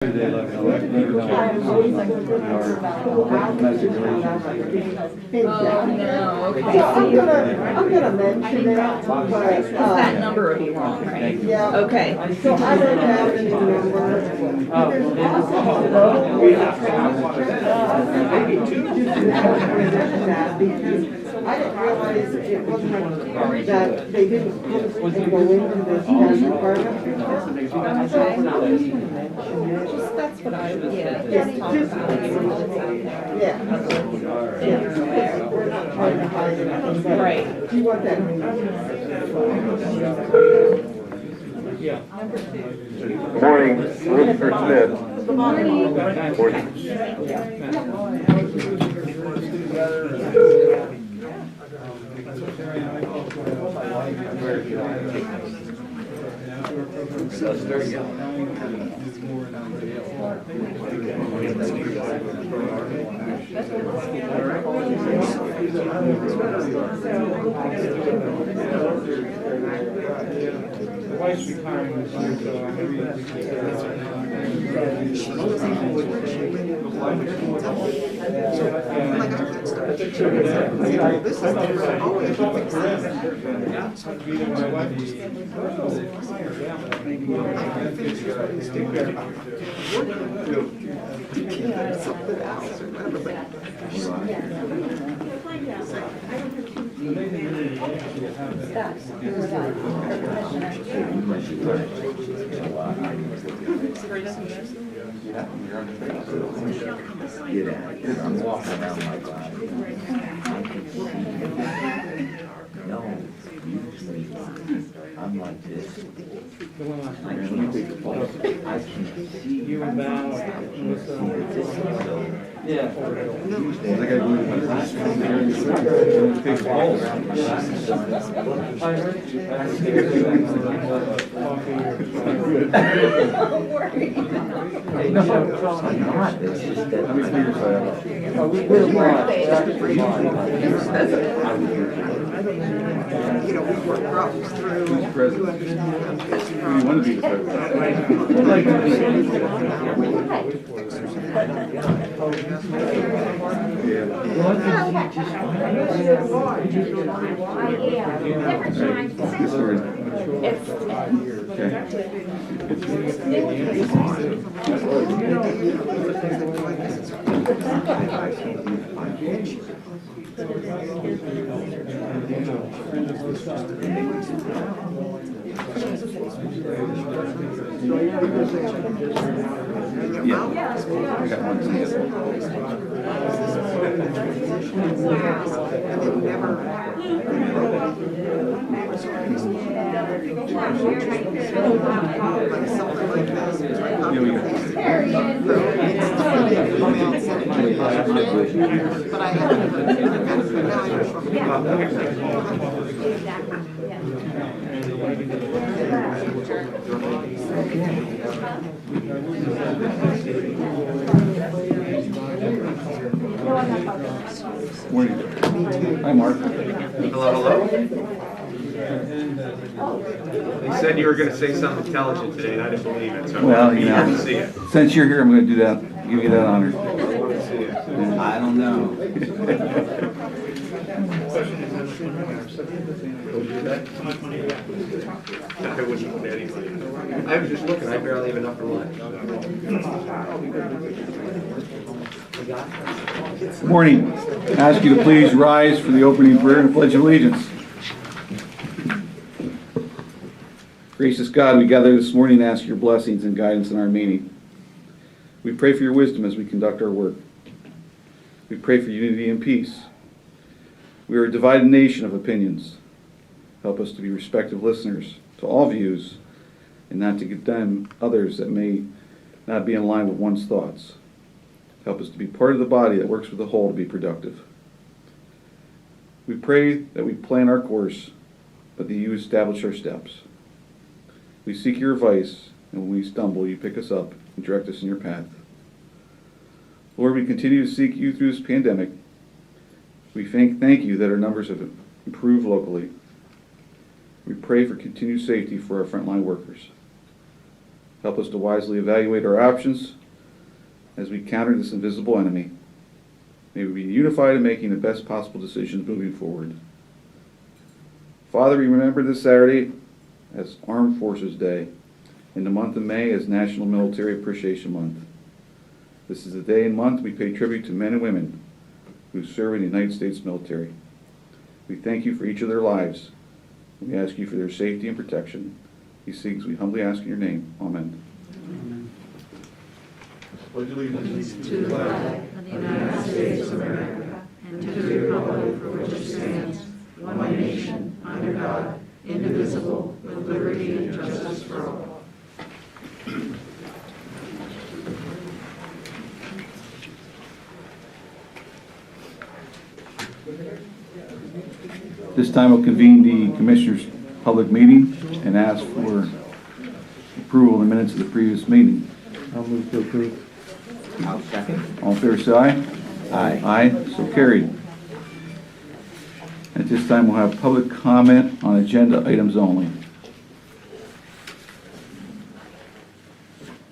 No, okay. So I'm gonna mention that, but, That number would be wrong, right? yeah. Okay. So I don't have any number. There's also a local I didn't realize it wasn't, that they didn't go into this town department. Just, that's what I was, Yeah, just talking just, about. yeah. We're not trying to hide anything, but Right. do you want that? Morning, Rutherford Smith. Good morning. Wife's retiring this year, so I'm walking around like that. No, usually I'm like this. I can't take a pulse. I can't see. you and Val was, So, yeah. I gotta go to my class. Take balls. I heard you. I heard you. Don't worry. Hey, no, I'm not. It's just that. You know, we work problems through. Who's president? You want to be the But I Morning. Hi, Mark. Hello, hello. You said you were going to say something intelligent today, and I didn't believe it, so Well, I'm you eager know, to see it. since you're here, I'm gonna do that, give you that honor. I don't know. I wouldn't put anybody. I was just looking, I barely have enough for lunch. Morning. Ask you to please rise for the opening prayer and pledge of allegiance. Gracious God, we gather this morning to ask your blessings and guidance in our meeting. We pray for your wisdom as we conduct our work. We pray for unity and peace. We are a divided nation of opinions. Help us to be respectful listeners to all views and not to condemn others that may not be in line with one's thoughts. Help us to be part of the body that works with the whole to be productive. We pray that we plan our course, but that you establish our steps. We seek your advice, and when we stumble, you pick us up and direct us in your path. Lord, we continue to seek you through this pandemic. We thank you that our numbers have improved locally. We pray for continued safety for our frontline workers. Help us to wisely evaluate our options as we counter this invisible enemy. May we be unified in making the best possible decisions moving forward. Father, we remember this Saturday as Armed Forces Day and the month of May as National Military Appreciation Month. This is the day and month we pay tribute to men and women who serve in the United States military. We thank you for each of their lives. We ask you for their safety and protection. These things we humbly ask in your name. Amen. Pledge allegiance To the flag of the United States of America and to the republic for which it stands, one nation, under God, indivisible, with liberty and justice for all. This time we'll convene the Commissioners' public meeting and ask for approval of the minutes of the previous meeting. I'll move to approve. I'll second. All in favor, say aye. Aye. Aye, so carried. At this time, we'll have public comment on agenda items only.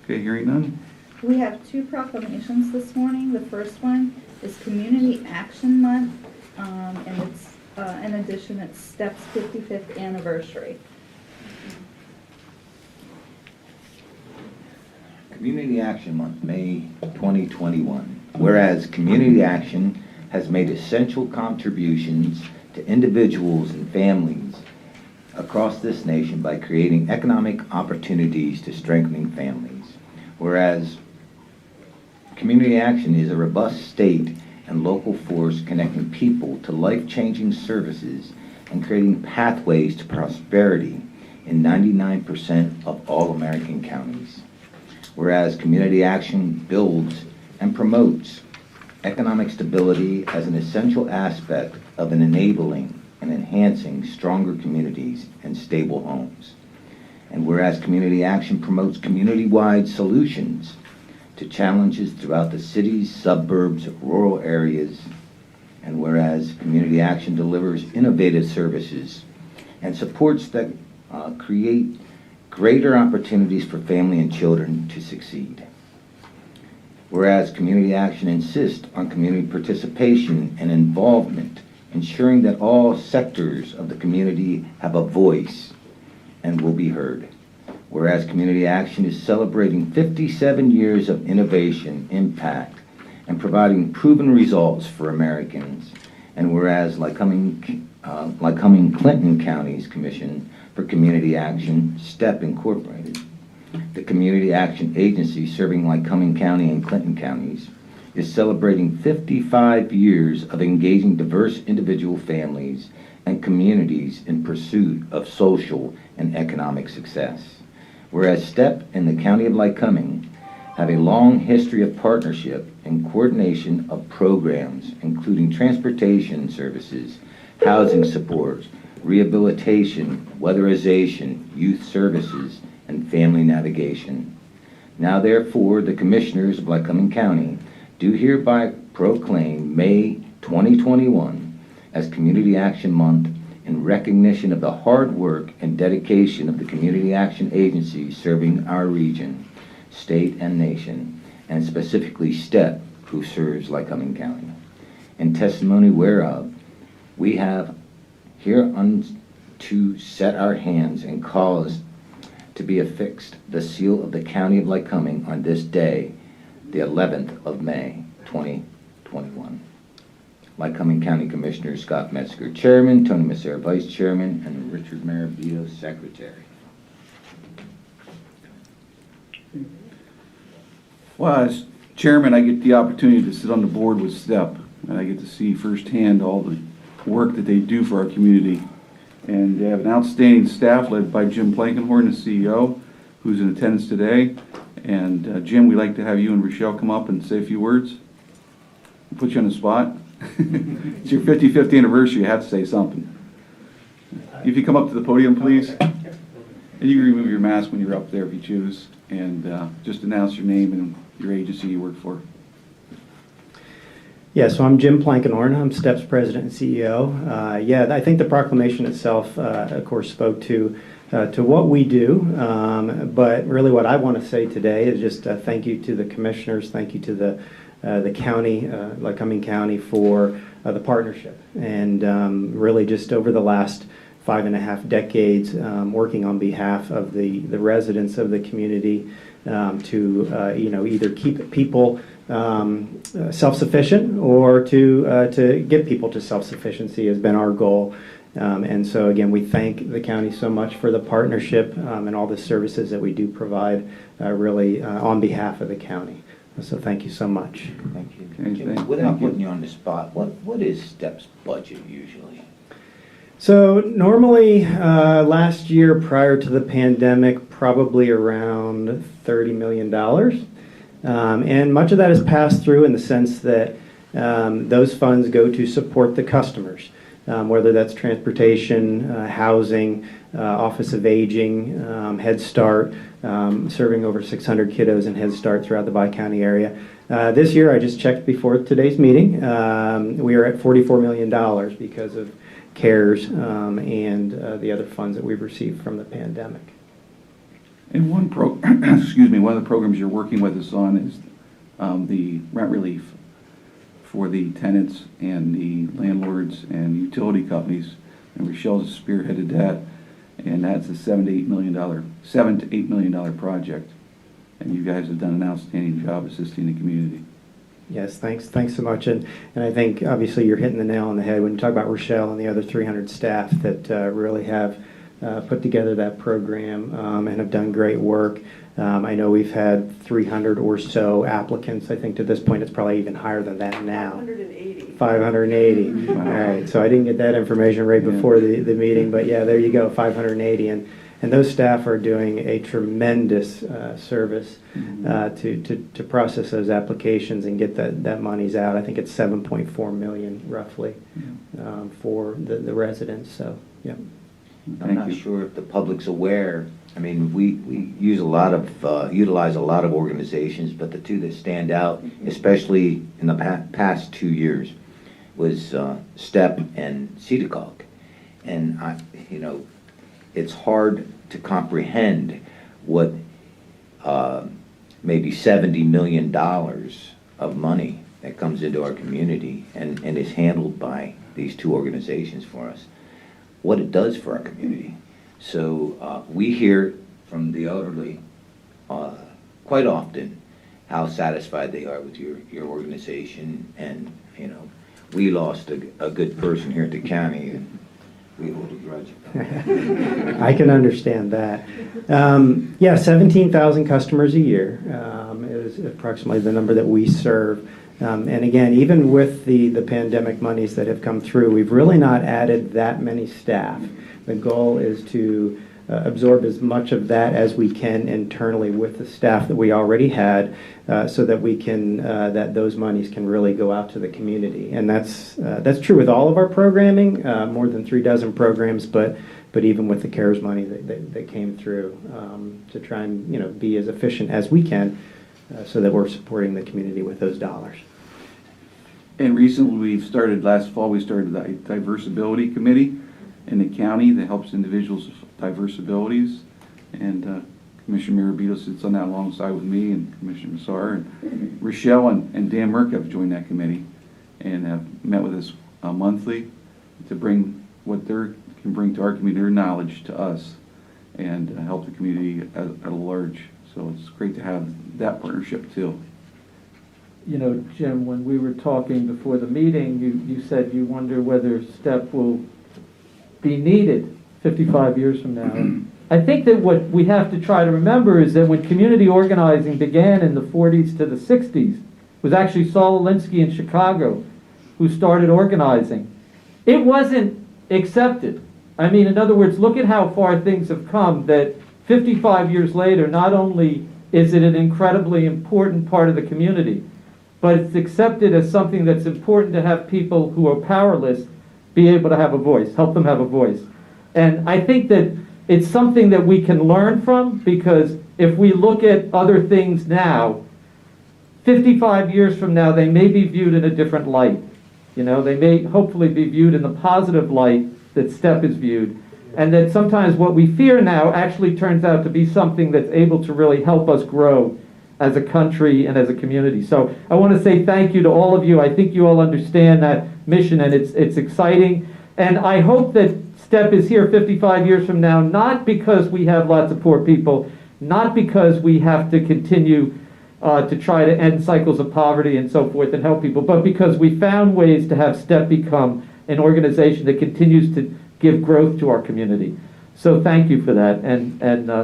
Okay, hearing none. We have two proclamations this morning. The first one is Community Action Month, and it's, in addition, it's STEP's 55th anniversary. Community Action Month, May 2021. Whereas Community Action has made essential contributions to individuals and families across this nation by creating economic opportunities to strengthening families. Whereas Community Action is a robust state and local force connecting people to life-changing services and creating pathways to prosperity in 99% of all American counties. Whereas Community Action builds and promotes economic stability as an essential aspect of an enabling and enhancing stronger communities and stable homes. And whereas Community Action promotes community-wide solutions to challenges throughout the cities, suburbs, rural areas, and whereas Community Action delivers innovative services and supports that create greater opportunities for family and children to succeed. Whereas Community Action insists on community participation and involvement, ensuring that all sectors of the community have a voice and will be heard. Whereas Community Action is celebrating 57 years of innovation, impact, and providing proven results for Americans. And whereas Lycoming Clinton County's Commission for Community Action, STEP Incorporated, the community action agency serving Lycoming County and Clinton counties, is celebrating 55 years of engaging diverse individual families and communities in pursuit of social and economic success. Whereas STEP and the County of Lycoming have a long history of partnership and coordination of programs, including transportation services, housing support, rehabilitation, weatherization, youth services, and family navigation. Now therefore, the Commissioners of Lycoming County do hereby proclaim May 2021 as Community Action Month in recognition of the hard work and dedication of the community action agencies serving our region, state, and nation, and specifically STEP, who serves Lycoming County. In testimony whereof, we have hereunto set our hands and caused to be affixed the seal of the County of Lycoming on this day, the 11th of May, 2021. Lycoming County Commissioner Scott Metzger, Chairman, Tony Macera, Vice Chairman, and Richard Marabito, Secretary. Well, as chairman, I get the opportunity to sit on the board with STEP, and I get to see firsthand all the work that they do for our community. And they have an outstanding staff led by Jim Blankenhorn, the CEO, who's in attendance today. And Jim, we'd like to have you and Rochelle come up and say a few words. We'll put you on the spot. It's your 55th anniversary, you have to say something. If you come up to the podium, please. And you can remove your mask when you're up there if you choose. And just announce your name and your agency you work for. Yeah, so I'm Jim Plankenhorn. I'm STEP's president and CEO. I think the proclamation itself, of course, spoke to to what we do. But really what I want to say today is just thank you to the commissioners, thank you to the county, Lycoming County, for the partnership. And really just over the last 5.5 decades, working on behalf of the residents of the community to either keep people self-sufficient or to get people to self-sufficiency has been our goal. And so again, we thank the county so much for the partnership and all the services that we do provide really on behalf of the county. So thank you so much. Thank you. Okay, Jim, thank without you. putting you on the spot, what is STEP's budget usually? So normally last year prior to the pandemic, probably around $30 million. And much of that is passed through in the sense that those funds go to support the customers, whether that's transportation, housing, Office of Aging, Head Start, serving over 600 kiddos in Head Start throughout the Bi-County area. This year, I just checked before today's meeting, we are at $44 million because of CARES and the other funds that we've received from the pandemic. And one one of the programs you're working with us on is the rent relief for the tenants and the landlords and utility companies. And Rochelle's spearheaded that, and that's a $7 to $8 million project. And you guys have done an outstanding job assisting the community. Yes, thanks so much. And I think obviously you're hitting the nail on the head when you talk about Rochelle and the other 300 staff that really have put together that program and have done great work. I know we've had 300 or so applicants. I think to this point it's probably even higher than that now. 580. 580. All right, so I didn't get that information right before the meeting, but yeah, there you go, 580. And those staff are doing a tremendous service to process those applications and get that monies out. I think it's $7.4 million roughly for the residents. So, yeah. I'm not sure if the public's aware. I mean, we use utilize a lot of organizations, but the two that stand out, especially in the past 2 years, was STEP and CEDACOG. And it's hard to comprehend what maybe $70 million of money that comes into our community and is handled by these two organizations for us, what it does for our community. So we hear from the elderly quite often how satisfied they are with your organization, and we lost a good person here at the county, and we hold a grudge. I can understand that. 17,000 customers a year is approximately the number that we serve. And again, even with the pandemic monies that have come through, we've really not added that many staff. The goal is to absorb as much of that as we can internally with the staff that we already had, so that we can that those monies can really go out to the community. And that's true with all of our programming, more than 36 programs, but even with the CARES money that came through, to try and be as efficient as we can, so that we're supporting the community with those dollars. And recently, last fall, we started the Diverse Ability Committee in the county that helps individuals with diverse abilities. And Commissioner Mirabito sits on that alongside with me and Commissioner Massar. And Rochelle and Dan Merck have joined that committee and have met with us monthly to bring what they can bring to our community, their knowledge to us, and help the community at large. So it's great to have that partnership too. Jim, when we were talking before the meeting, you said you wonder whether STEP will be needed 55 years from now. I think that what we have to try to remember is that when community organizing began in the 40s to the 60s, it was actually Saul Alinsky in Chicago who started organizing. It wasn't accepted. I mean, in other words, look at how far things have come, that 55 years later, not only is it an incredibly important part of the community, but it's accepted as something that's important to have people who are powerless be able to have a voice, help them have a voice. And I think that it's something that we can learn from, because if we look at other things now, 55 years from now, they may be viewed in a different light. They may hopefully be viewed in the positive light that STEP is viewed. and that sometimes what we fear now actually turns out to be something that's able to really help us grow as a country and as a community. So I want to say thank you to all of you. I think you all understand that mission, and it's exciting. And I hope that STEP is here 55 years from now, not because we have lots of poor people, not because we have to continue to try to end cycles of poverty and so forth and help people, but because we found ways to have STEP become an organization that continues to give growth to our community. So thank you for that, and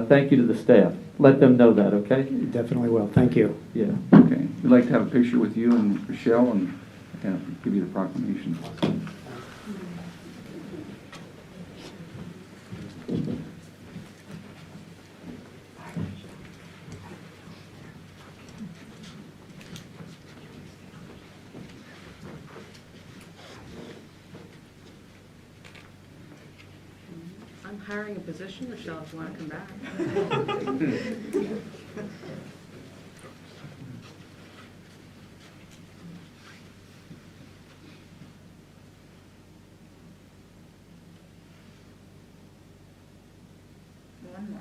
thank you to the staff. Let them know that, okay? Definitely will. Thank you. Yeah. Okay. We'd like to have a picture with you and Rochelle and give you the proclamation. I'm hiring a position, Michelle, if you want to come back. One more.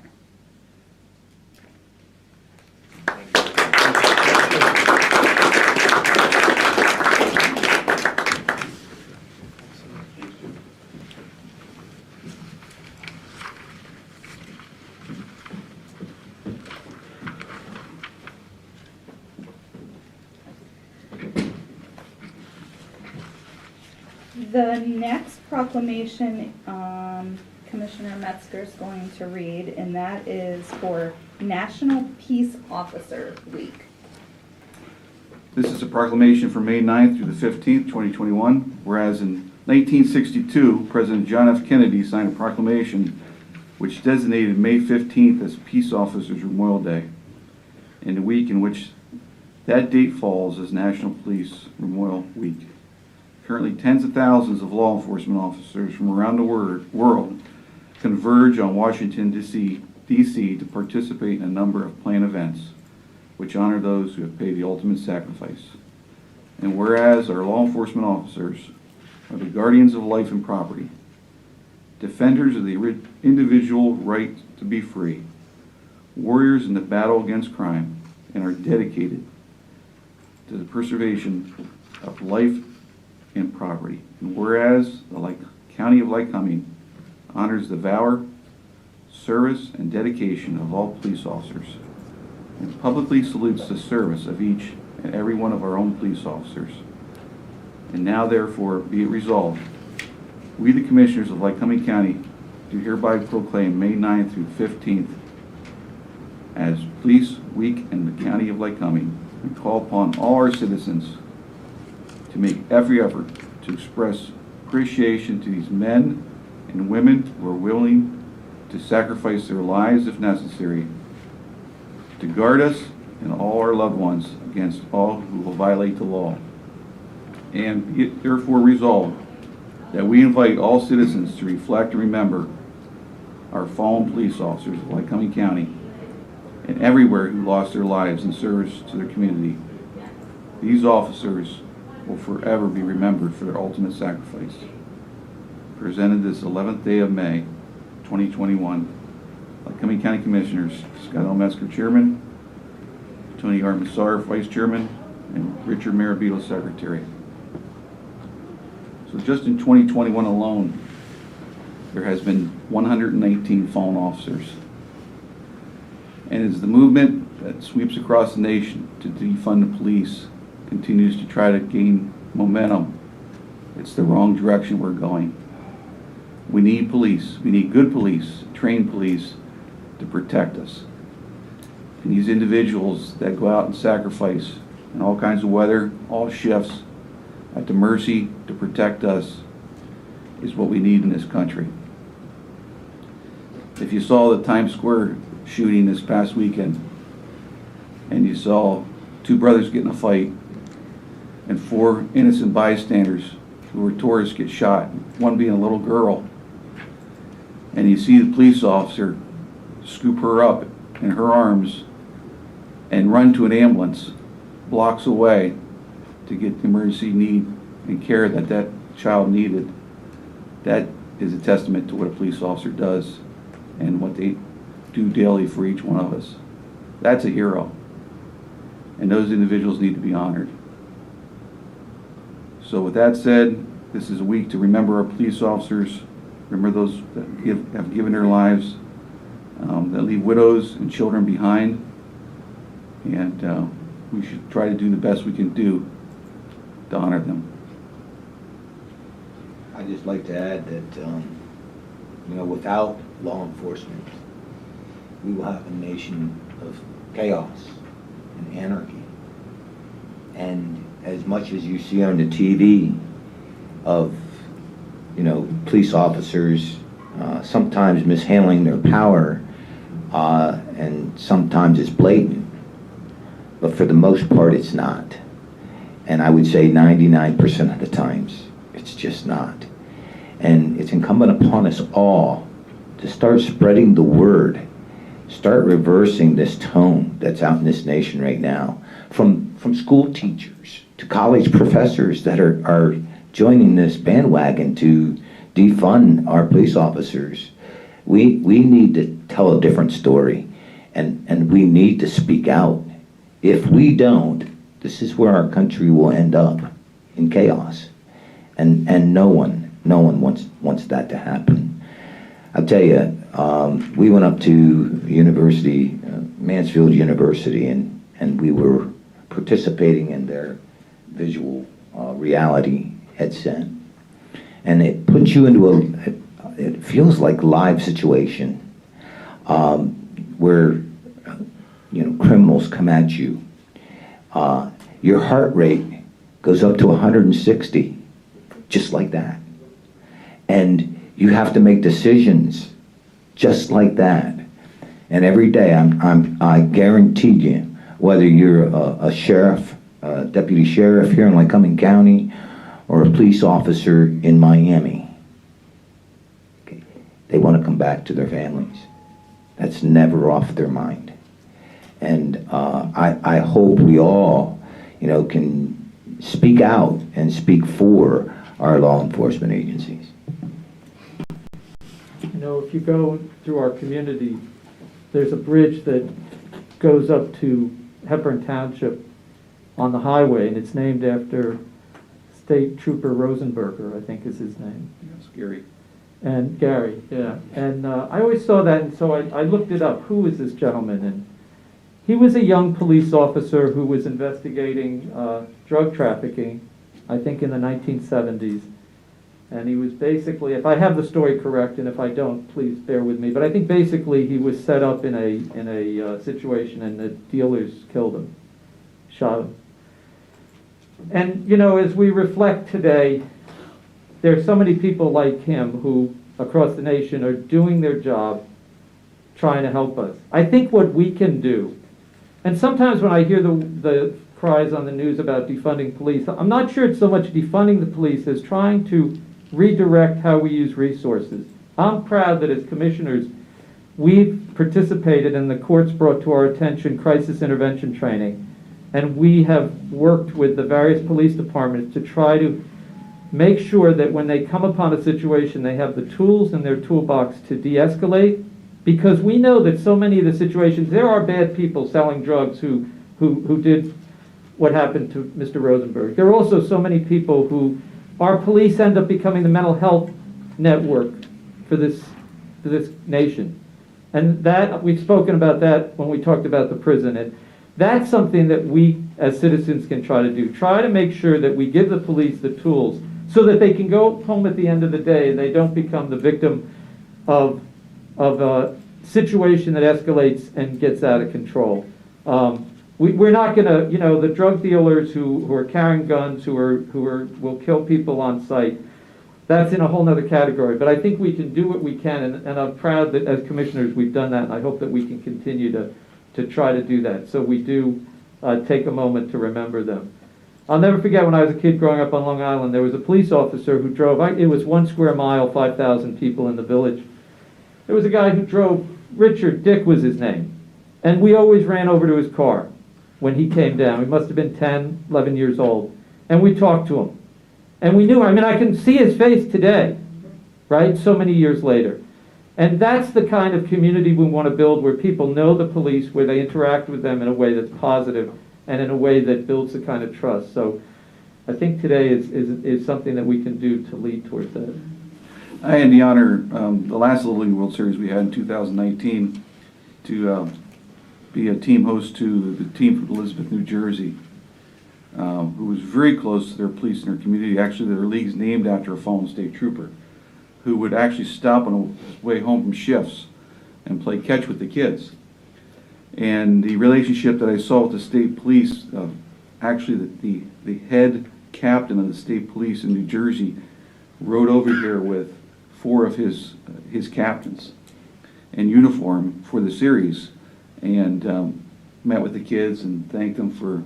The next proclamation, Commissioner Metzger is going to read, and that is for National Peace Officer Week. This is a proclamation for May 9th through the 15th, 2021, whereas in 1962, President John F. Kennedy signed a proclamation which designated May 15th as Peace Officers Memorial Day, and the week in which that date falls as National Police Memorial Week. Currently, tens of thousands of law enforcement officers from around the world converge on Washington, D.C. to participate in a number of planned events which honor those who have paid the ultimate sacrifice. And whereas our law enforcement officers are the guardians of life and property, defenders of the individual right to be free, warriors in the battle against crime, and are dedicated to the preservation of life and property. And whereas the County of Lycoming honors the valor, service, and dedication of all police officers, and publicly salutes the service of each and every one of our own police officers. And now therefore be it resolved, we the Commissioners of Lycoming County do hereby proclaim May 9th through 15th as Police Week in the County of Lycoming, and call upon all our citizens to make every effort to express appreciation to these men and women who are willing to sacrifice their lives if necessary to guard us and all our loved ones against all who will violate the law. And be it therefore resolved that we invite all citizens to reflect and remember our fallen police officers of Lycoming County and everywhere who lost their lives in service to their community. These officers will forever be remembered for their ultimate sacrifice. Presented this 11th day of May, 2021, Lycoming County Commissioners, Scott L. Metzger, Chairman, Tony R. Massar, Vice Chairman, and Richard Marabito, Secretary. So just in 2021 alone, there has been 119 fallen officers. And as the movement that sweeps across the nation to defund the police continues to try to gain momentum, it's the wrong direction we're going. We need police. We need good police, trained police to protect us. And these individuals that go out and sacrifice in all kinds of weather, all shifts, at the mercy to protect us is what we need in this country. If you saw the Times Square shooting this past weekend, and you saw two brothers get in a fight, and 4 innocent bystanders who were tourists get shot, one being a little girl, and you see the police officer scoop her up in her arms and run to an ambulance blocks away to get the emergency need and care that that child needed, that is a testament to what a police officer does and what they do daily for each one of us. That's a hero. And those individuals need to be honored. So with that said, this is a week to remember our police officers, remember those that have given their lives, that leave widows and children behind. And we should try to do the best we can do to honor them. I'd just like to add that, without law enforcement, we will have a nation of chaos and anarchy. And as much as you see on the TV of, police officers sometimes mishandling their power, and sometimes it's blatant, but for the most part it's not. And I would say 99% of the times it's just not. And it's incumbent upon us all to start spreading the word, start reversing this tone that's out in this nation right now, from school teachers to college professors that are joining this bandwagon to defund our police officers. We need to tell a different story, and we need to speak out. If we don't, this is where our country will end up, in chaos. And no one wants that to happen. I'll tell you, we went up to university, Mansfield University, and we were participating in their visual reality headset. And it puts you into it feels like live situation, where, criminals come at you. Your heart rate goes up to 160, just like that. And you have to make decisions just like that. And every day, I guarantee you, whether you're a sheriff, a deputy sheriff here in Lycoming County, or a police officer in Miami, okay, they want to come back to their families. That's never off their mind. And I hope we all, can speak out and speak for our law enforcement agencies. If you go through our community, there's a bridge that goes up to Hepburn Township on the highway, and it's named after State Trooper Rosenberger, I think is his name. Yes, Gary. And Gary, yeah. And I always saw that, and so I looked it up. Who is this gentleman? And he was a young police officer who was investigating drug trafficking, I think in the 1970s. And he was basically, if I have the story correct, and if I don't, please bear with me, but I think basically he was set up in a situation, and the dealers killed him, shot him. And, as we reflect today, there are so many people like him who, across the nation, are doing their job, trying to help us. I think what we can do, and sometimes when I hear the cries on the news about defunding police, I'm not sure it's so much defunding the police as trying to redirect how we use resources. I'm proud that as commissioners, we've participated in the courts brought to our attention crisis intervention training, and we have worked with the various police departments to try to make sure that when they come upon a situation, they have the tools in their toolbox to de-escalate, because we know that so many of the situations, there are bad people selling drugs who did what happened to Mr. Rosenberg. There are also so many people who, our police end up becoming the mental health network for this nation. And that, we've spoken about that when we talked about the prison. And that's something that we as citizens can try to do. Try to make sure that we give the police the tools so that they can go home at the end of the day and they don't become the victim of a situation that escalates and gets out of control. We're not going to, the drug dealers who are carrying guns, who will kill people on sight, that's in a whole other category. But I think we can do what we can, and I'm proud that as commissioners we've done that, and I hope that we can continue to try to do that. So we do take a moment to remember them. I'll never forget when I was a kid growing up on Long Island, there was a police officer who drove, it was 1 square mile, 5,000 people in the village. There was a guy who drove, Richard Dick was his name, and we always ran over to his car when he came down. He must have been 10, 11 years old. And we talked to him. And we knew, I can see his face today. right? So many years later. And that's the kind of community we want to build, where people know the police, where they interact with them in a way that's positive and in a way that builds the kind of trust. So I think today is something that we can do to lead towards that. I had the honor, the last Little League World Series we had in 2019, to be a team host to the team from Elizabeth, New Jersey, who was very close to their police in their community. Actually, their league's named after a fallen state trooper who would actually stop on his way home from shifts and play catch with the kids. And the relationship that I saw with the state police, actually the head captain of the state police in New Jersey rode over here with 4 of his captains in uniform for the series, and met with the kids and thanked them for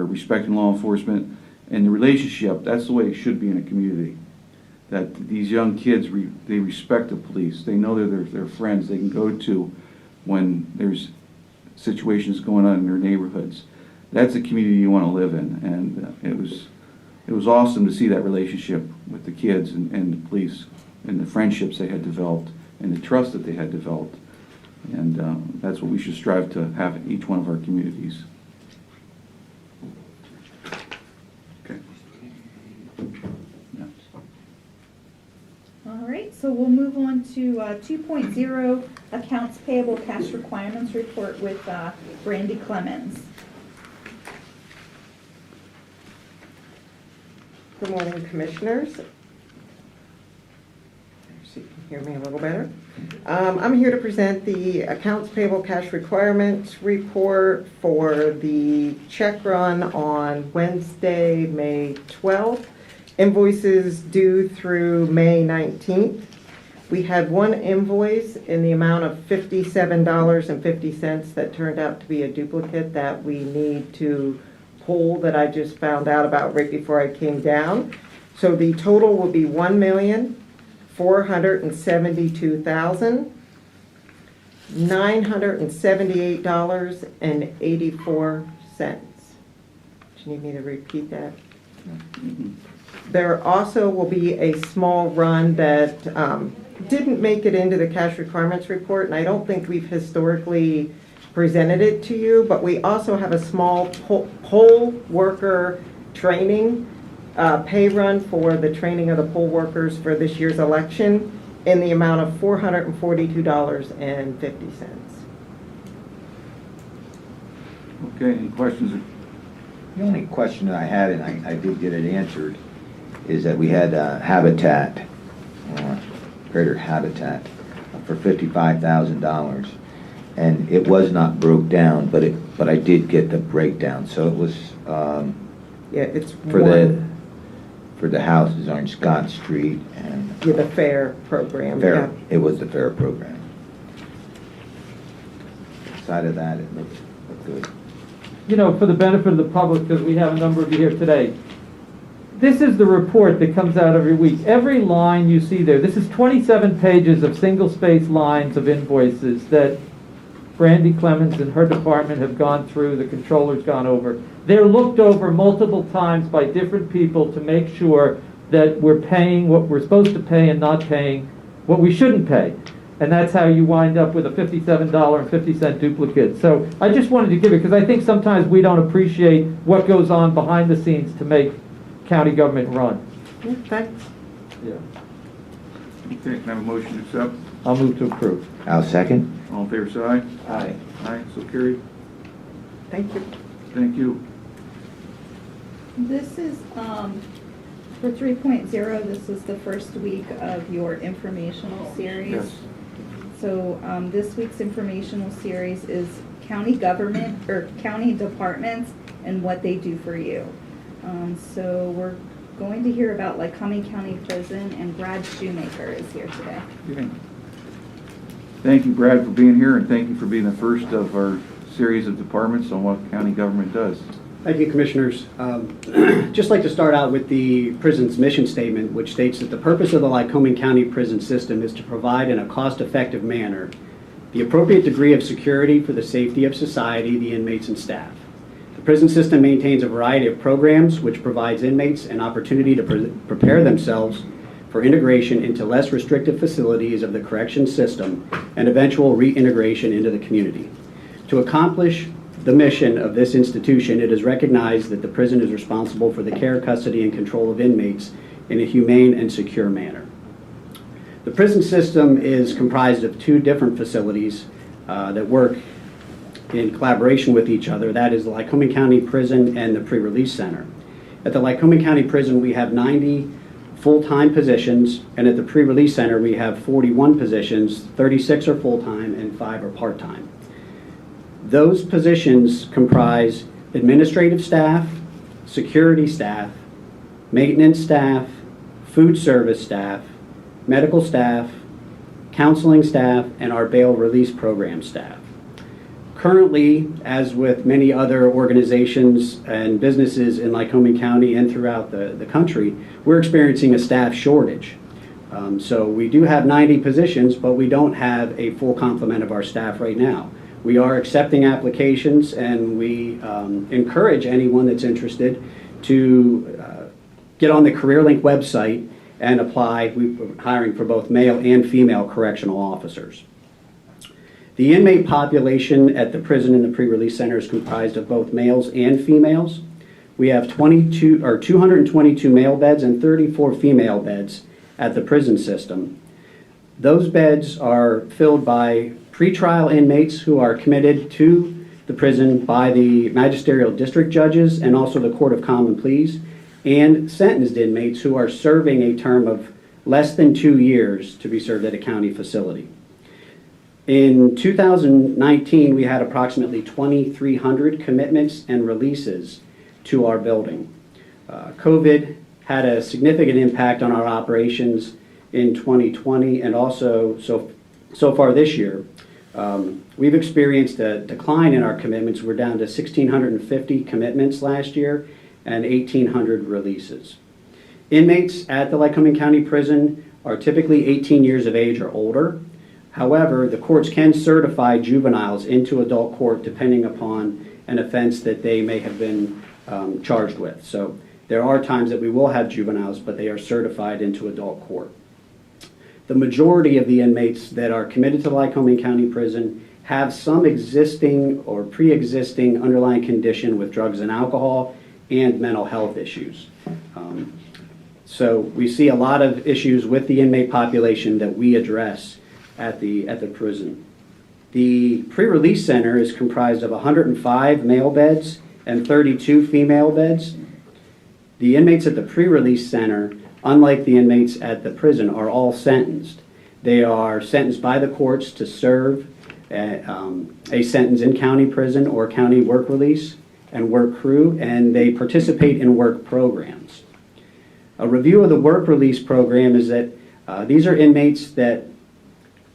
respecting law enforcement. And the relationship, that's the way it should be in a community. That these young kids, they respect the police. They know they're their friends they can go to when there's situations going on in their neighborhoods. That's the community you want to live in. And it was awesome to see that relationship with the kids and the police, and the friendships they had developed, and the trust that they had developed. And that's what we should strive to have in each one of our communities. Okay. Yeah. All right, so we'll move on to 2.0, Accounts Payable Cash Requirements Report with Brandy Clemens. Good morning, Commissioners. So you can hear me a little better. I'm here to present the Accounts Payable Cash Requirements Report for the check run on Wednesday, May 12th. Invoices due through May 19th. We had one invoice in the amount of $57.50 that turned out to be a duplicate that we need to pull, that I just found out about right before I came down. So the total will be $1,477,978.84. Do you need me to repeat that? There also will be a small run that didn't make it into the cash requirements report, and I don't think we've historically presented it to you, but we also have a small poll worker training pay run for the training of the poll workers for this year's election in the amount of $442.50. Okay, any questions? The only question that I had, and I did get it answered, is that we had Habitat, Greater Habitat, for $55,000, and it was not broke down, but I did get the breakdown. So it was Yeah, it's for the houses on Scott Street and the FAIR program. fair. Yeah. It was the FAIR program. Aside of that, it looked good. You know, for the benefit of the public, because we have a number of you here today, this is the report that comes out every week. Every line you see there, this is 27 pages of single-space lines of invoices that Brandy Clemens and her department have gone through, the controller's gone over. They're looked over multiple times by different people to make sure that we're paying what we're supposed to pay and not paying what we shouldn't pay. And that's how you wind up with a $57.50 duplicate. So I just wanted to give it, because I think sometimes we don't appreciate what goes on behind the scenes to make county government run. Yeah, thanks. Yeah. Okay, can I have a motion to accept? I'll move to approve. I'll second. All in favor, say aye. Aye. Aye, so carried. Thank you. Thank you. This is, for 3.0, this is the first week of your informational series. Yes. So this week's informational series is county government, or county departments, and what they do for you. So we're going to hear about Lycoming County Prison, and Brad Shoemaker is here today. Okay. Thank you, Brad, for being here, and thank you for being the first of our series of departments on what county government does. Thank you, Commissioners. Just like to start out with the prison's mission statement, which states that the purpose of the Lycoming County prison system is to provide in a cost-effective manner the appropriate degree of security for the safety of society, the inmates, and staff. The prison system maintains a variety of programs which provides inmates an opportunity to prepare themselves for integration into less restrictive facilities of the correction system and eventual reintegration into the community. To accomplish the mission of this institution, it is recognized that the prison is responsible for the care, custody, and control of inmates in a humane and secure manner. The prison system is comprised of two different facilities that work in collaboration with each other. That is the Lycoming County Prison and the Pre-Release Center. At the Lycoming County Prison, we have 90 full-time positions, and at the Pre-Release Center, we have 41 positions, 36 are full-time and 5 are part-time. Those positions comprise administrative staff, security staff, maintenance staff, food service staff, medical staff, counseling staff, and our bail release program staff. Currently, as with many other organizations and businesses in Lycoming County and throughout the country, we're experiencing a staff shortage. So we do have 90 positions, but we don't have a full complement of our staff right now. We are accepting applications, and we encourage anyone that's interested to get on the CareerLink website and apply. We're hiring for both male and female correctional officers. The inmate population at the prison and the pre-release center is comprised of both males and females. We have 222 male beds and 34 female beds at the prison system. Those beds are filled by pretrial inmates who are committed to the prison by the magisterial district judges and also the Court of Common Pleas, and sentenced inmates who are serving a term of less than 2 years to be served at a county facility. In 2019, we had approximately 2,300 commitments and releases to our building. COVID had a significant impact on our operations in 2020 and also so far this year. We've experienced a decline in our commitments. We're down to 1,650 commitments last year and 1,800 releases. Inmates at the Lycoming County Prison are typically 18 years of age or older. However, the courts can certify juveniles into adult court depending upon an offense that they may have been charged with. So there are times that we will have juveniles, but they are certified into adult court. The majority of the inmates that are committed to Lycoming County Prison have some existing or pre-existing underlying condition with drugs and alcohol and mental health issues. So we see a lot of issues with the inmate population that we address at the prison. The pre-release center is comprised of 105 male beds and 32 female beds. The inmates at the pre-release center, unlike the inmates at the prison, are all sentenced. They are sentenced by the courts to serve a sentence in county prison or county work release and work crew, and they participate in work programs. A review of the work release program is that these are inmates that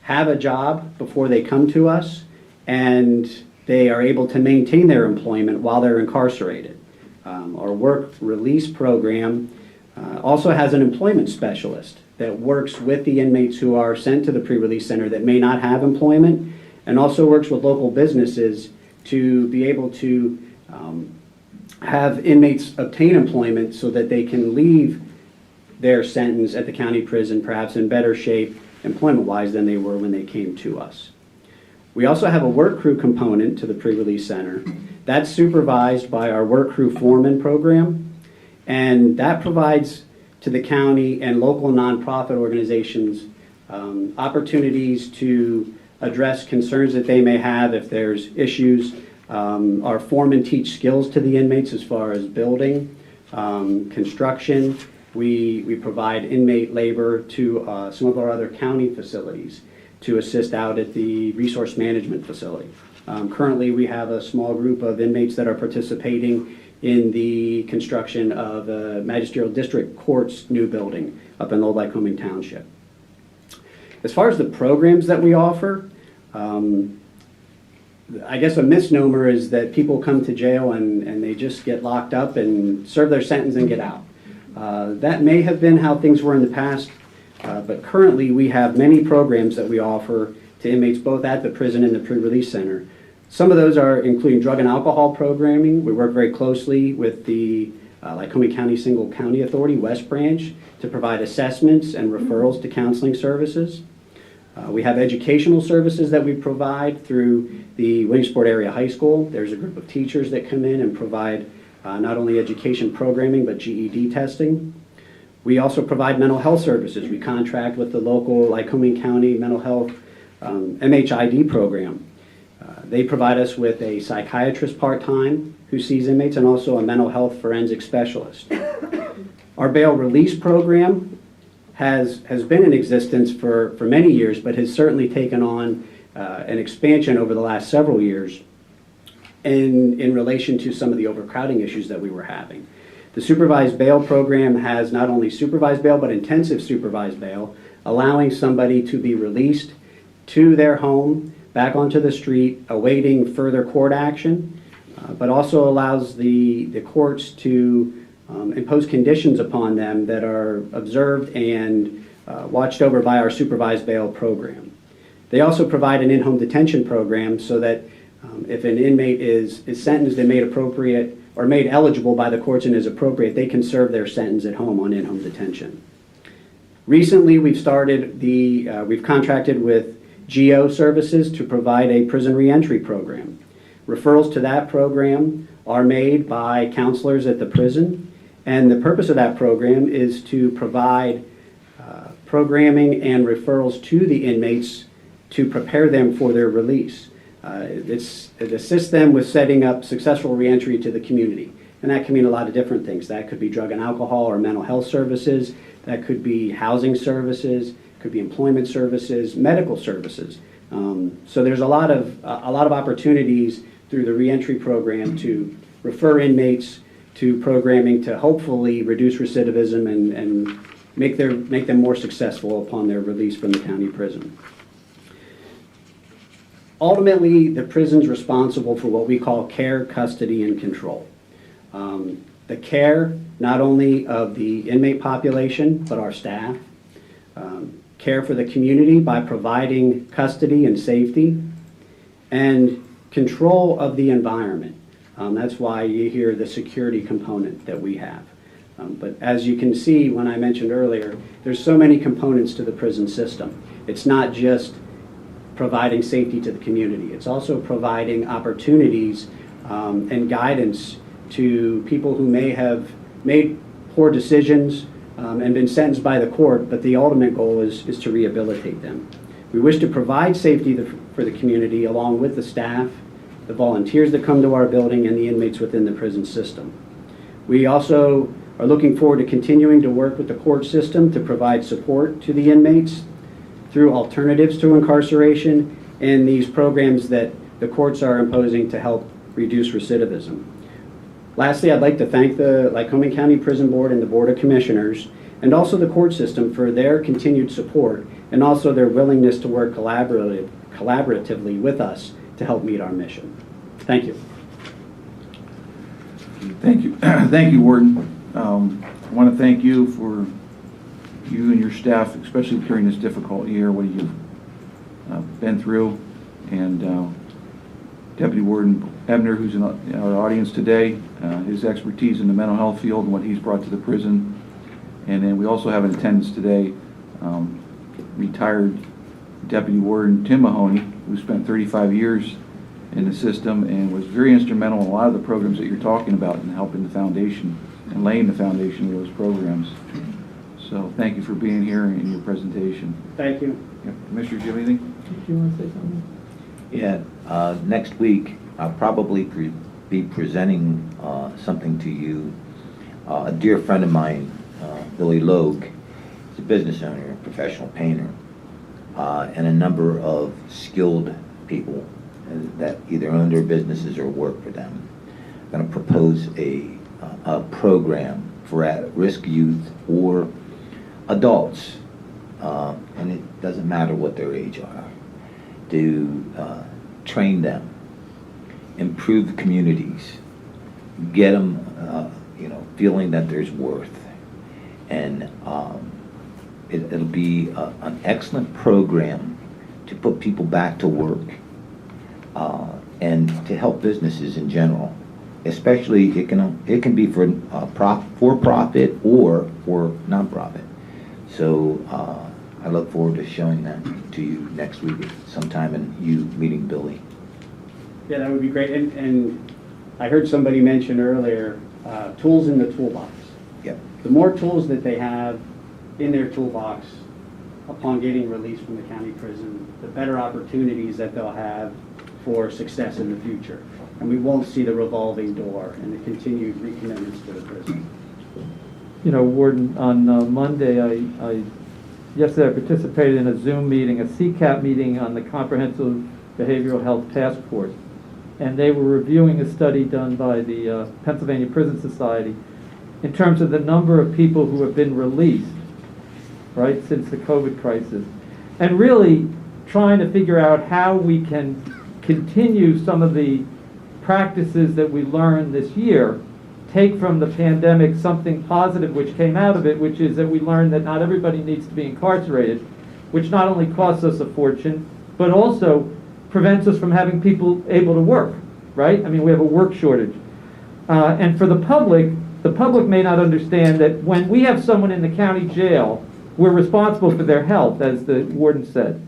have a job before they come to us, and they are able to maintain their employment while they're incarcerated. Our work release program also has an employment specialist that works with the inmates who are sent to the pre-release center that may not have employment, and also works with local businesses to be able to have inmates obtain employment so that they can leave their sentence at the county prison perhaps in better shape employment-wise than they were when they came to us. We also have a work crew component to the pre-release center. That's supervised by our work crew foreman program, and that provides to the county and local nonprofit organizations opportunities to address concerns that they may have if there's issues. Our foremen teach skills to the inmates as far as building, construction. We provide inmate labor to some of our other county facilities to assist out at the resource management facility. Currently, we have a small group of inmates that are participating in the construction of a magisterial district court's new building up in Old Lycoming Township. As far as the programs that we offer, I guess a misnomer is that people come to jail and they just get locked up and serve their sentence and get out. That may have been how things were in the past, but currently we have many programs that we offer to inmates both at the prison and the pre-release center. Some of those are including drug and alcohol programming. We work very closely with the Lycoming County Single County Authority, West Branch, to provide assessments and referrals to counseling services. We have educational services that we provide through the Williamsport Area High School. There's a group of teachers that come in and provide not only education programming, but GED testing. We also provide mental health services. We contract with the local Lycoming County Mental Health MHID program. They provide us with a psychiatrist part-time who sees inmates and also a mental health forensic specialist. Our bail release program has been in existence for many years, but has certainly taken on an expansion over the last several years in relation to some of the overcrowding issues that we were having. The supervised bail program has not only supervised bail, but intensive supervised bail, allowing somebody to be released to their home, back onto the street, awaiting further court action, but also allows the courts to impose conditions upon them that are observed and watched over by our supervised bail program. They also provide an in-home detention program so that if an inmate is sentenced and made appropriate or made eligible by the courts and is appropriate, they can serve their sentence at home on in-home detention. Recently, we've contracted with GEO Services to provide a prison reentry program. Referrals to that program are made by counselors at the prison, and the purpose of that program is to provide programming and referrals to the inmates to prepare them for their release. It assists them with setting up successful reentry to the community, and that can mean a lot of different things. That could be drug and alcohol or mental health services, that could be housing services, could be employment services, medical services. So there's a lot of opportunities through the reentry program to refer inmates to programming to hopefully reduce recidivism and make them more successful upon their release from the county prison. Ultimately, the prison's responsible for what we call care, custody, and control. The care not only of the inmate population, but our staff. Care for the community by providing custody and safety, and control of the environment. That's why you hear the security component that we have. But as you can see, when I mentioned earlier, there's so many components to the prison system. It's not just providing safety to the community. It's also providing opportunities and guidance to people who may have made poor decisions and been sentenced by the court, but the ultimate goal is to rehabilitate them. We wish to provide safety for the community along with the staff, the volunteers that come to our building, and the inmates within the prison system. We also are looking forward to continuing to work with the court system to provide support to the inmates through alternatives to incarceration and these programs that the courts are imposing to help reduce recidivism. Lastly, I'd like to thank the Lycoming County Prison Board and the Board of Commissioners, and also the court system for their continued support and also their willingness to work collaboratively with us to help meet our mission. Thank you. Thank you. Thank you, Warden. I want to thank you for you and your staff, especially during this difficult year, what you've been through, and Deputy Warden Ebner, who's in our audience today, his expertise in the mental health field and what he's brought to the prison. And then we also have in attendance today retired Deputy Warden Tim Mahoney, who spent 35 years in the system and was very instrumental in a lot of the programs that you're talking about and helping the foundation and laying the foundation of those programs. So thank you for being here in your presentation. Thank you. Yep. Commissioner, do you have anything? Did you want to say something? Yeah, next week I'll probably be presenting something to you. A dear friend of mine, Billy Logue, is a business owner, a professional painter, and a number of skilled people that either own their businesses or work for them. I'm going to propose a program for at-risk youth or adults, and it doesn't matter what their age are, to train them, improve the communities, get them, feeling that there's worth, and it'll be an excellent program to put people back to work and to help businesses in general especially it can be for for-profit or for nonprofit. So I look forward to showing that to you next week sometime, and you meeting Billy. Yeah, that would be great. And I heard somebody mention earlier, tools in the toolbox. Yep. The more tools that they have in their toolbox upon getting released from the county prison, the better opportunities that they'll have for success in the future. And we won't see the revolving door and the continued recommitments to the prison. You know, Warden, on Monday, yesterday I participated in a Zoom meeting, a CCAP meeting on the Comprehensive Behavioral Health Task Force. And they were reviewing a study done by the Pennsylvania Prison Society in terms of the number of people who have been released, right, since the COVID crisis. And really trying to figure out how we can continue some of the practices that we learned this year, take from the pandemic something positive which came out of it, which is that we learned that not everybody needs to be incarcerated, which not only costs us a fortune, but also prevents us from having people able to work, right? I mean, we have a work shortage. And for the public may not understand that when we have someone in the county jail, we're responsible for their health, as the warden said.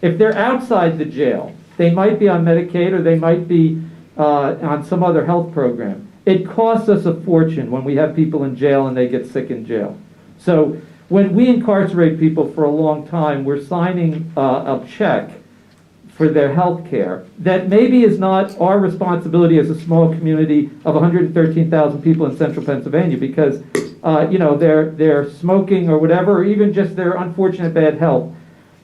If they're outside the jail, they might be on Medicaid or they might be on some other health program. It costs us a fortune when we have people in jail and they get sick in jail. So when we incarcerate people for a long time, we're signing a check for their health care that maybe is not our responsibility as a small community of 113,000 people in central Pennsylvania, because their smoking or whatever, or even just their unfortunate bad health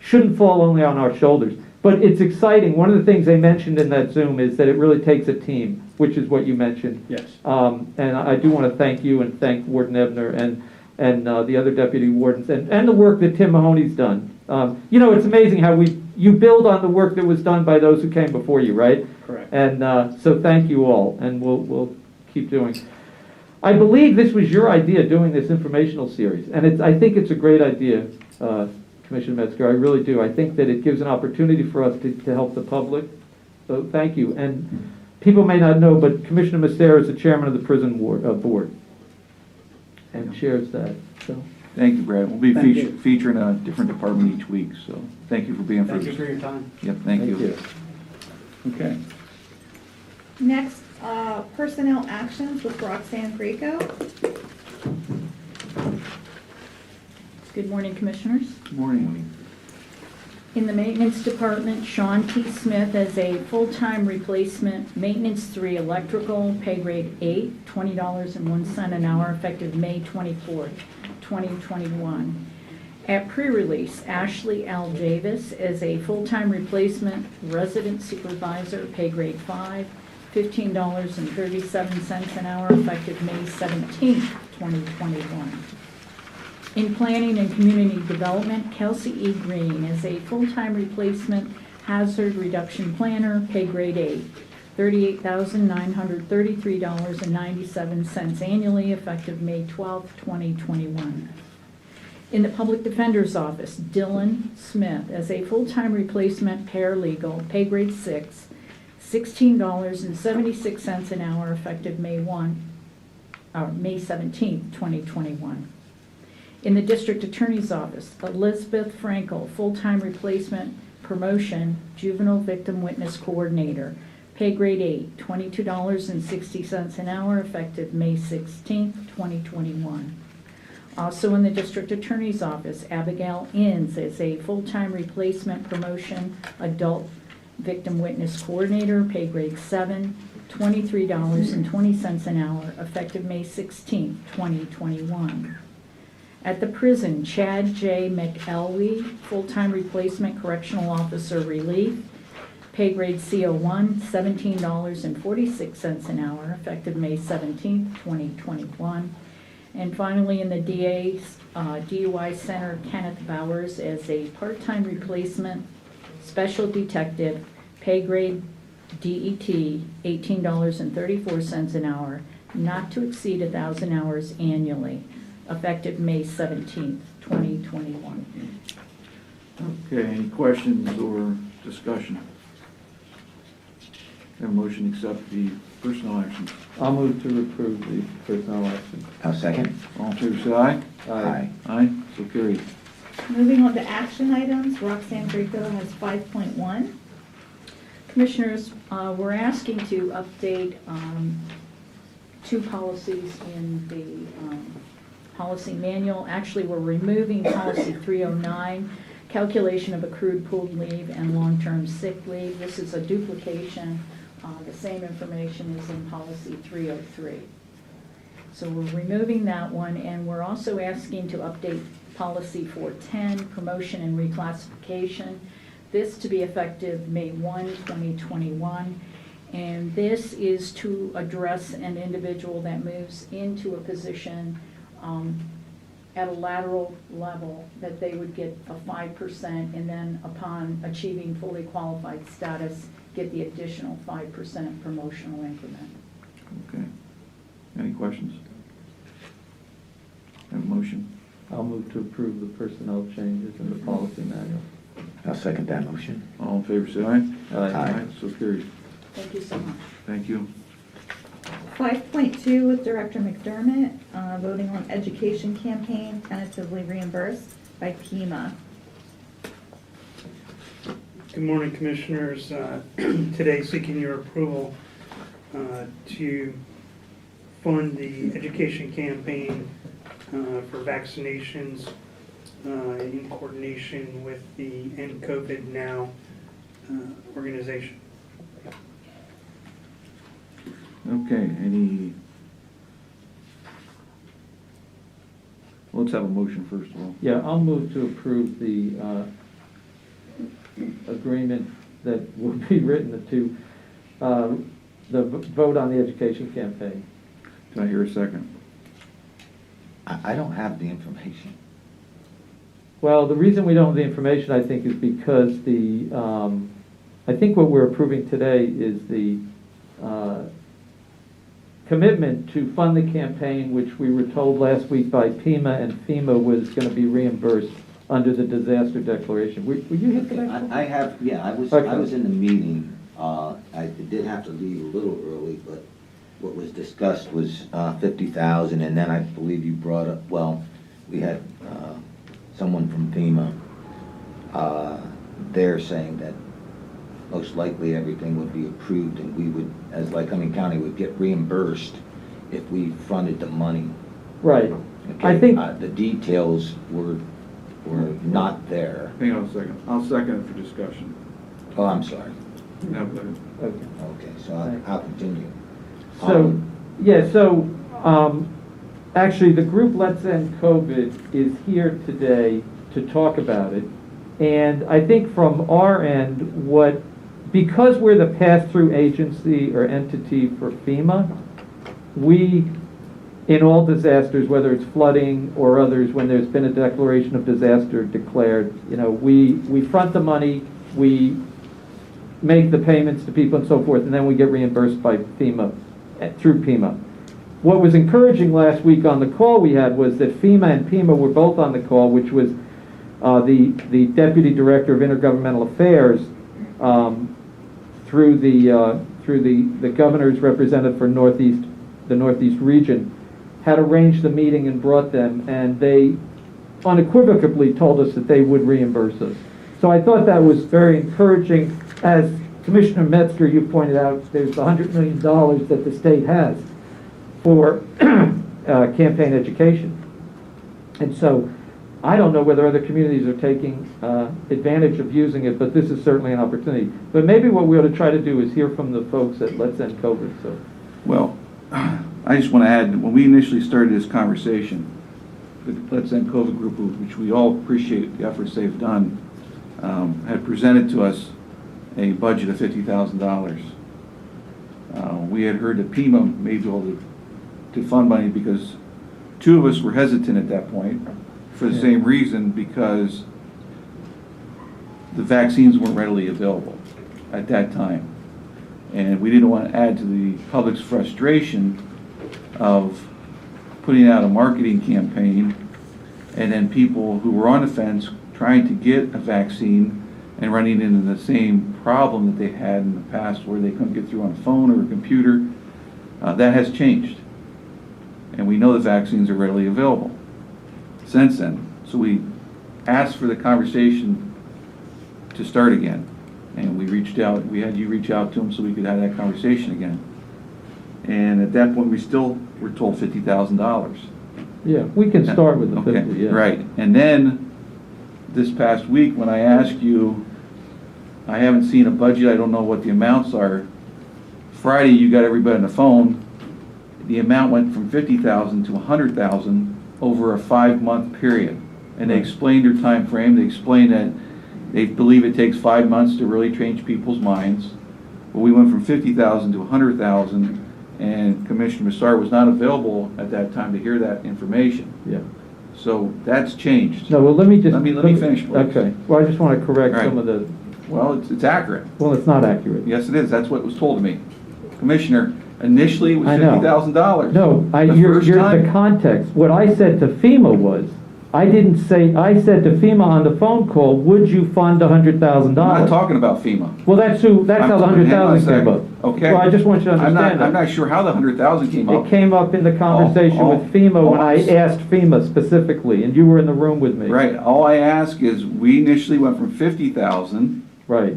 shouldn't fall only on our shoulders. But it's exciting. One of the things they mentioned in that Zoom is that it really takes a team, which is what you mentioned. Yes. And I do want to thank you and thank Warden Ebner and the other deputy wardens and the work that Tim Mahoney's done. It's amazing how you build on the work that was done by those who came before you, right? Correct. And so thank you all, and we'll keep doing. I believe this was your idea, doing this informational series, and I think it's a great idea, Commissioner Metzger. I really do. I think that it gives an opportunity for us to help the public. So thank you. And people may not know, but Commissioner Macera is the chairman of the prison board and chairs that. So. Thank you, Brad. We'll be Thank you. featuring a different department each week, so thank you for being Thank first. you for your time. Yep, thank you. Okay. Next, personnel actions with Roxanne Greco. Good morning, Commissioners. Good morning. In the Maintenance Department, Sean T. Smith as a full-time replacement, Maintenance 3 Electrical, pay grade 8, $20.01 an hour, effective May 24th, 2021. At pre-release, Ashley L. Davis as a full-time replacement, Resident Supervisor, pay grade 5, $15.37 an hour, effective May 17th, 2021. In Planning and Community Development, Kelsey E. Green is a full-time replacement hazard reduction planner, pay grade 8, $38,933.97 annually, effective May 12, 2021. In the Public Defender's Office, Dylan Smith as a full-time replacement paralegal, pay grade 6, $16.76 an hour, effective May 17, 2021. In the District Attorney's Office, Elizabeth Frankel, full-time replacement promotion, Juvenile Victim Witness Coordinator, pay grade 8, $22.60 an hour, effective May 16, 2021. Also in the District Attorney's Office, Abigail Inns as a full-time replacement promotion, Adult Victim Witness Coordinator, pay grade 7, $23.20 an hour, effective May 16, 2021. At the prison, Chad J. McElwee, full-time replacement correctional officer relief, pay grade CO1, $17.46 an hour, effective May 17, 2021. And finally, in the DA's DUI Center, Kenneth Bowers as a part-time replacement special detective, pay grade DET, $18.34 an hour, not to exceed 1,000 hours annually, effective May 17th, 2021. Okay, any questions or discussion? Have a motion to accept the personnel actions. I'll move to approve the personnel action. I'll second. All in favor, say aye. Aye. Aye, so carried. Moving on to action items, Roxanne Grieco has 5.1. Commissioners, we're asking to update two policies in the policy manual. Actually, we're removing policy 309, calculation of accrued pooled leave and long-term sick leave. This is a duplication. The same information is in policy 303. So we're removing that one, and we're also asking to update policy 410, promotion and reclassification. This to be effective May 1, 2021. And this is to address an individual that moves into a position at a lateral level, that they would get a 5%, and then upon achieving fully qualified status, get the additional 5% promotional increment. Okay. Any questions? Have a motion? I'll move to approve the personnel changes in the policy manual. I'll second that motion. All in favor, say aye. Aye. So carried. Thank you so much. Thank you. 5.2 with Director McDermott, voting on education campaign tentatively reimbursed by PEMA. Good morning, Commissioners. Today seeking your approval to fund the education campaign for vaccinations in coordination with the End COVID Now organization. Okay, let's have a motion first of all. Yeah, I'll move to approve the agreement that will be written to the vote on the education campaign. Can I hear a second? I don't have the information. Well, the reason we don't have the information, I think, is because I think what we're approving today is the commitment to fund the campaign, which we were told last week by PEMA and FEMA was going to be reimbursed under the disaster declaration. Were you here for that? I have, yeah, I was in the meeting. I did have to leave a little early, but what was discussed was 50,000, and then I believe you brought up, well, we had someone from FEMA there saying that most likely everything would be approved, and we would, as Lycoming County, would get reimbursed if we fronted the money. Right. Okay? I think the details were not there. Hang on a second. I'll second it for discussion. Oh, I'm sorry. Now, go ahead. Okay. Okay, so I'll continue. So, yeah, so actually, the group Let's End COVID is here today to talk about it. And I think from our end, because we're the pass-through agency or entity for FEMA, we, in all disasters, whether it's flooding or others, when there's been a declaration of disaster declared, we front the money, we make the payments to people and so forth, and then we get reimbursed by FEMA, through PEMA. What was encouraging last week on the call we had was that FEMA and PEMA were both on the call, which was the Deputy Director of Intergovernmental Affairs through the governor's representative for the Northeast region had arranged the meeting and brought them, and they unequivocally told us that they would reimburse us. So I thought that was very encouraging. As Commissioner Metzger, you pointed out, there's $100 million that the state has for campaign education. And so I don't know whether other communities are taking advantage of using it, but this is certainly an opportunity. But maybe what we ought to try to do is hear from the folks at Let's End COVID. So, Well, I just want to add, when we initially started this conversation, the Let's End COVID group, which we all appreciate the efforts they've done, had presented to us a budget of $50,000. We had heard that PEMA may be able to fund money because two of us were hesitant at that point for the same reason, because the vaccines weren't readily available at that time. And we didn't want to add to the public's frustration of putting out a marketing campaign and then people who were on the fence trying to get a vaccine and running into the same problem that they had in the past where they couldn't get through on a phone or a computer. That has changed. And we know the vaccines are readily available since then. So we asked for the conversation to start again. And we reached out, we had you reach out to them so we could have that conversation again. And at that point, we still were told $50,000. Yeah, we can start with the Okay, 50, yeah. right. And then, this past week, when I asked you, I haven't seen a budget, I don't know what the amounts are. Friday, you got everybody on the phone. The amount went from 50,000 to 100,000 over a 5-month period. And they explained their time frame. They explained that they believe it takes 5 months to really change people's minds. But we went from 50,000 to 100,000, and Commissioner Massar was not available at that time to hear that information. Yeah. So that's changed. No, well, let me just... Let me finish, please. Okay. Well, I just want to correct All right. some of the... Well, it's accurate. Well, it's not accurate. Yes, it is. That's what was told to me. Commissioner, initially it was I know. $50,000. No, The you're first the time- context. What I said to FEMA was, I didn't say, I said to FEMA on the phone call, would you fund $100,000? I'm not talking about FEMA. Well, that's how the Hang on a 100,000 came second. up. Okay. Well, I just want you to I'm understand not that. sure how the 100,000 came up. It came up in the conversation Oh, with FEMA when I oh. asked FEMA specifically, and you were in the room with me. Right. All I ask is, we initially went from 50,000 Right.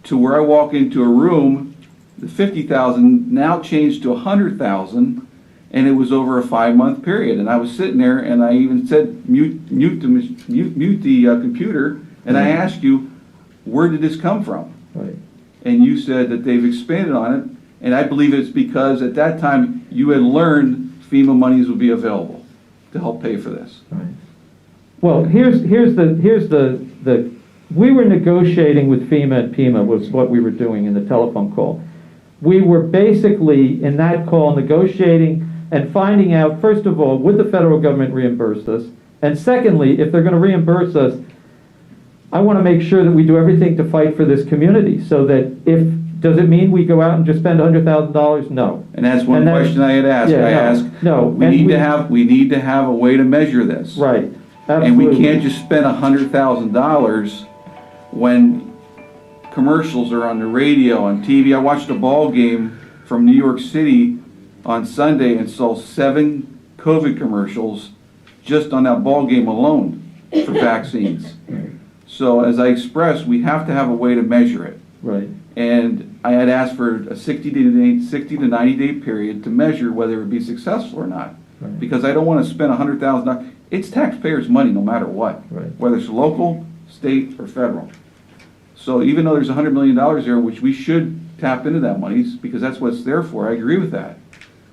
to where I walk into a room, the 50,000 now changed to 100,000, and it was over a 5-month period. And I was sitting there, and I even said, mute the computer, and I asked you, where did this come from? Right. And you said that they've expanded on it, and I believe it's because at that time you had learned FEMA monies would be available to help pay for this. Right. Well, here's the we were negotiating with FEMA, and FEMA was what we were doing in the telephone call. We were basically in that call negotiating and finding out, first of all, would the federal government reimburse us? And secondly, if they're going to reimburse us, I want to make sure that we do everything to fight for this community, so that does it mean we go out and just spend $100,000? No. And that's one And that- question I had asked. Yeah, I no, asked, no, we and need we- to have a way to measure this. Right. And Absolutely. we can't just spend $100,000 when commercials are on the radio, on TV. I watched a ball game from New York City on Sunday and saw 7 COVID commercials just on that ball game alone for vaccines. So as I expressed, we have to have a way to measure it. Right. And I had asked for a 60 to 90 day period to measure whether it would be successful or not. Right. Because I don't want to spend $100,000. It's taxpayers' money no matter what, Right. whether it's local, state, or federal. So even though there's $100 million there, which we should tap into that money, because that's what it's there for, I agree with that.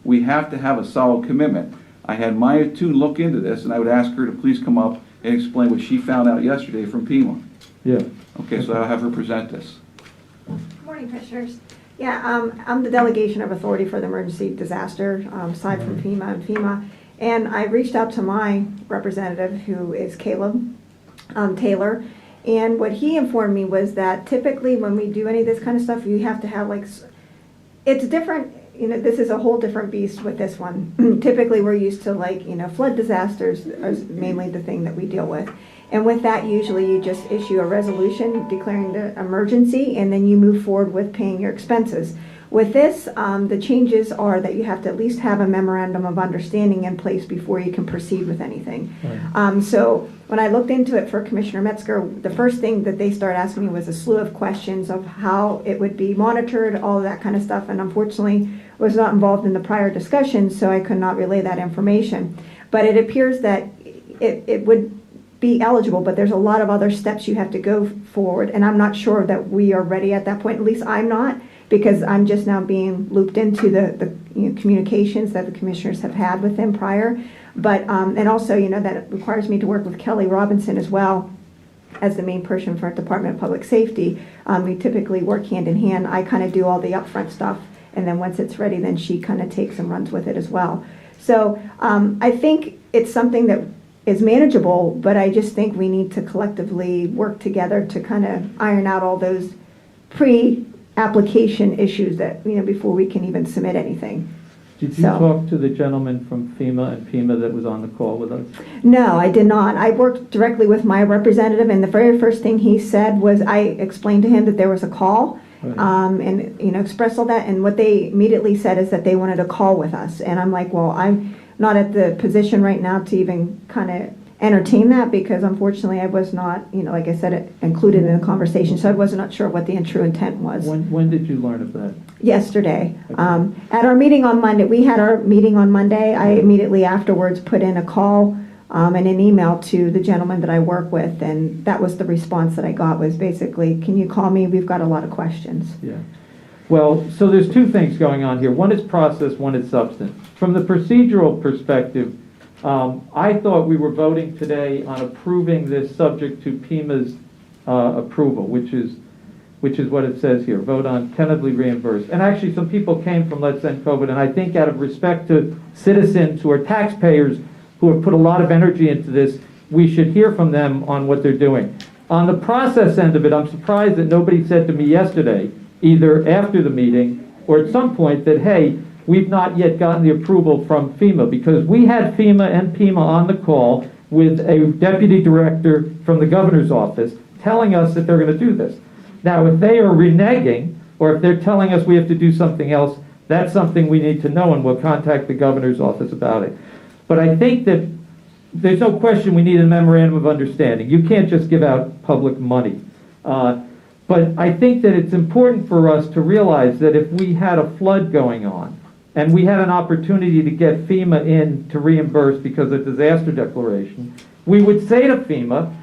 We have to have a solid commitment. I had Maya Toon look into this, and I would ask her to please come up and explain what she found out yesterday from FEMA. Yeah. Okay, so I'll have her present this. Good morning, Commissioners. Yeah, I'm the delegation of authority for the emergency disaster, aside from FEMA. And I reached out to my representative, who is Caleb Taylor, and what he informed me was that typically when we do any of this kind of stuff, you have to have it's different. This is a whole different beast with this one. Typically, we're used to flood disasters is mainly the thing that we deal with. And with that, usually you just issue a resolution declaring the emergency, and then you move forward with paying your expenses. With this, the changes are that you have to at least have a memorandum of understanding in place before you can proceed with anything. Right. So when I looked into it for Commissioner Metzger, the first thing that they started asking me was a slew of questions of how it would be monitored, all of that kind of stuff, and unfortunately was not involved in the prior discussion, so I could not relay that information. But it appears that it would be eligible, but there's a lot of other steps you have to go forward, and I'm not sure that we are ready at that point. At least I'm not, because I'm just now being looped into the communications that the commissioners have had with him prior. But and also, that it requires me to work with Kelly Robinson as well as the main person for Department of Public Safety. We typically work hand in hand. I kind of do all the upfront stuff, and then once it's ready, then she kind of takes and runs with it as well. So I think it's something that is manageable, but I just think we need to collectively work together to kind of iron out all those pre-application issues that, before we can even submit anything. Did you So- talk to the gentleman from FEMA and PEMA that was on the call with us? No, I did not. I worked directly with my representative, and the very first thing he said was, I explained to him that there was a call, Right. and, expressed all that, and what they immediately said is that they wanted a call with us. And I'm like, well, I'm not at the position right now to even kind of entertain that, because unfortunately I was not, like I said, included in the conversation, so I was not sure what the true intent was. When did you learn of that? Yesterday. Okay. At our meeting on Monday, we had our meeting on Monday. I immediately afterwards put in a call and an email to the gentleman that I work with, and that was the response that I got, was basically, can you call me? We've got a lot of questions. Yeah. Well, so there's two things going on here. One is process, one is substance. From the procedural perspective, I thought we were voting today on approving this subject to PEMA's approval, which is what it says here, vote on tentatively reimbursed. And actually, some people came from Let's End COVID, and I think out of respect to citizens who are taxpayers who have put a lot of energy into this, we should hear from them on what they're doing. On the process end of it, I'm surprised that nobody said to me yesterday, either after the meeting or at some point, that, hey, we've not yet gotten the approval from FEMA, because we had FEMA and PEMA on the call with a deputy director from the governor's office telling us that they're going to do this. Now, if they are reneging, or if they're telling us we have to do something else, that's something we need to know, and we'll contact the governor's office about it. But I think that there's no question we need a memorandum of understanding. You can't just give out public money. But I think that it's important for us to realize that if we had a flood going on, and we had an opportunity to get FEMA in to reimburse because of disaster declaration, we would say to FEMA,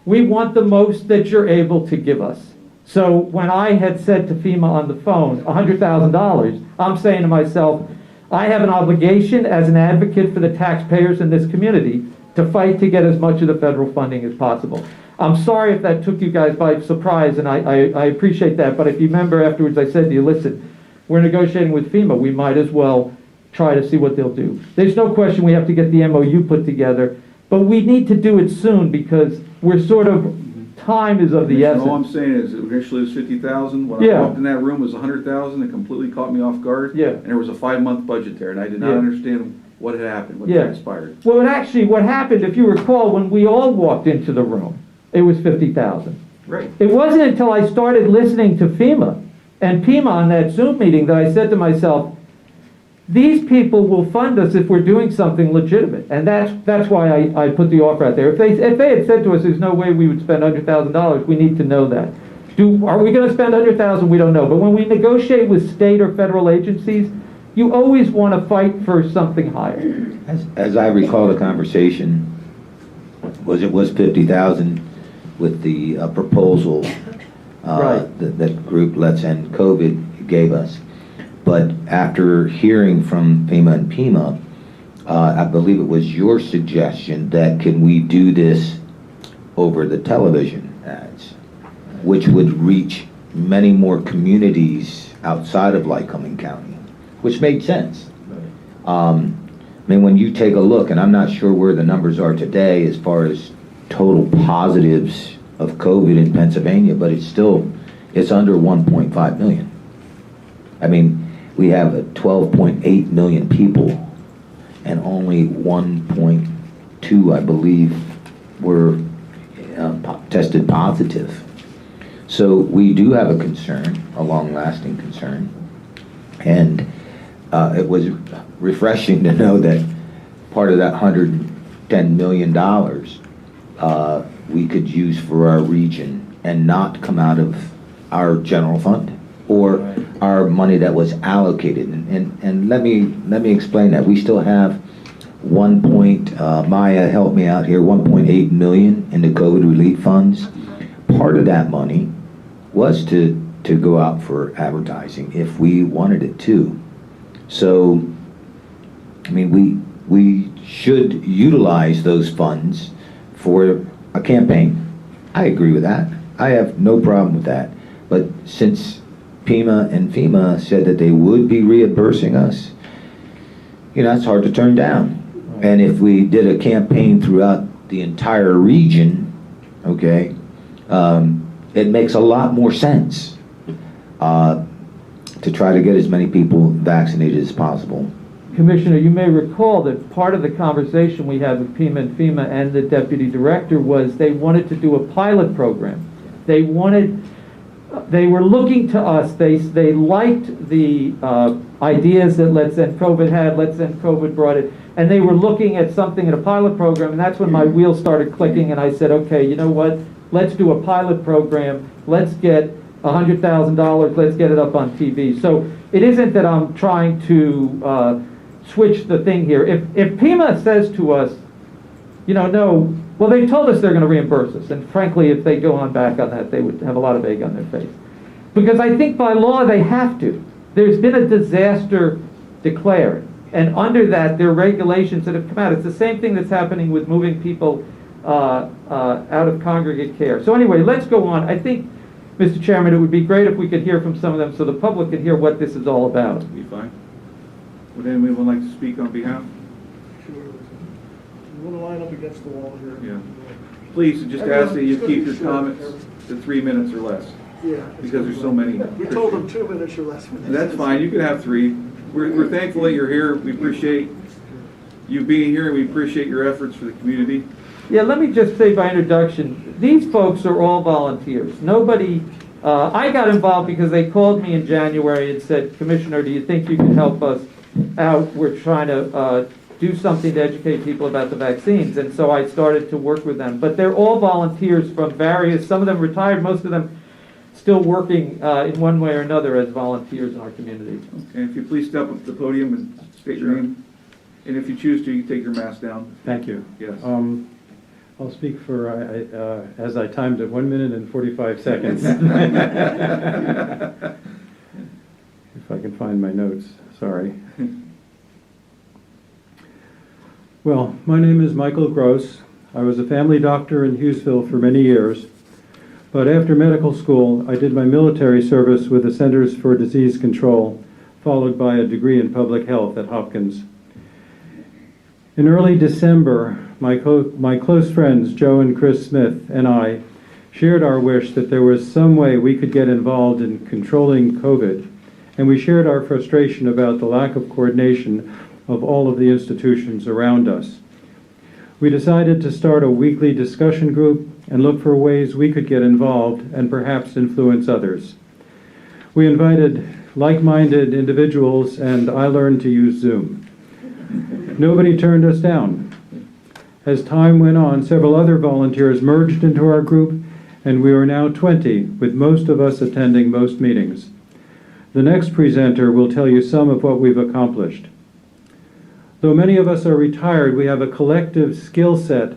we want the most that you're able to give us. So when I had said to FEMA on the phone, $100,000, I'm saying to myself, I have an obligation as an advocate for the taxpayers in this community to fight to get as much of the federal funding as possible. I'm sorry if that took you guys by surprise, and I appreciate that, but if you remember afterwards, I said to you, listen, we're negotiating with FEMA, we might as well try to see what they'll do. There's no question we have to get the MOU put together, but we need to do it soon, because we're sort of, time is of the essence. All I'm saying is, initially it was 50,000, when Yeah. I walked in that room, it was 100,000, it completely caught me off guard. Yeah. And there was a 5-month budget there, and I did not Yeah. understand what had happened, what Yeah. transpired. Well, actually, what happened, if you recall, when we all walked into the room, it was 50,000. Right. It wasn't until I started listening to FEMA and PEMA on that Zoom meeting that I said to myself, these people will fund us if we're doing something legitimate. And that's why I put the offer out there. If they had said to us, there's no way we would spend $100,000, we need to know that. Are we going to spend $100,000? We don't know. But when we negotiate with state or federal agencies, you always want to fight for something higher. As I recall the conversation, it was 50,000 with the proposal Right. that group Let's End COVID gave us. But after hearing from FEMA and PEMA, I believe it was your suggestion that can we do this over the television ads, which would reach many more communities outside of Lycoming County, which made sense. I mean, when you take a look, and I'm not sure where the numbers are today as far as total positives of COVID in Pennsylvania, but it's under 1.5 million. I mean, we have 12.8 million people, and only 1.2, I believe, were tested positive. So we do have a concern, a long-lasting concern, and it was refreshing to know that part of that $110 million we could use for our region and not come out of our general fund or our money that was allocated. And let me explain that. We still have Maya help me out here, 1.8 million in the COVID relief funds. Part of that money was to go out for advertising if we wanted it to. So, I mean, we should utilize those funds for a campaign. I agree with that. I have no problem with that. But since PEMA and FEMA said that they would be reimbursing us, it's hard to turn down. And if we did a campaign throughout the entire region, okay, it makes a lot more sense to try to get as many people vaccinated as possible. Commissioner, you may recall that part of the conversation we had with Pima and FEMA and the deputy director was they wanted to do a pilot program. They were looking to us, they liked the ideas that Let's End COVID had, Let's End COVID brought it, and they were looking at something in a pilot program, and that's when my wheels started clicking, and I said, okay, you know what, let's do a pilot program, let's get $100,000, let's get it up on TV. So it isn't that I'm trying to switch the thing here. If Pima says to us, you know, no, well, they told us they're going to reimburse us, and frankly, if they go on back on that, they would have a lot of egg on their face. Because I think by law they have to. There's been a disaster declared, and under that, there are regulations that have come out. It's the same thing that's happening with moving people out of congregate care. So anyway, let's go on. I think, Mr. Chairman, it would be great if we could hear from some of them so the public can hear what this is all about. Be fine. Would anyone like to speak on behalf? Sure. You want to line up against the wall here? Yeah. Please, just ask that you keep your comments to 3 minutes or less. Yeah. Because there's so many. We told them 2 minutes or less. That's fine, you can have 3. We're thankful that you're here, we appreciate you being here, and we appreciate your efforts for the community. Yeah, let me just say by introduction, these folks are all volunteers. Nobody, I got involved because they called me in January and said, Commissioner, do you think you can help us out? We're trying to do something to educate people about the vaccines. And so I started to work with them. But they're all volunteers from various, some of them retired, most of them still working in one way or another as volunteers in our community. Okay, if you please step up to the podium and state your name. And if you choose to, you can take your mask down. Thank you. Yes. I'll speak for, as I timed it, 1 minute and 45 seconds. If I can find my notes, sorry. Well, my name is Michael Gross. I was a family doctor in Hughesville for many years, but after medical school, I did my military service with the Centers for Disease Control, followed by a degree in public health at Hopkins. In early December, my close friends, Joe and Chris Smith, and I shared our wish that there was some way we could get involved in controlling COVID, and we shared our frustration about the lack of coordination of all of the institutions around us. We decided to start a weekly discussion group and look for ways we could get involved and perhaps influence others. We invited like-minded individuals, and I learned to use Zoom. Nobody turned us down. As time went on, several other volunteers merged into our group, and we are now 20, with most of us attending most meetings. The next presenter will tell you some of what we've accomplished. Though many of us are retired, we have a collective skill set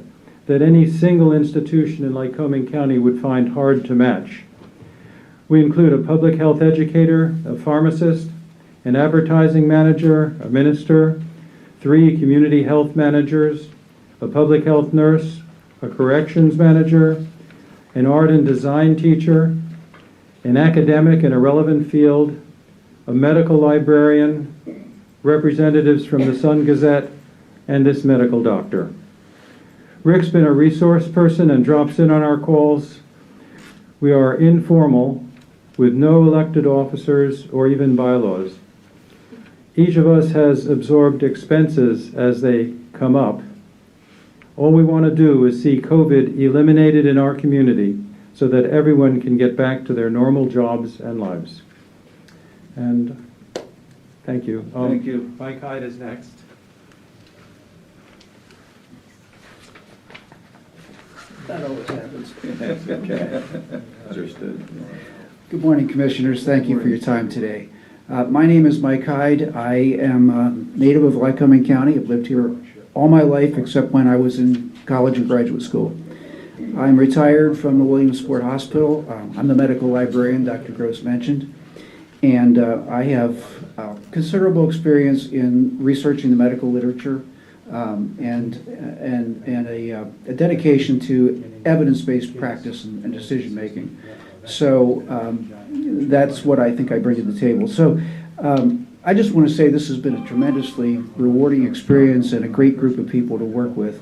that any single institution in Lycoming County would find hard to match. We include a public health educator, a pharmacist, an advertising manager, a minister, 3 community health managers, a public health nurse, a corrections manager, an art and design teacher, an academic in a relevant field, a medical librarian, representatives from the Sun Gazette, and this medical doctor. Rick's been a resource person and drops in on our calls. We are informal, with no elected officers or even bylaws. Each of us has absorbed expenses as they come up. All we want to do is see COVID eliminated in our community so that everyone can get back to their normal jobs and lives. And thank you. Thank you. Mike Hyde is next. That always happens. That's okay. Understood. Good morning, Commissioners. Thank you for your time today. My name is Mike Hyde. I am a native of Lycoming County. I've lived here all my life except when I was in college and graduate school. I'm retired from the Williamsport Hospital. I'm the medical librarian Dr. Gross mentioned, and I have considerable experience in researching the medical literature and a dedication to evidence-based practice and decision-making. So that's what I think I bring to the table. So I just want to say this has been a tremendously rewarding experience and a great group of people to work with.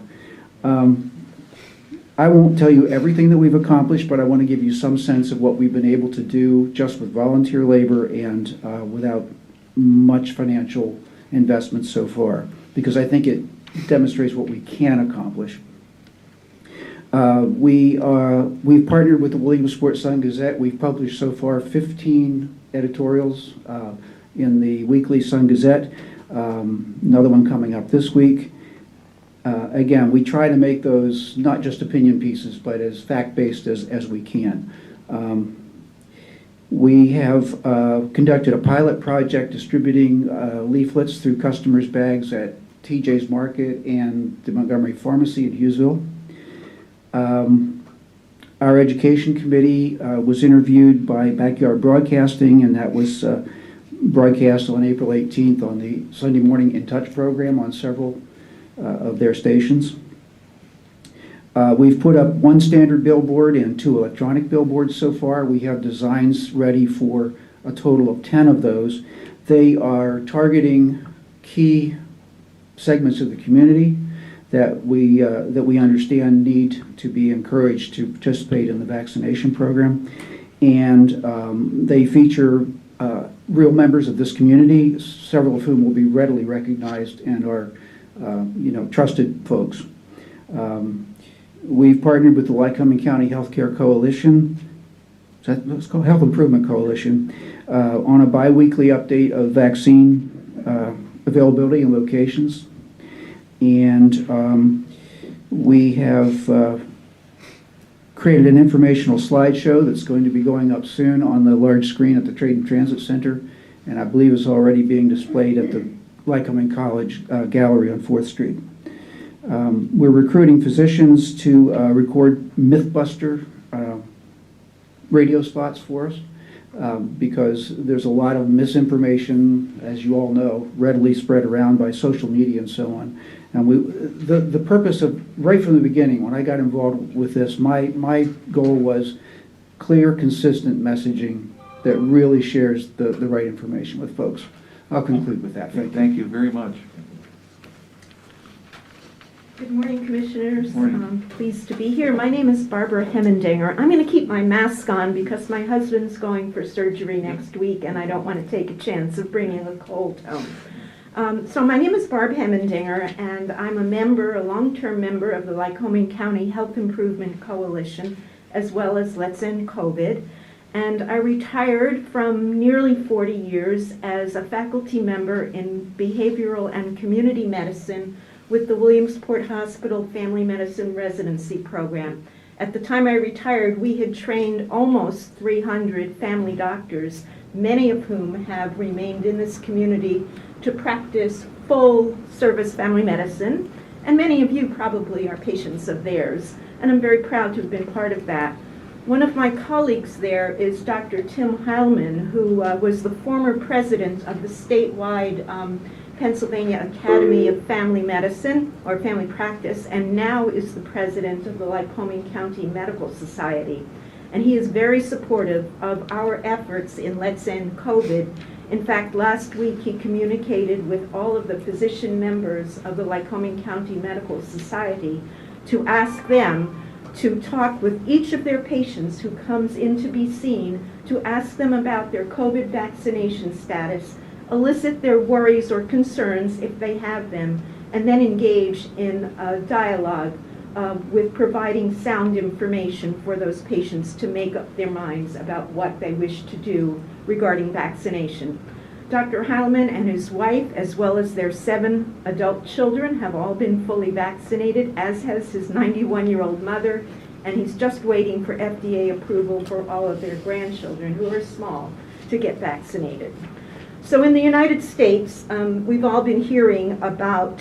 I won't tell you everything that we've accomplished, but I want to give you some sense of what we've been able to do just with volunteer labor and without much financial investments so far, because I think it demonstrates what we can accomplish. We've partnered with the Williamsport Sun-Gazette. We've published so far 15 editorials in the weekly Sun-Gazette, another one coming up this week. Again, we try to make those not just opinion pieces, but as fact-based as we can. We have conducted a pilot project distributing leaflets through customers' bags at TJ's Market and the Montgomery Pharmacy in Hughesville. Our education committee was interviewed by Backyard Broadcasting, and that was broadcast on April 18th on the Sunday Morning in Touch program on several of their stations. We've put up one standard billboard and 2 electronic billboards so far. We have designs ready for a total of 10 of those. They are targeting key segments of the community that we understand need to be encouraged to participate in the vaccination program. And they feature real members of this community, several of whom will be readily recognized and are trusted folks. We've partnered with the Lycoming County Healthcare Coalition, it's called Health Improvement Coalition, on a bi-weekly update of vaccine availability and locations. And we have created an informational slideshow that's going to be going up soon on the large screen at the Trade and Transit Center, and I believe is already being displayed at the Lycoming College Gallery on 4th Street. We're recruiting physicians to record Mythbuster radio spots for us because there's a lot of misinformation, as you all know, readily spread around by social media and so on. And the purpose of, right from the beginning, when I got involved with this, my goal was clear, consistent messaging that really shares the right information with folks. I'll conclude with that. Thank you very much. Good morning, Commissioners. Morning. Pleased to be here. My name is Barbara Hemmendinger. I'm going to keep my mask on because my husband's going for surgery next week and I don't want to take a chance of bringing a cold home. So my name is Barb Hemmendinger, and I'm a long-term member of the Lycoming County Health Improvement Coalition, as well as Let's End COVID. And I retired from nearly 40 years as a faculty member in behavioral and community medicine with the Williamsport Hospital Family Medicine Residency Program. At the time I retired, we had trained almost 300 family doctors, many of whom have remained in this community to practice full service family medicine, and many of you probably are patients of theirs, and I'm very proud to have been part of that. One of my colleagues there is Dr. Tim Heilman, who was the former president of the statewide Pennsylvania Academy of Family Medicine, or Family Practice, and now is the president of the Lycoming County Medical Society. And he is very supportive of our efforts in Let's End COVID. In fact, last week he communicated with all of the physician members of the Lycoming County Medical Society to ask them to talk with each of their patients who comes in to be seen, to ask them about their COVID vaccination status, elicit their worries or concerns if they have them, and then engage in a dialogue with providing sound information for those patients to make up their minds about what they wish to do regarding vaccination. Dr. Heilman and his wife, as well as their 7 adult children, have all been fully vaccinated, as has his 91-year-old mother, and he's just waiting for FDA approval for all of their grandchildren, who are small, to get vaccinated. So in the United States, we've all been hearing about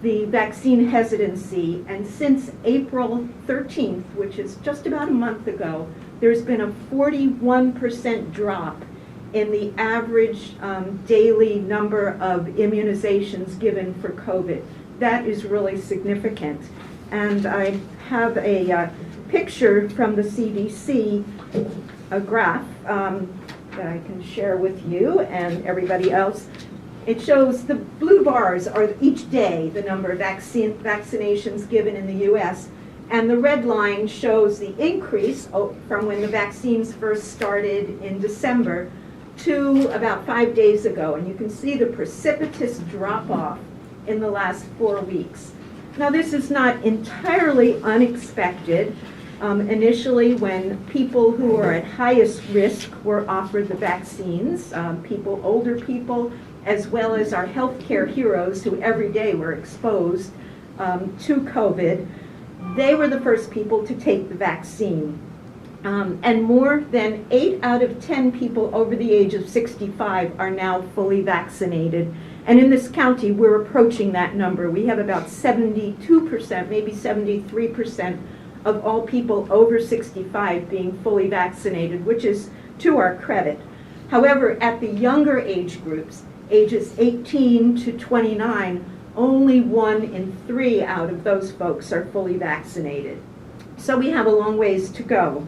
the vaccine hesitancy, and since April 13th, which is just about a month ago, there's been a 41% drop in the average daily number of immunizations given for COVID. That is really significant. And I have a picture from the CDC, a graph that I can share with you and everybody else. It shows the blue bars are each day the number of vaccinations given in the U.S., and the red line shows the increase from when the vaccines first started in December to about 5 days ago, and you can see the precipitous drop-off in the last 4 weeks. Now, this is not entirely unexpected. Initially, when people who are at highest risk were offered the vaccines, older people, as well as our healthcare heroes who every day were exposed to COVID, they were the first people to take the vaccine. And more than 8 out of 10 people over the age of 65 are now fully vaccinated. And in this county, we're approaching that number. We have about 72%, maybe 73% of all people over 65 being fully vaccinated, which is to our credit. However, at the younger age groups, ages 18 to 29, only 1 in 3 out of those folks are fully vaccinated. So we have a long ways to go.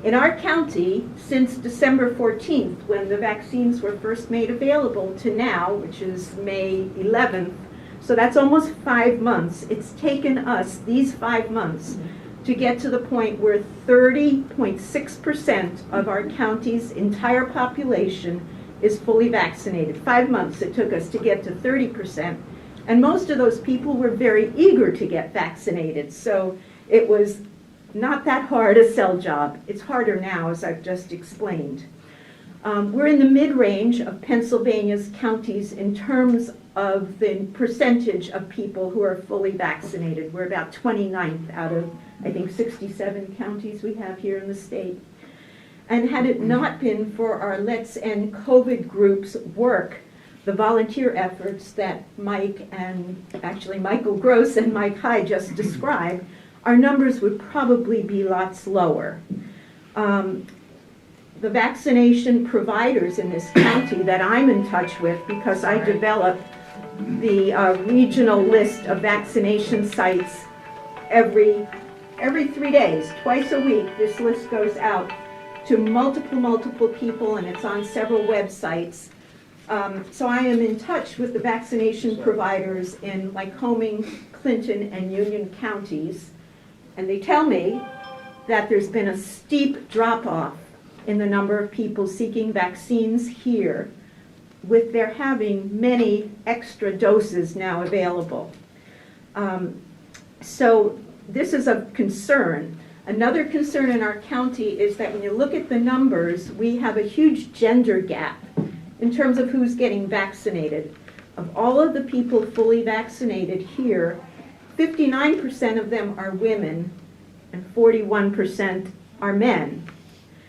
In our county, since December 14th, when the vaccines were first made available, to now, which is May 11th, so that's almost 5 months. It's taken us these 5 months to get to the point where 30.6% of our county's entire population is fully vaccinated. 5 months it took us to get to 30%, and most of those people were very eager to get vaccinated, so it was not that hard a sell job. It's harder now, as I've just explained. We're in the mid-range of Pennsylvania's counties in terms of the percentage of people who are fully vaccinated. We're about 29th out of, I think, 67 counties we have here in the state. And had it not been for our Let's End COVID group's work, the volunteer efforts that Michael Gross and Mike Hyde just described, our numbers would probably be lots lower. The vaccination providers in this county that I'm in touch with, because I develop the regional list of vaccination sites every 3 days, twice a week. This list goes out to multiple people, and it's on several websites. So I am in touch with the vaccination providers in Lycoming, Clinton, and Union counties, and they tell me that there's been a steep drop-off in the number of people seeking vaccines here, with there having many extra doses now available. So this is of concern. Another concern in our county is that when you look at the numbers, we have a huge gender gap in terms of who's getting vaccinated. Of all of the people fully vaccinated here, 59% of them are women and 41% are men.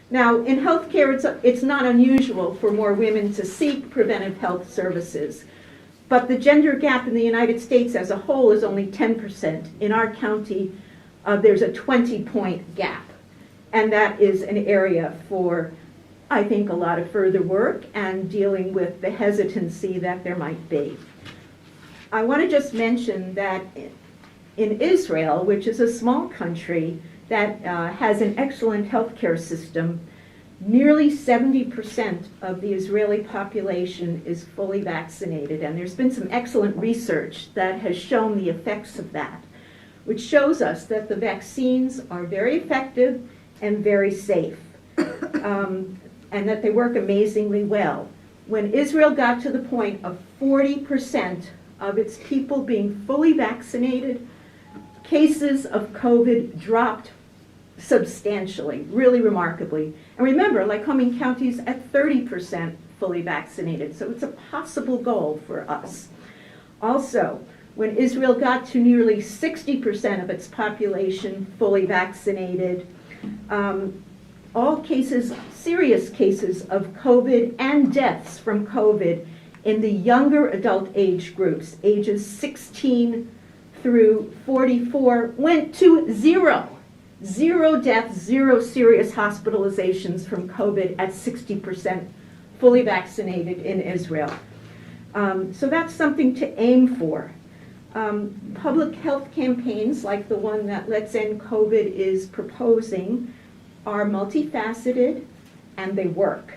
Now, in healthcare, it's not unusual for more women to seek preventive health services, but the gender gap in the United States as a whole is only 10%. In our county, there's a 20-point gap, and that is an area for, I think, a lot of further work and dealing with the hesitancy that there might be. I want to just mention that in Israel, which is a small country that has an excellent healthcare system, nearly 70% of the Israeli population is fully vaccinated, and there's been some excellent research that has shown the effects of that, which shows us that the vaccines are very effective and very safe, and that they work amazingly well. When Israel got to the point of 40% of its people being fully vaccinated, cases of COVID dropped substantially, really remarkably. And remember, Lycoming County is at 30% fully vaccinated, so it's a possible goal for us. Also, when Israel got to nearly 60% of its population fully vaccinated, all cases, serious cases of COVID and deaths from COVID in the younger adult age groups, ages 16 through 44, went to zero. 0 deaths, 0 serious hospitalizations from COVID at 60% fully vaccinated in Israel. So that's something to aim for. Public health campaigns like the one that Let's End COVID is proposing are multifaceted and they work.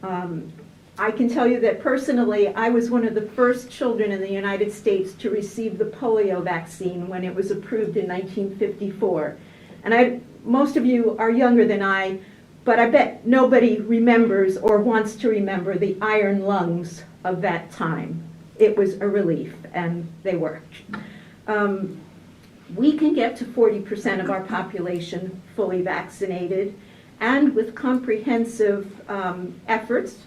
I can tell you that personally, I was one of the first children in the United States to receive the polio vaccine when it was approved in 1954. And most of you are younger than I, But I bet nobody remembers or wants to remember the iron lungs of that time. It was a relief, and they worked. We can get to 40% of our population fully vaccinated, and with comprehensive efforts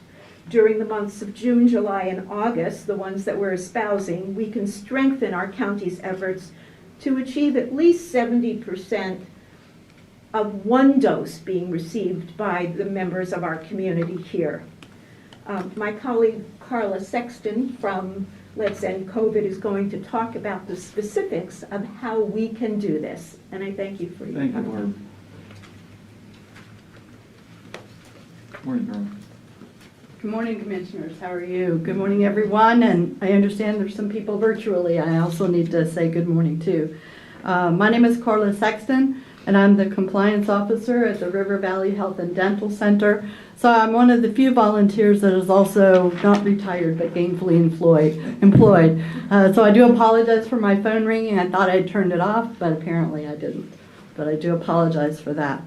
during the months of June, July, and August, the ones that we're espousing, we can strengthen our county's efforts to achieve at least 70% of one dose being received by the members of our community here. My colleague Carla Sexton from Let's End COVID is going to talk about the specifics of how we can do this. And I thank you for your time. Thank you, Barb. Morning, Carla. Good morning, Commissioners. How are you? Good morning, everyone. And I understand there's some people virtually. I also need to say good morning, too. My name is Carla Sexton, and I'm the Compliance Officer at the River Valley Health and Dental Center. So I'm one of the few volunteers that is also not retired, but gainfully employed. So I do apologize for my phone ringing. I thought I'd turned it off, but apparently I didn't. But I do apologize for that.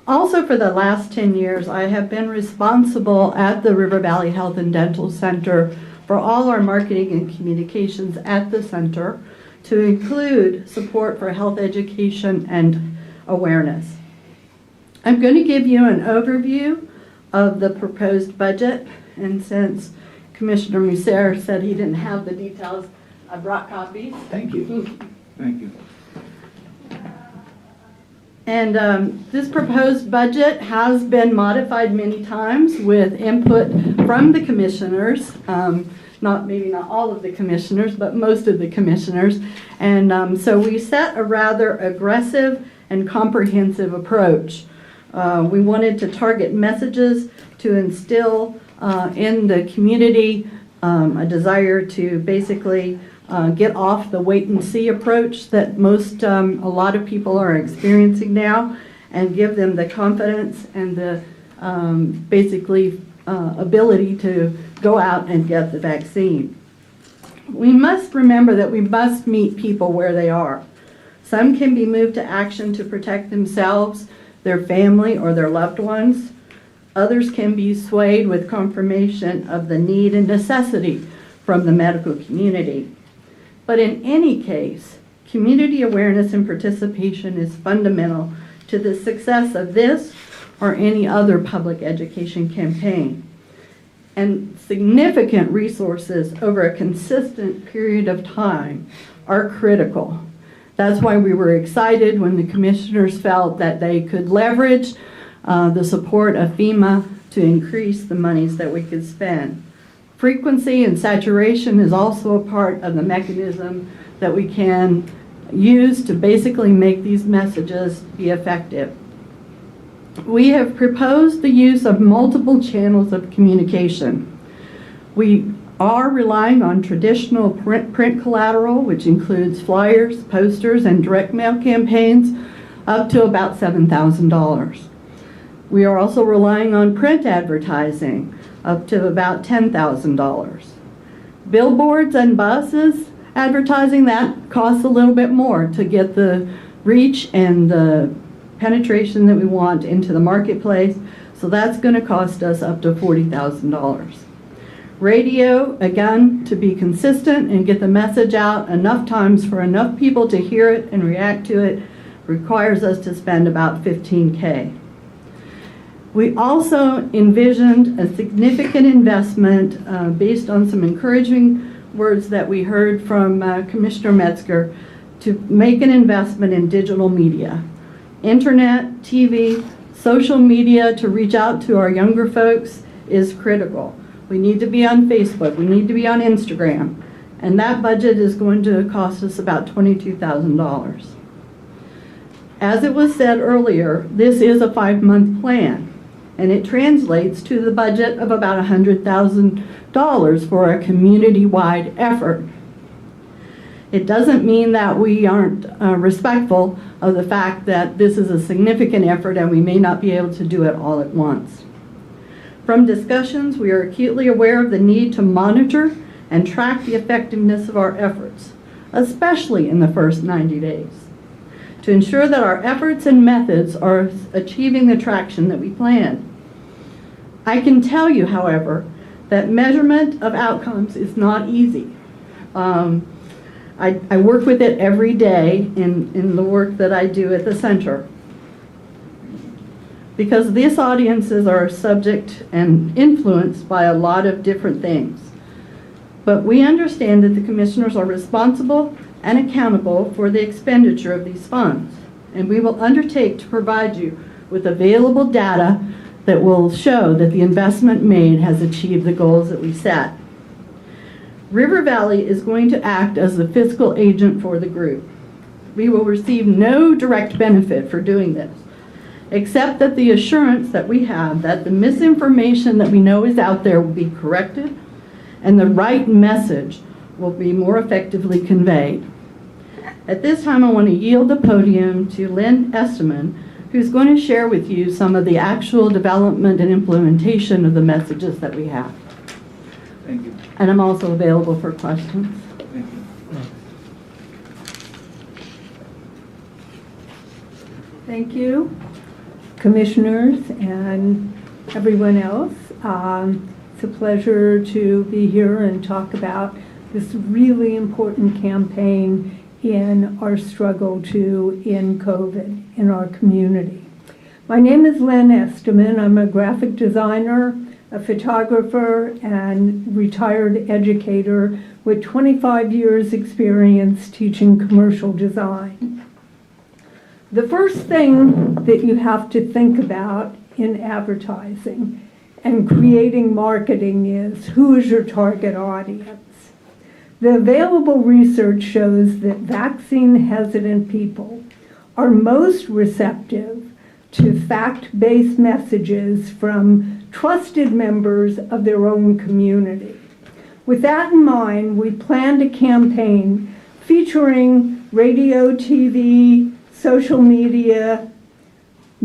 Also, for the last 10 years, I have been responsible at the River Valley Health and Dental Center for all our marketing and communications at the center, to include support for health education and awareness. I'm going to give you an overview of the proposed budget, and since Commissioner Musser said he didn't have the details, I brought copies. Thank you. Thank you. And this proposed budget has been modified many times with input from the commissioners, maybe not all of the commissioners, but most of the commissioners. And so we set a rather aggressive and comprehensive approach. We wanted to target messages to instill in the community a desire to basically get off the wait-and-see approach that a lot of people are experiencing now, and give them the confidence and the ability to go out and get the vaccine. We must remember that we must meet people where they are. Some can be moved to action to protect themselves, their family, or their loved ones. Others can be swayed with confirmation of the need and necessity from the medical community. But in any case, community awareness and participation is fundamental to the success of this or any other public education campaign. And significant resources over a consistent period of time are critical. That's why we were excited when the commissioners felt that they could leverage the support of FEMA to increase the monies that we could spend. Frequency and saturation is also a part of the mechanism that we can use to basically make these messages be effective. We have proposed the use of multiple channels of communication. We are relying on traditional print collateral, which includes flyers, posters, and direct mail campaigns, up to about $7,000. We are also relying on print advertising, up to about $10,000. Billboards and buses advertising, that costs a little bit more to get the reach and the penetration that we want into the marketplace, so that's going to cost us up to $40,000. Radio, again, to be consistent and get the message out enough times for enough people to hear it and react to it, requires us to spend about $15,000. We also envisioned a significant investment based on some encouraging words that we heard from Commissioner Metzger, to make an investment in digital media. Internet, TV, social media to reach out to our younger folks is critical. We need to be on Facebook, we need to be on Instagram, and that budget is going to cost us about $22,000. As it was said earlier, this is a 5-month plan, and it translates to the budget of about $100,000 for a community-wide effort. It doesn't mean that we aren't respectful of the fact that this is a significant effort and we may not be able to do it all at once. From discussions, we are acutely aware of the need to monitor and track the effectiveness of our efforts, especially in the first 90 days. to ensure that our efforts and methods are achieving the traction that we planned. I can tell you, however, that measurement of outcomes is not easy. I work with it every day in the work that I do at the center. Because these audiences are subject and influenced by a lot of different things. But we understand that the commissioners are responsible and accountable for the expenditure of these funds. And we will undertake to provide you with available data that will show that the investment made has achieved the goals that we set. River Valley is going to act as the fiscal agent for the group. We will receive no direct benefit for doing this, except that the assurance that we have that the misinformation that we know is out there will be corrected and the right message will be more effectively conveyed. At this time, I want to yield the podium to Lynn Esterman, who's going to share with you some of the actual development and implementation of the messages that we have. Thank you. And I'm also available for questions. Thank you. Thank you, commissioners and everyone else. It's a pleasure to be here and talk about this really important campaign in our struggle to end COVID in our community. My name is Lynn Esterman. I'm a graphic designer, a photographer, and retired educator with 25 years experience teaching commercial design. The first thing that you have to think about in advertising and creating marketing is, who is your target audience? The available research shows that vaccine-hesitant people are most receptive to fact-based messages from trusted members of their own community. With that in mind, we planned a campaign featuring radio, TV, social media,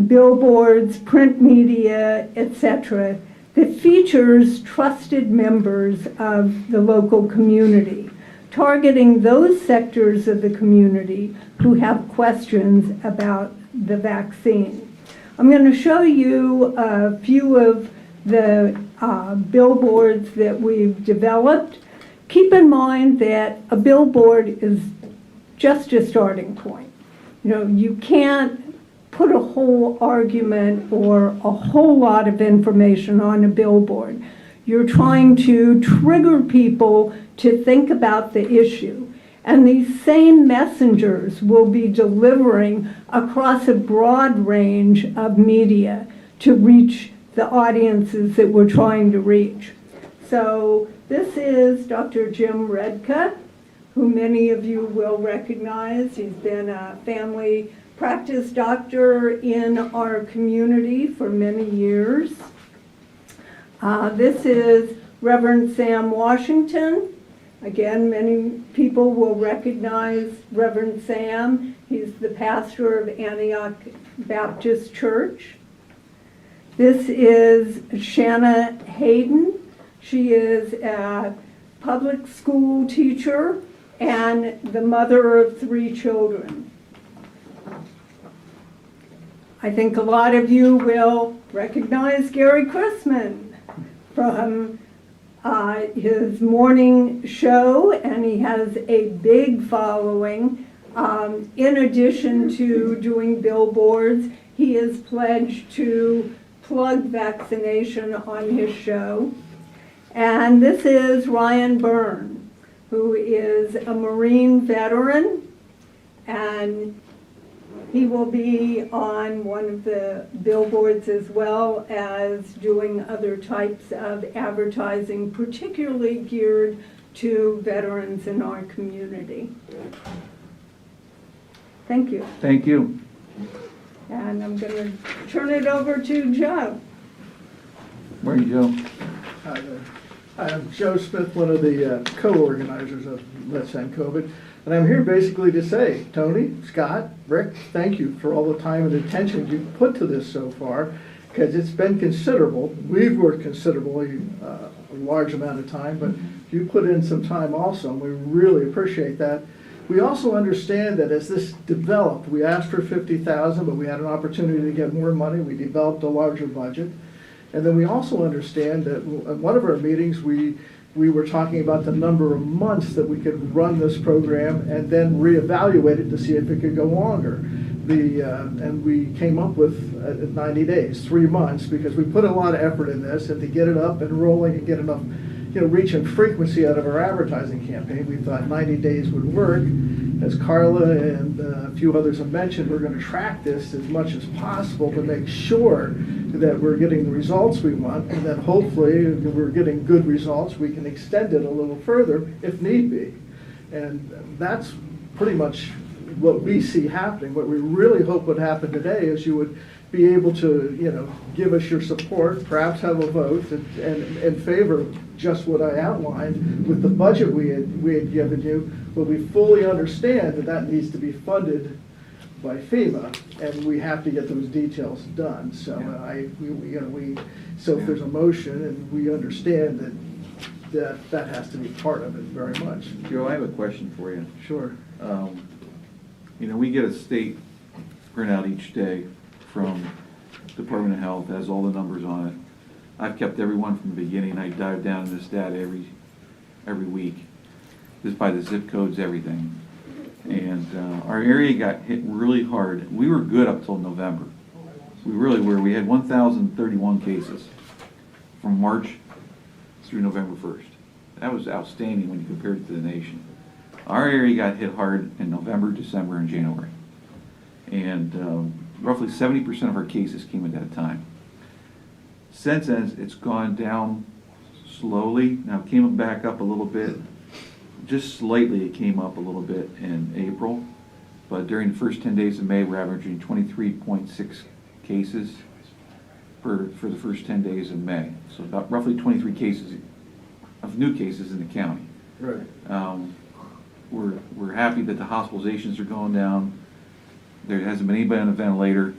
billboards, print media, etc., that features trusted members of the local community, targeting those sectors of the community who have questions about the vaccine. I'm going to show you a few of the billboards that we've developed. Keep in mind that a billboard is just a starting point. You know, you can't put a whole argument or a whole lot of information on a billboard. You're trying to trigger people to think about the issue. And these same messengers will be delivering across a broad range of media to reach the audiences that we're trying to reach. So this is Dr. Jim Redka, who many of you will recognize. He's been a family practice doctor in our community for many years. This is Reverend Sam Washington. Again, many people will recognize Reverend Sam. He's the pastor of Antioch Baptist Church. This is Shanna Hayden. She is a public school teacher and the mother of 3 children. I think a lot of you will recognize Gary Chrisman from his morning show, and he has a big following. In addition to doing billboards, he is pledged to plug vaccination on his show. And this is Ryan Byrne, who is a Marine veteran, and he will be on one of the billboards as well as doing other types of advertising, particularly geared to veterans in our community. Thank you. Thank you. And I'm going to turn it over to Joe. Where are you, Joe? Hi there. I'm Joe Smith, one of the co-organizers of Let's End COVID. And I'm here basically to say, Tony, Scott, Rick, thank you for all the time and attention you've put to this so far, because it's been considerable. We've worked considerably, a large amount of time, but you put in some time also, and we really appreciate that. We also understand that as this developed, we asked for 50,000, but we had an opportunity to get more money. We developed a larger budget. And then we also understand that at one of our meetings, we were talking about the number of months that we could run this program and then reevaluate it to see if it could go longer. And we came up with 90 days, 3 months, because we put a lot of effort in this, and to get it up and rolling and get enough reach and frequency out of our advertising campaign, we thought 90 days would work. As Carla and a few others have mentioned, we're going to track this as much as possible to make sure that we're getting the results we want, and then hopefully, if we're getting good results, we can extend it a little further if need be. And that's pretty much what we see happening. What we really hope would happen today is you would be able to, give us your support, perhaps have a vote in favor of just what I outlined with the budget we had given you, but we fully understand that that needs to be funded by FEMA, and we have to get those details done. So so if there's a motion, and we understand that has to be part of it very much. Joe, I have a question for you. Sure. We get a state printout each day from Department of Health, has all the numbers on it. I've kept everyone from the beginning. I dive down into this data every week, just by the zip codes, everything. And our area got hit really hard. We were good up till November. We really were. We had 1,031 cases from March through November 1st. That was outstanding when you compare it to the nation. Our area got hit hard in November, December, and January. And roughly 70% of our cases came at that time. Since then, it's gone down slowly. Now, it came back up a little bit. Just slightly, it came up a little bit in April. But during the first 10 days of May, we're averaging 23.6 cases for the first 10 days of May. So about roughly 23 cases of new cases in the county. Right. We're happy that the hospitalizations are going down. There hasn't been anybody on a ventilator.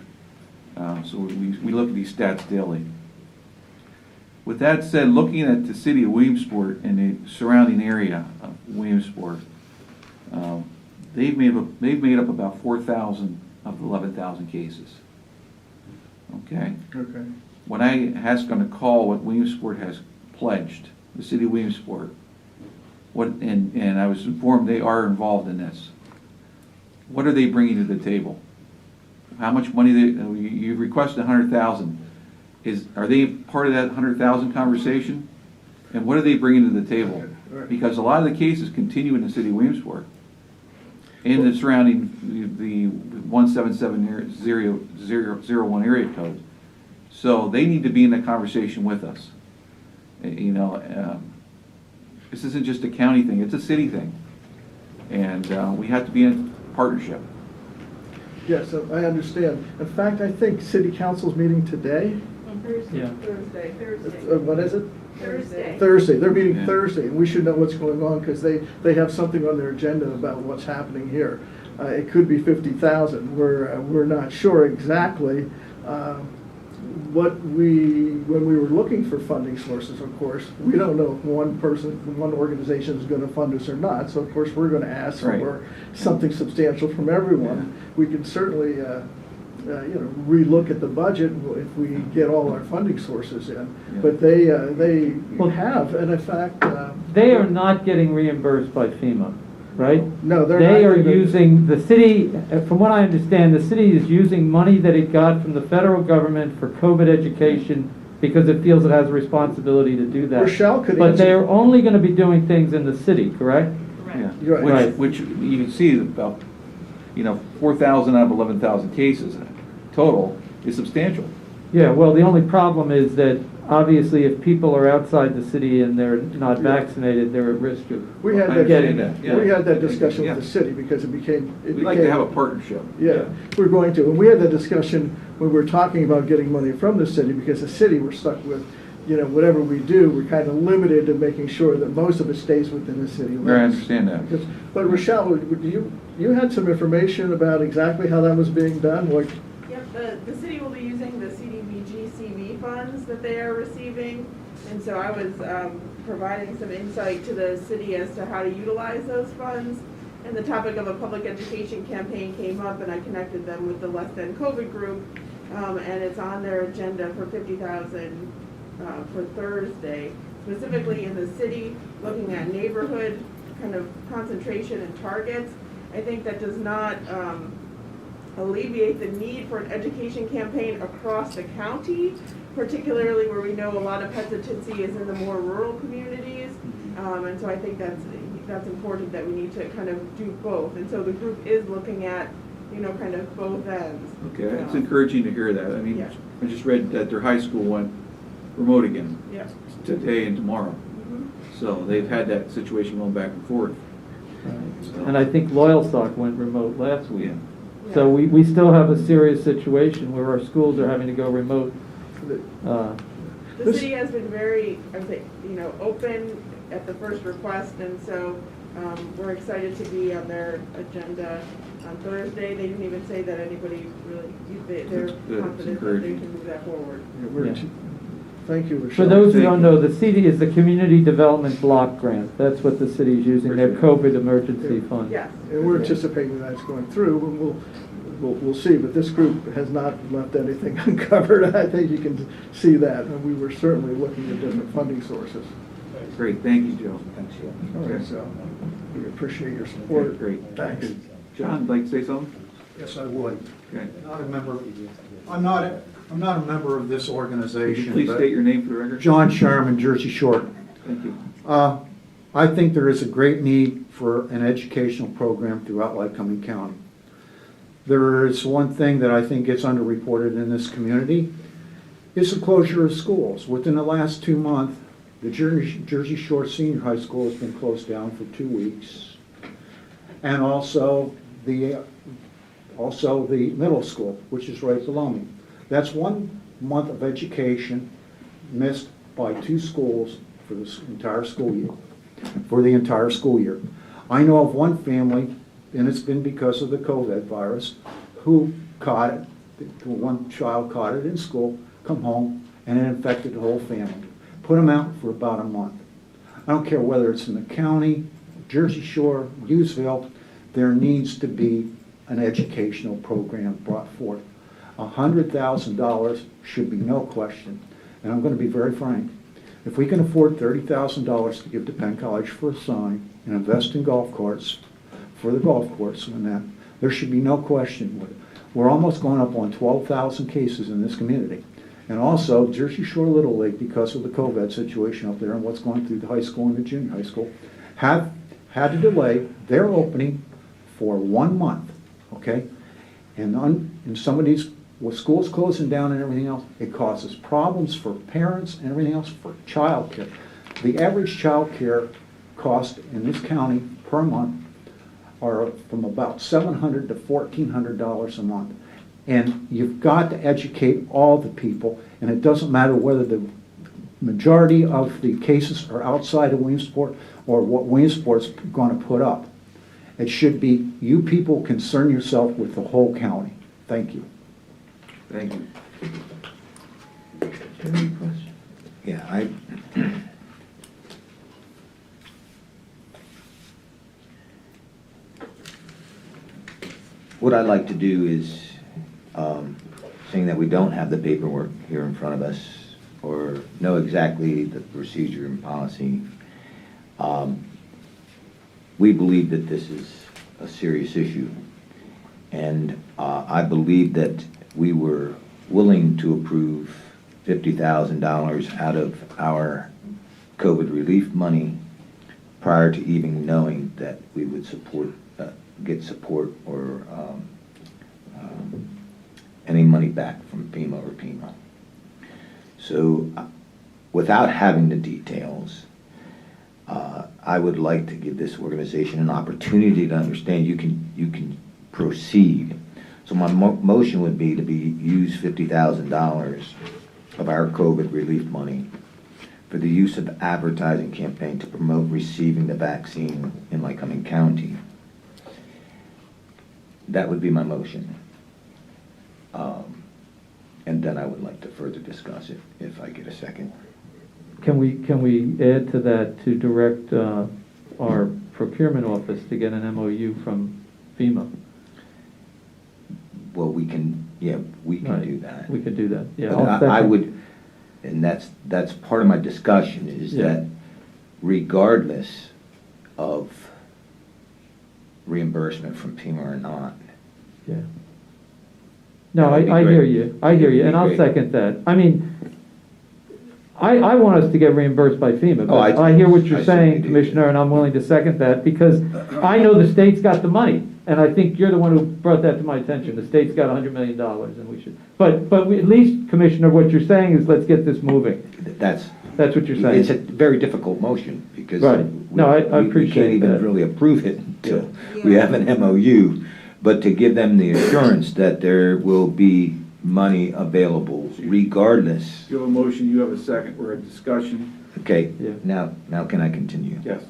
So we look at these stats daily. With that said, looking at the city of Williamsport and the surrounding area of Williamsport, they've made up about 4,000 of the 11,000 cases. Okay? Okay. When I asked on a call what Williamsport has pledged, the city of Williamsport, and I was informed they are involved in this. What are they bringing to the table? How much money you requested 100,000? Are they part of that 100,000 conversation? And what are they bringing to the table? Because a lot of the cases continue in the city of Williamsport and the surrounding the 17701 area code. So they need to be in the conversation with us. This isn't just a county thing; it's a city thing, and we have to be in partnership. Yes, I understand. In fact, I think City Council's meeting today. Thursday. Yeah. Thursday. What is it? Thursday. Thursday. They're meeting Yeah. Thursday, and we should know what's going on because they have something on their agenda about what's happening here. It could be 50,000. We're not sure exactly. When we were looking for funding sources, of course, we don't know if one organization is going to fund us or not. So of course we're going to ask for something substantial from everyone. We can certainly, relook at the budget if we get all our funding sources in. Yeah. But they have, and in fact, They are not getting reimbursed by FEMA, right? no, they're They not are gonna- using, the city, from what I understand, the city is using money that it got from the federal government for COVID education because it feels it has a responsibility to do that. Rochelle could But answer- they're only going to be doing things in the city, correct? Yeah. You're right. Which you can see about 4,000 out of 11,000 cases total is substantial. Yeah, well, the only problem is that obviously if people are outside the city and they're not vaccinated, they're at risk of We had getting that. it. We had that discussion Yeah. with the city because it became. We'd like to have a partnership. Yeah, we're going to. And we had that discussion when we were talking about getting money from the city, because the city, we're stuck with, whatever we do, we're kind of limited to making sure that most of it stays within the city limits. I understand that. But Rochelle, you had some information about exactly how that was being done? Like, Yep, the city will be using the CDBG CV funds that they are receiving. And so I was providing some insight to the city as to how to utilize those funds. and the topic of a public education campaign came up, and I connected them with the West End COVID group, and it's on their agenda for 50,000 for Thursday, specifically in the city, looking at neighborhood kind of concentration and targets. I think that does not alleviate the need for an education campaign across the county, particularly where we know a lot of hesitancy is in the more rural communities. And so I think that's important, that we need to kind of do both. And so the group is looking at, kind of both ends. Okay, it's encouraging to hear that. I mean, Yeah. I just read that their high school went remote again. Yeah. Today and tomorrow. So they've had that situation going back and forth. And I think Loyalstock went remote last week. Yeah. So we still have a serious situation where our schools are having to go remote. The city has been very, I would say, open at the first request, and so we're excited to be on their agenda on Thursday. They didn't even say that anybody really, they're That's good. confident that they encouraging. can move that forward. Yeah. Thank you, For Rochelle. those who Thank don't you. know, the CD is the Community Development Block Grant. That's what the city is using, their COVID emergency fund. Yes. And we're anticipating that's going through, and we'll see, but this group has not left anything uncovered. I think you can see that, and we were certainly looking at different funding sources. Great, thank you, Joe. Thanks, Joe. All right, so we appreciate your support. Great. Thanks. John, would like to say something? Yes, I would. Okay. Not a member, I'm not a member of this Could organization. you please but- state your name for the record? John Sharman, Jersey Shore. Thank you. I think there is a great need for an educational program throughout Lycoming County. There is one thing that I think gets underreported in this community, is the closure of schools. Within the last 2 months, the Jersey Shore Senior High School has been closed down for 2 weeks. And also the middle school, which is right below me. That's 1 month of education missed by 2 schools for this entire school year, I know of one family, and it's been because of the COVID virus, who caught it, one child caught it in school, come home, and it infected the whole family. Put them out for about a month. I don't care whether it's in the county, Jersey Shore, Hughesville, there needs to be an educational program brought forth. $100,000 should be no question, and I'm going to be very frank. If we can afford $30,000 to give to Penn College for a sign and invest in golf carts for the golf course and that, there should be no question. We're almost going up on 12,000 cases in this community. And also, Jersey Shore Little League, because of the COVID situation up there and what's going through the high school and the junior high school, have had to delay their opening for 1 month, okay? And in some of these, with schools closing down and everything else, it causes problems for parents and everything else for child care. The average child care cost in this county per month are from about $700 to $1,400 a month. And you've got to educate all the people, and it doesn't matter whether the majority of the cases are outside of Williamsport or what Williamsport's going to put up. It should be, you people concern yourself with the whole county. Thank you. Thank you. Any questions? Yeah, what I'd like to do is, seeing that we don't have the paperwork here in front of us or know exactly the procedure and policy, we believe that this is a serious issue. And I believe that we were willing to approve $50,000 out of our COVID relief money prior to even knowing that we would get support or any money back from FEMA or PEMA. So without having the details, I would like to give this organization an opportunity to understand you can proceed. So my motion would be to use $50,000 of our COVID relief money for the use of the advertising campaign to promote receiving the vaccine in Lycoming County. That would be my motion. And then I would like to further discuss it if I get a second. Can we add to that to direct our procurement office to get an MOU from FEMA. Well, we can Right. do that. We could do that, yeah. But I'll I second. would, and that's part of my discussion, is Yeah. that regardless of reimbursement from FEMA or not. Yeah. No, That would be I great. hear you, and It'd be I'll great. second that. I mean, I want us to get reimbursed by FEMA, Oh, but I hear what you're I saying, certainly do. Commissioner, and I'm willing to second that, because I know the state's got the money, and I think you're the one who brought that to my attention. The state's got $100 million, and we should, but we, at least, Commissioner, what you're saying is, let's get this moving. That's what you're saying. It's a very difficult motion, because Right. No, I we appreciate can't even that. really approve it until we have an MOU. But to give them the assurance that there will be money available regardless. You have a motion, you have a second, we're in discussion. Okay, Yeah. now can I continue? Yes.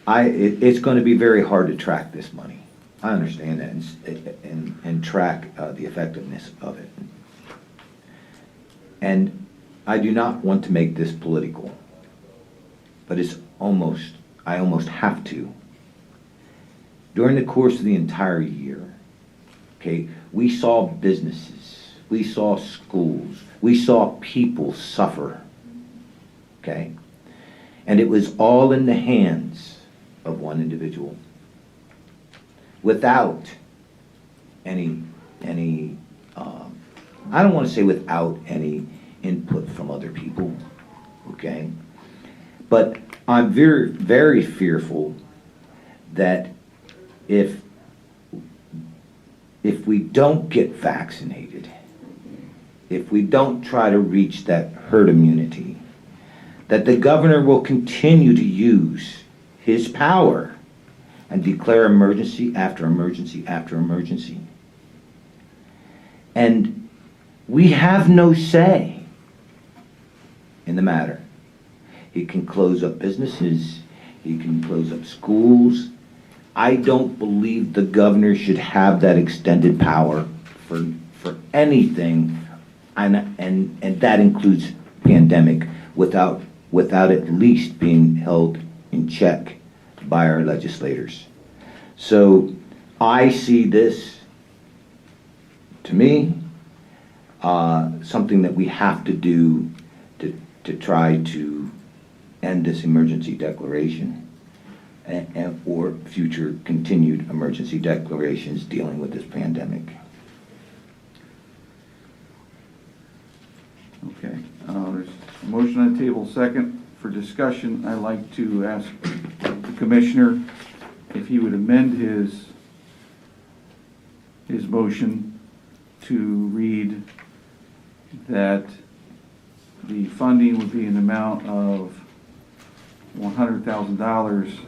It's going to be very hard to track this money. I understand that, and track the effectiveness of it. And I do not want to make this political, but I almost have to. During the course of the entire year, okay, we saw businesses, we saw schools, we saw people suffer, okay? And it was all in the hands of one individual, without any I don't want to say without any input from other people, okay? But I'm very, very fearful that if we don't get vaccinated, if we don't try to reach that herd immunity, that the governor will continue to use his power and declare emergency after emergency after emergency. And we have no say in the matter. He can close up businesses, he can close up schools. I don't believe the governor should have that extended power for anything, and that includes pandemic, without at least being held in check by our legislators. So I see this, to me, something that we have to do to try to end this emergency declaration, or future continued emergency declarations dealing with this pandemic. Okay, there's a motion on the table, second. For discussion, I'd like to ask the Commissioner if he would amend his motion to read that the funding would be an amount of $100,000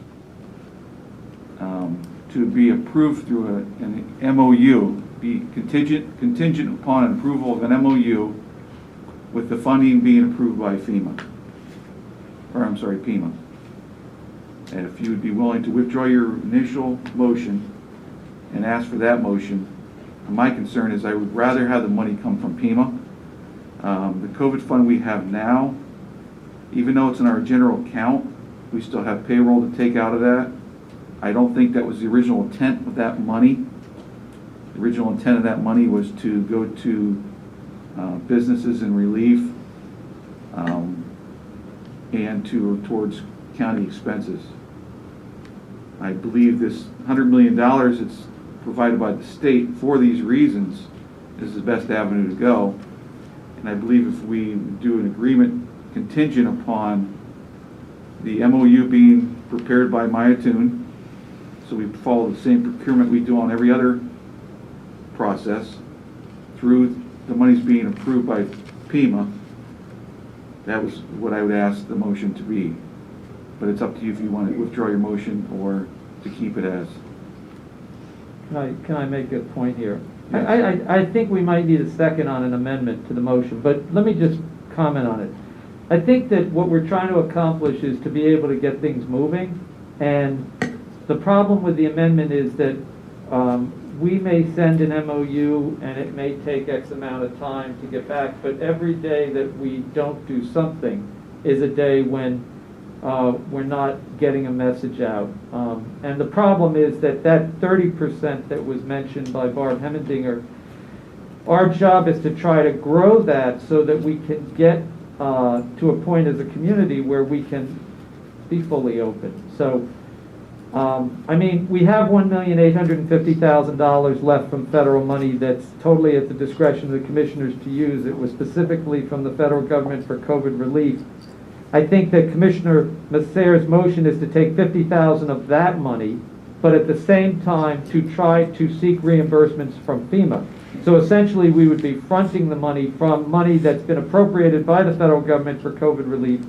to be approved through an MOU, be contingent upon an approval of an MOU with the funding being approved by FEMA. Or I'm sorry, PEMA. And if you would be willing to withdraw your initial motion and ask for that motion, my concern is I would rather have the money come from PEMA. The COVID fund we have now, even though it's in our general account, we still have payroll to take out of that. I don't think that was the original intent of that money. The original intent of that money was to go to businesses in relief and towards county expenses. I believe this $100 million that's provided by the state for these reasons is the best avenue to go. And I believe if we do an agreement contingent upon the MOU being prepared by Mayatoon, so we follow the same procurement we do on every other process, through the monies being approved by PEMA, that was what I would ask the motion to be. But it's up to you if you want to withdraw your motion or to keep it as. Can I make a point here? Yes. I think we might need a second on an amendment to the motion, but let me just comment on it. I think that what we're trying to accomplish is to be able to get things moving, and the problem with the amendment is that we may send an MOU and it may take X amount of time to get back, but every day that we don't do something is a day when we're not getting a message out. And the problem is that 30% that was mentioned by Barb Hemmendinger, our job is to try to grow that so that we can get to a point as a community where we can be fully open. So, I mean, we have $1,850,000 left from federal money that's totally at the discretion of the commissioners to use. It was specifically from the federal government for COVID relief. I think that Commissioner Masser's motion is to take $50,000 of that money, but at the same time to try to seek reimbursements from FEMA. So essentially, we would be fronting the money from money that's been appropriated by the federal government for COVID relief.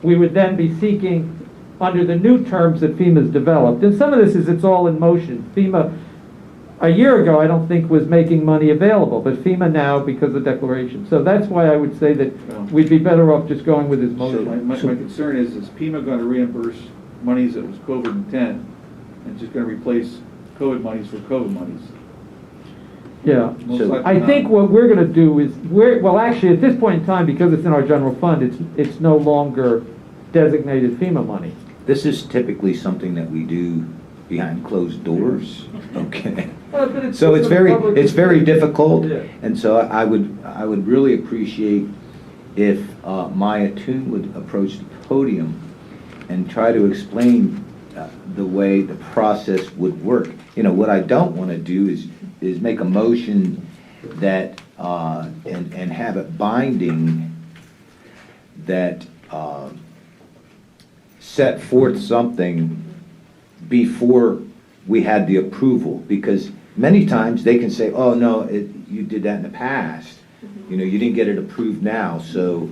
We would then be seeking under the new terms that FEMA's developed. And some of this is it's all in motion. FEMA, a year ago, I don't think was making money available, but FEMA now because of the declaration. So that's why I would say that we'd be better off just going with his motion. So my concern is FEMA going to reimburse monies that was COVID-10 and just going to replace COVID monies for COVID monies? Yeah, Most likely I not. think what we're going to do is, well, actually, at this point in time, because it's in our general fund, it's no longer designated FEMA money. This is typically something that we do behind closed doors, okay? So it's very difficult, and so I would really appreciate if Maya Toon would approach the podium and try to explain the way the process would work. You know, what I don't want to do is make a motion that, and have it binding, that set forth something before we had the approval, because many times they can say, oh, no, you did that in the past. You know, you didn't get it approved now, so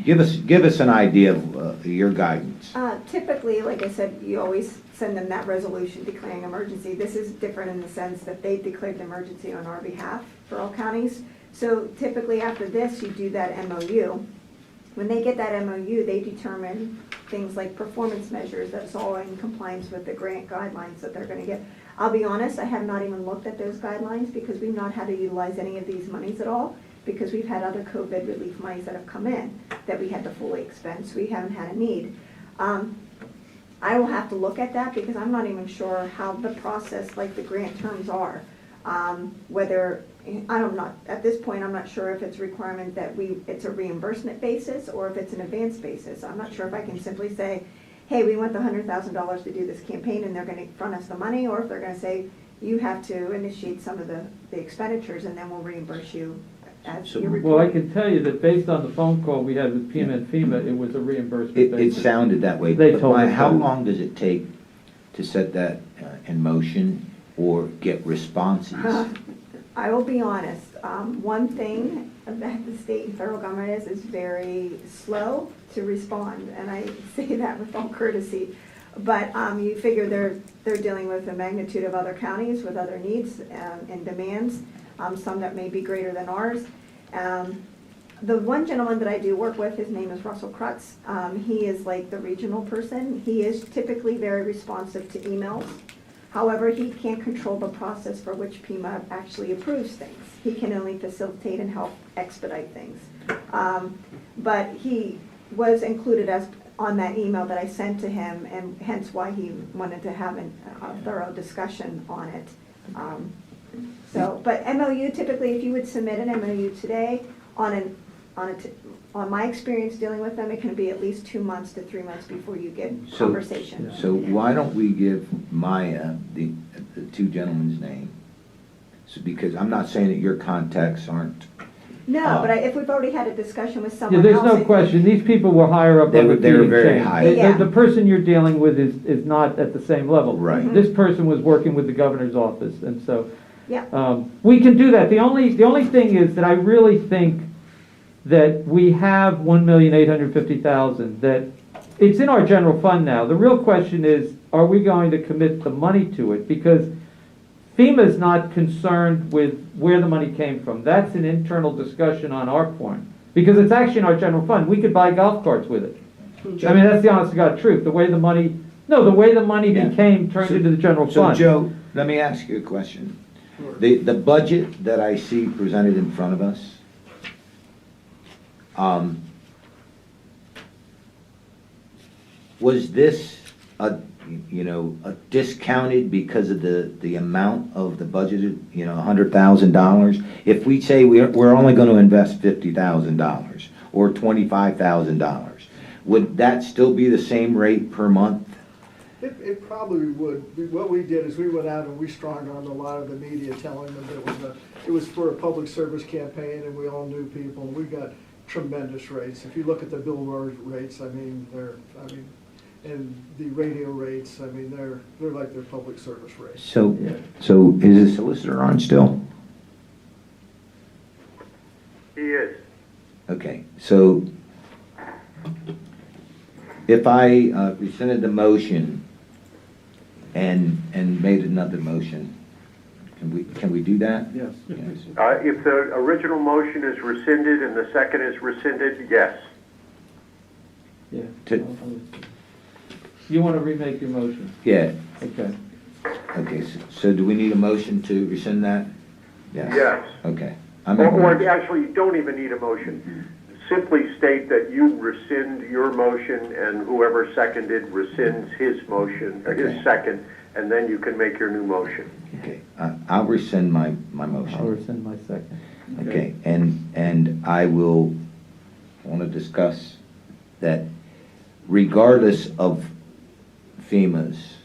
give us an idea of your guidance. Typically, like I said, you always send them that resolution declaring emergency. This is different in the sense that they declared the emergency on our behalf for all counties. So typically after this, you do that MOU. When they get that MOU, they determine things like performance measures. That's all in compliance with the grant guidelines that they're going to get. I'll be honest, I have not even looked at those guidelines because we've not had to utilize any of these monies at all, because we've had other COVID relief monies that have come in that we had to fully expense. We haven't had a need. I will have to look at that because I'm not even sure how the process, like the grant terms are. Whether, at this point, I'm not sure if it's a requirement that it's a reimbursement basis or if it's an advance basis. I'm not sure if I can simply say, hey, we want the $100,000 to do this campaign and they're going to front us the money, or if they're going to say, you have to initiate some of the expenditures and then we'll reimburse you as your report. Well, I can tell you that based on the phone call we had with FEMA and FEMA, it was a reimbursement It basis. sounded that way, They but told us how that. long does it take to set that in motion or get responses? I will be honest, one thing that the state and federal government is very slow to respond, and I say that with all courtesy. But you figure they're dealing with the magnitude of other counties with other needs and demands, some that may be greater than ours. The one gentleman that I do work with, his name is Russell Krutz. He is like the regional person. He is typically very responsive to emails. However, he can't control the process for which PIMA actually approves things. He can only facilitate and help expedite things. But he was included on that email that I sent to him, and hence why he wanted to have a thorough discussion on it. But MOU, typically, if you would submit an MOU today, on my experience dealing with them, it can be at least 2 months to 3 months before you get conversation. So why don't we give Maya the two gentlemen's name? So, because I'm not saying that your contacts aren't. No, but if we've already had a discussion with someone Yeah, else. there's no question. These people were higher up They on the were feeding very chain. high. Yeah. The person you're dealing with is not at the same level. Right. This person was working with the governor's office, and so Yeah. we can do that. The only thing is that I really think that we have $1,850,000, that it's in our general fund now. The real question is, are we going to commit the money to it? Because FEMA is not concerned with where the money came from. That's an internal discussion on our point. Because it's actually in our general fund. We could buy golf carts with it. I mean, that's the honest to God truth. The way the money became turned into the general fund. So Joe, let me ask you a question. The budget that I see presented in front of us, Was this discounted because of the amount of the budgeted, $100,000? If we say we're only going to invest $50,000 or $25,000, would that still be the same rate per month? It probably would. What we did is we went out and we strong-armed a lot of the media, telling them that it was for a public service campaign, and we all knew people. We got tremendous rates. If you look at the billboard rates, and the radio rates, they're like their public service rates. So is the solicitor on still? He is. Okay, so if I rescinded the motion and made another motion, can we do that? Yes. If the original motion is rescinded and the second is rescinded, yes. Yeah. You want to remake your motion? Yeah. Okay. Okay, so do we need a motion to rescind that? Yes. Okay. Or actually, you don't even need a motion. Simply state that you rescind your motion and whoever seconded rescinds his motion, or his second, and then you can make your new motion. Okay, I'll rescind my motion. I'll rescind my second. Okay, and I will want to discuss that regardless of FEMA's,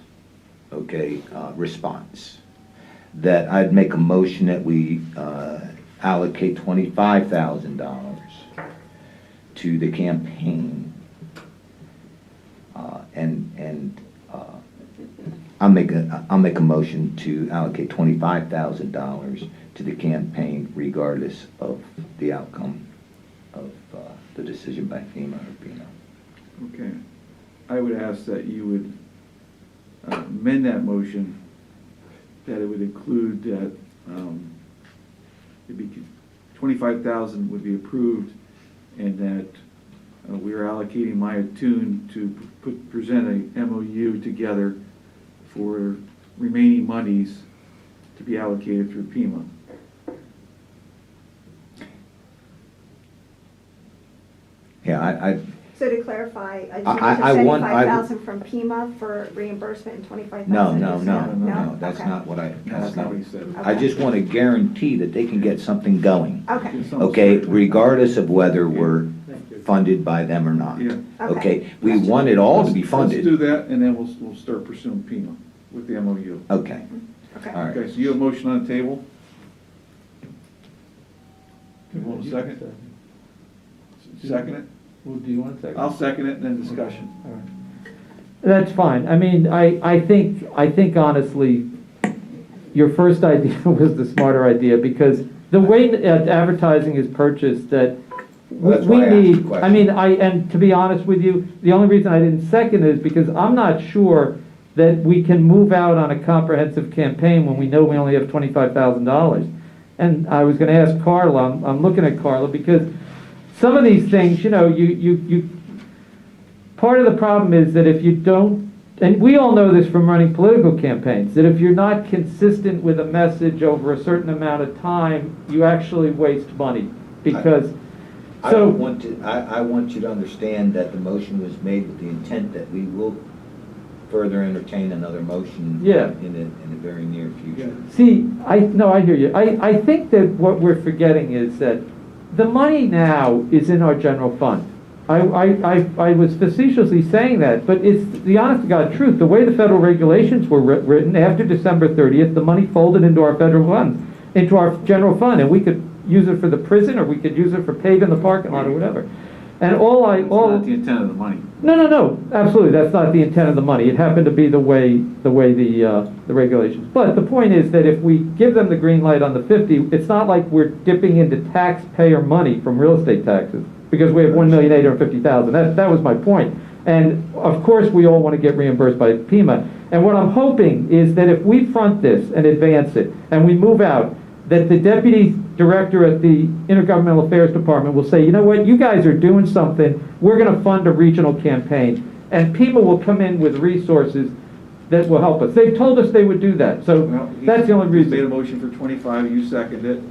response, that I'd make a motion that we allocate $25,000 to the campaign, I'll make a motion to allocate $25,000 to the campaign regardless of the outcome of the decision by FEMA or FEMA. Okay. I would ask that you would amend that motion, that it would include that it'd be 25,000 would be approved, and that we are allocating Maya Toon to present a MOU together for remaining monies to be allocated through FEMA. Yeah, So to clarify, I want- $75,000 from PEMA for reimbursement and $25,000? No, that's Okay. not what That's not what he said. I just want to guarantee that they can get something going. Okay. Okay, regardless of whether we're funded by them or not. Yeah. Okay, we want it all to be funded. Let's do that, and then we'll start pursuing FEMA with the MOU. Okay. Okay. All right. Okay, so you have a motion on the table? You want a second? Second it? Well, do you want a second? I'll second it, and then discussion. All right. That's fine. I mean, I think honestly, your first idea was the smarter idea, because the way advertising is purchased, that That's we why I asked the need, question. and to be honest with you, the only reason I didn't second it is because I'm not sure that we can move out on a comprehensive campaign when we know we only have $25,000. And I was going to ask Carla, I'm looking at Carla, because some of these things, you part of the problem is that if you don't, and we all know this from running political campaigns, that if you're not consistent with a message over a certain amount of time, you actually waste money. Because, I want you to understand that the motion was made with the intent that we will further entertain another motion in the very near future. see, I hear you. I think that what we're forgetting is that the money now is in our general fund. I was facetiously saying that, but it's the honest to God truth. The way the federal regulations were written, after December 30th, the money folded into our federal funds, into our general fund, and we could use it for the prison, or we could use it for paving the parking lot, or whatever. And That's not the intent of the money. No, absolutely, that's not the intent of the money. It happened to be the way the regulations. But the point is that if we give them the green light on the 50, it's not like we're dipping into taxpayer money from real estate taxes, because we have $1,850,000. That was my point. And of course, we all want to get reimbursed by FEMA. And what I'm hoping is that if we front this and advance it, and we move out, that the deputy director at the Intergovernmental Affairs Department will say, you know what, you guys are doing something, we're going to fund a regional campaign, and people will come in with resources that will help us. They've told us they would do that, so that's the only reason. He made a motion for 25, you seconded it.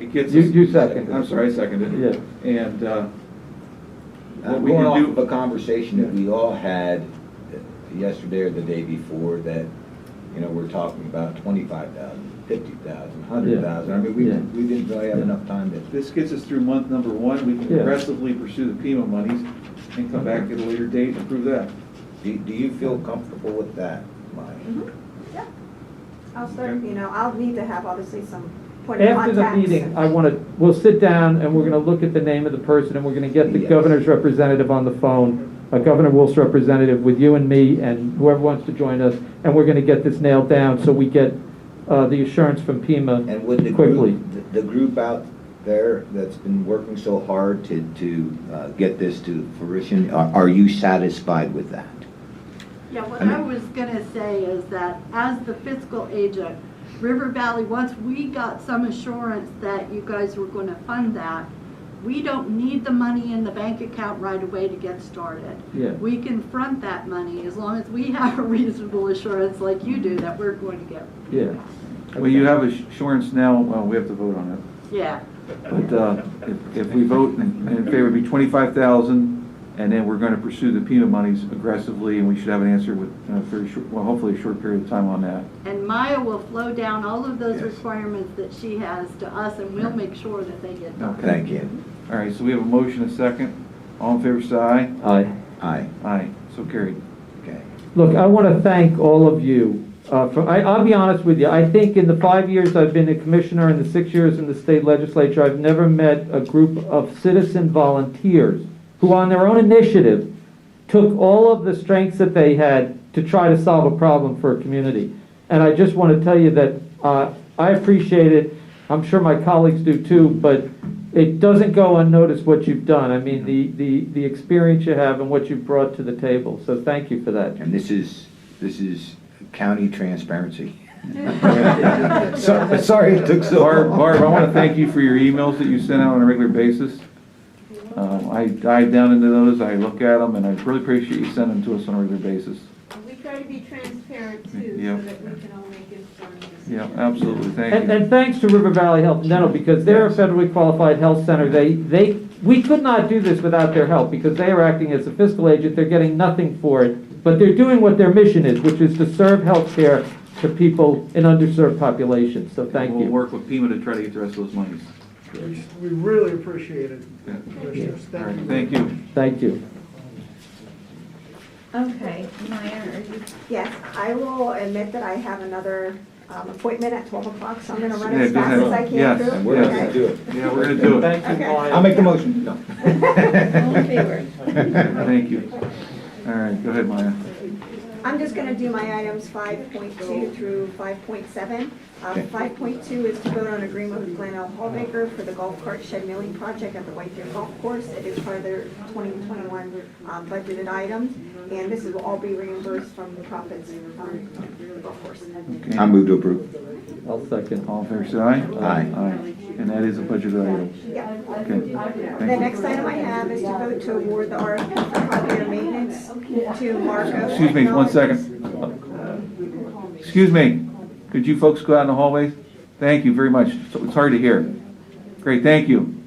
It gets You seconded it. I'm sorry, I seconded it. Yeah. And what we Going can off do. of a conversation that we all had yesterday or the day before, that, you know, we're talking about 25,000, 50,000, 100,000. I mean, we didn't really have enough time to. This gets us through month number 1. We can Yeah. aggressively pursue the PEMA monies and come back at a later date and approve that. Do you feel comfortable with that, Maya? Yeah. I'll start, you know, I'll need to have obviously some point of After the contacts. meeting, we'll sit down and we're going to look at the name of the person and we're going to get the Yes. governor's representative on the phone, Governor Wolf's representative with you and me and whoever wants to join us, and we're going to get this nailed down so we get the assurance from PEMA And would the quickly. group, the group out there that's been working so hard to get this to fruition, are you satisfied with that? Yeah, what I mean- I was gonna say is that as the fiscal agent, River Valley, once we got some assurance that you guys were gonna fund that, we don't need the money in the bank account right away to get started. Yeah. We can front that money as long as we have a reasonable assurance like you do that we're going to get. Yeah. Well, you have assurance now, well, we have to vote on it. Yeah. But if we vote in favor, it'd be 25,000, and then we're going to pursue the PEMA monies aggressively, and we should have an answer with very short, well, hopefully a short period of time on that. And Maya will flow down all of those requirements that she has to us, and we'll make sure that they get done. Okay. Thank you. All right, so we have a motion, a second. All in favor, say aye. Aye. Aye. Aye, so carried. Okay. Look, I want to thank all of you. I'll be honest with you. I think in the 5 years I've been a commissioner and the 6 years in the state legislature, I've never met a group of citizen volunteers who on their own initiative took all of the strengths that they had to try to solve a problem for a community. And I just want to tell you that I appreciate it. I'm sure my colleagues do too, but it doesn't go unnoticed what you've done. I mean, the experience you have and what you've brought to the table. So thank you for that. And this is county transparency. Sorry it took so long. Barb, I want to thank you for your emails that you send out on a regular basis. I dive down into those, I look at them, and I really appreciate you sending them to us on a regular basis. We try to be transparent too, Yeah. so that we can all make informed decisions. Yeah, absolutely, thank you. And thanks to River Valley Health and Dental, because they're a federally qualified health center. We could not do this without their help, because they are acting as a fiscal agent. They're getting nothing for it, but they're doing what their mission is, which is to serve health care to people in underserved populations. So thank We'll you. work with PEMA to try to get the rest of those monies. We really appreciate it, Yeah. Commissioners. All right, Thank you. thank you. Thank you. Okay, Maya, are you? Yes, I will admit that I have another appointment at 12 o'clock, so I'm going to run Yeah, as go fast ahead. as I can Yes, through. And we're Okay. gonna do it. Yeah, we're gonna do it. Thank you, Okay. Maya. I'll make the motion. No. All in favor? Thank you. All right, go ahead, Maya. I'm just going to do my items 5.2 through 5.7. 5.2 is to vote on agreement with Glen L. Hallbaker for the golf cart shed milling project at the White Deer Golf Course. It is part of their 2021 budgeted items, and this will all be reimbursed from the profits from the golf course. Okay. I move to approve. I'll second. All in favor, say aye. Aye. Aye. And that is a budget item. Yeah. Okay. The Thank you. next item I have is to vote to award the RFP for copier maintenance to Marco. Excuse me, one second. Excuse me, could you folks go out in the hallways? Thank you very much. It's hard to hear. Great, thank you.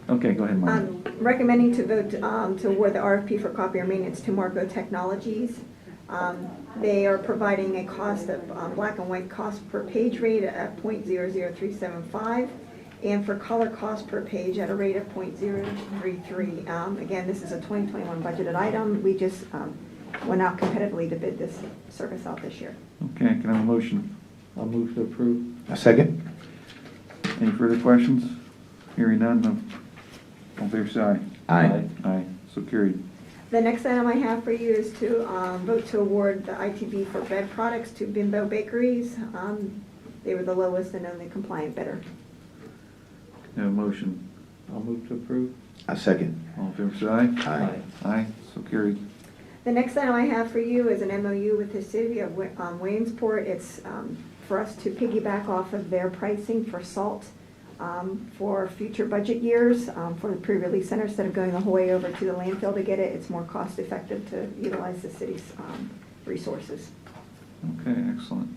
Okay, go ahead, Maya. Recommending to vote to award the RFP for copier maintenance to Marco Technologies. They are providing a cost of black and white cost per page rate at .00375, and for color cost per page at a rate of .033. Again, this is a 2021 budgeted item. We just went out competitively to bid this service out this year. Okay, can I have a motion? I'll move to approve. A second? Any further questions? Hearing none, no. All in favor, say aye. Aye. Aye, so carried. The next item I have for you is to vote to award the ITB for bread products to Bimbo Bakeries. They were the lowest and only compliant bidder. Can I have a motion? I'll move to approve. A second? All in favor, say aye. Aye. Aye, so carried. The next item I have for you is an MOU with the city of Williamsport. It's for us to piggyback off of their pricing for salt for future budget years for the pre-release center. Instead of going the whole way over to the landfill to get it, it's more cost effective to utilize the city's resources. Okay, excellent.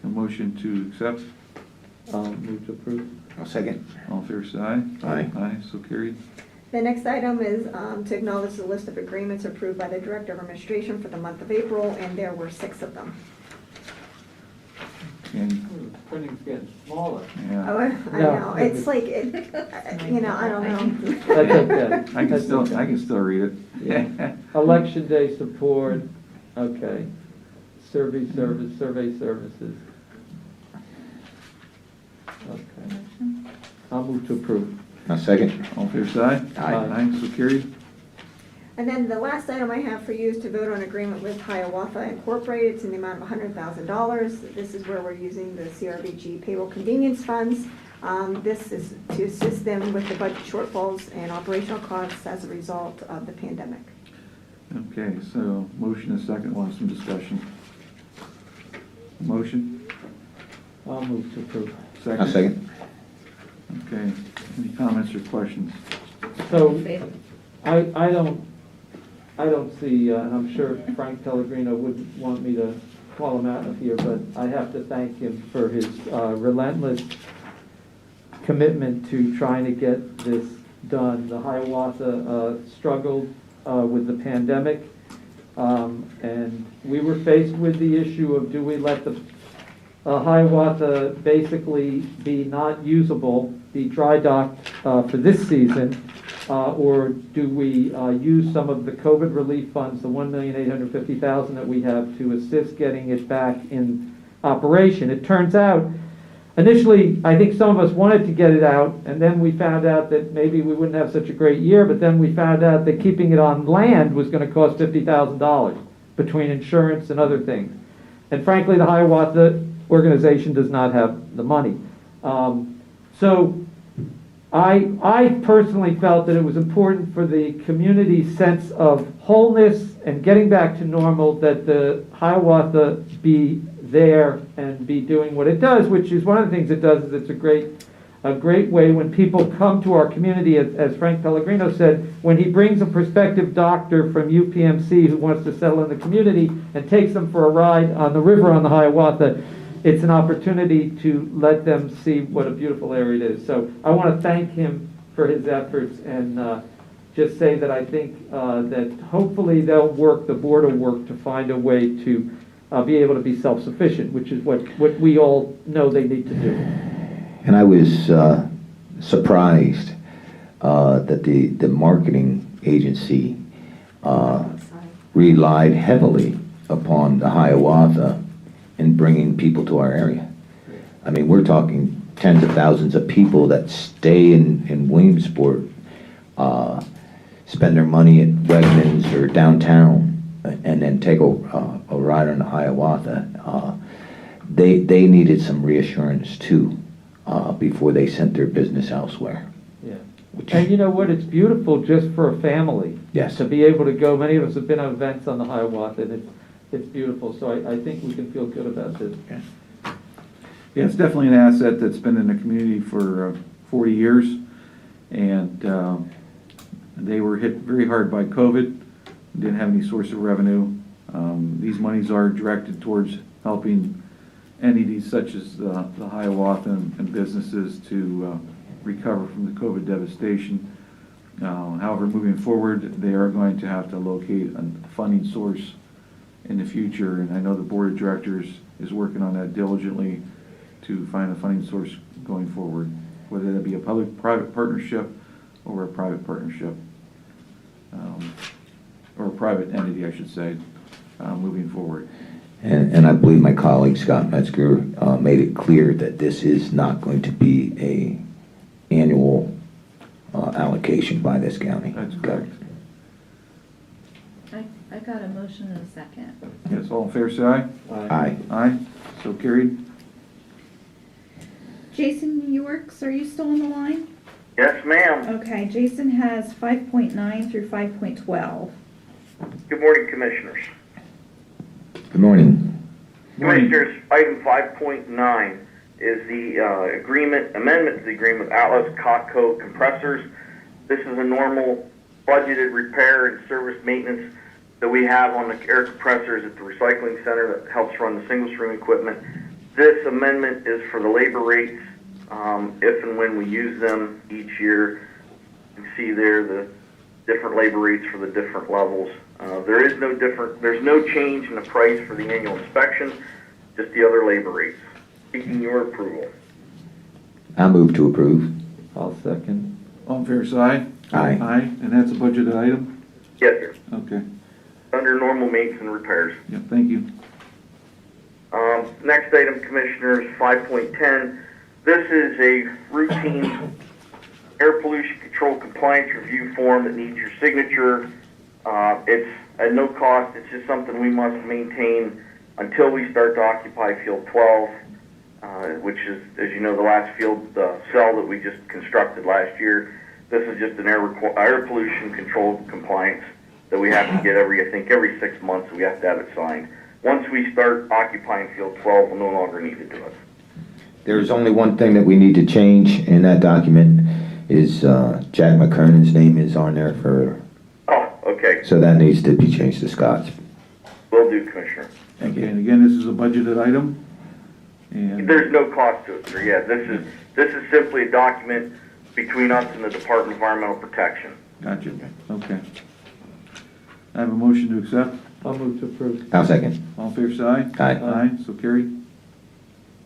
A motion to accept? I'll move to approve. A second? All in favor, say aye. Aye. Aye, so carried. The next item is to acknowledge the list of agreements approved by the Director of Administration for the month of April, and there were 6 of them. And, Printing's getting smaller. yeah. Oh, I No. know, it's like, you know, I don't know. That's okay. I can still read it. Election day support, okay. Survey services. Okay. I'll move to approve. A second. All fair side? Aye. So carried. And then the last item I have for you is to vote on agreement with Hiawatha Incorporated. It's in the amount of $100,000. This is where we're using the CRBG payroll convenience funds. This is to assist them with the budget shortfalls and operational costs as a result of the pandemic. Okay, so motion and second, we'll have some discussion. Motion? I'll move to approve. Second? A second. Okay, any comments or questions? So, I don't see, and I'm sure Frank Pellegrino wouldn't want me to call him out of here, but I have to thank him for his relentless commitment to trying to get this done. The Hiawatha struggled with the pandemic, and we were faced with the issue of, do we let the Hiawatha basically be not usable, be dry docked for this season, or do we use some of the COVID relief funds, the $1,850,000 that we have, to assist getting it back in operation? It turns out, initially, I think some of us wanted to get it out, and then we found out that maybe we wouldn't have such a great year, but then we found out that keeping it on land was going to cost $50,000 between insurance and other things. And frankly, the Hiawatha organization does not have the money. So I personally felt that it was important for the community's sense of wholeness and getting back to normal that the Hiawatha be there and be doing what it does, which is one of the things it does is it's a great way when people come to our community, as Frank Pellegrino said, when he brings a prospective doctor from UPMC who wants to settle in the community and takes them for a ride on the river on the Hiawatha, it's an opportunity to let them see what a beautiful area it is. So I want to thank him for his efforts and just say that I think that hopefully they'll work, the board will work to find a way to be able to be self-sufficient, which is what we all know they need to do. And I was surprised that the marketing agency relied heavily upon the Hiawatha in bringing people to our area. I mean, we're talking tens of thousands of people that stay in Williamsport, spend their money at Wegmans or downtown, and then take a ride on the Hiawatha. They needed some reassurance too before they sent their business elsewhere. Yeah. And you know what? It's beautiful just for a family. Yes. To be able to go. Many of us have been on events on the Hiawatha, and it's beautiful. So I think we can feel good about this. Okay. Yeah, it's definitely an asset that's been in the community for 40 years, and they were hit very hard by COVID, didn't have any source of revenue. These monies are directed towards helping entities such as the Hiawatha and businesses to recover from the COVID devastation. However, moving forward, they are going to have to locate a funding source in the future, and I know the board of directors is working on that diligently to find a funding source going forward, whether that be a public-private partnership or a private partnership, or a private entity, I should say, moving forward. And I believe my colleague Scott Metzger made it clear that this is not going to be a annual allocation by this county. That's correct. I got a motion and a second. Yes, all in favor, say aye. Aye. Aye, so carried. Jason Yorks, are you still on the line? Yes, ma'am. Okay, Jason has 5.9 through 5.12. Good morning, Commissioners. Good morning. Commissioners, item 5.9 is the amendment to the agreement with Atlas Copco Compressors. This is a normal budgeted repair and service maintenance that we have on the air compressors at the recycling center that helps run the single stream equipment. This amendment is for the labor rates if and when we use them each year. You can see there the different labor rates for the different levels. There's no change in the price for the annual inspection, just the other labor rates. Seeking your approval. I move to approve. I'll second. All in favor, say aye. Aye. Aye, and that's a budgeted item? Yes, sir. Okay, Under normal maintenance and repairs. yeah, thank you. Next item, Commissioners, 5.10. This is a routine air pollution control compliance review form that needs your signature. It's at no cost. It's just something we must maintain until we start to occupy Field 12, which is, as you know, the last field cell that we just constructed last year. This is just an air pollution control compliance that we have to get every 6 months. We have to have it signed. Once we start occupying Field 12, we'll no longer need to do it. There's only one thing that we need to change in that document is Jack McKernan's name is on there for, Oh, okay. so that needs to be changed to Scott's. Will do, Commissioner. Okay, and again, this is a budgeted item, and There's no cost to it, sir. Yeah, this is simply a document between us and the Department of Environmental Protection. gotcha, okay. I have a motion to accept. I'll move to approve. I'll second. All in favor, say aye. Aye. Aye, so carried.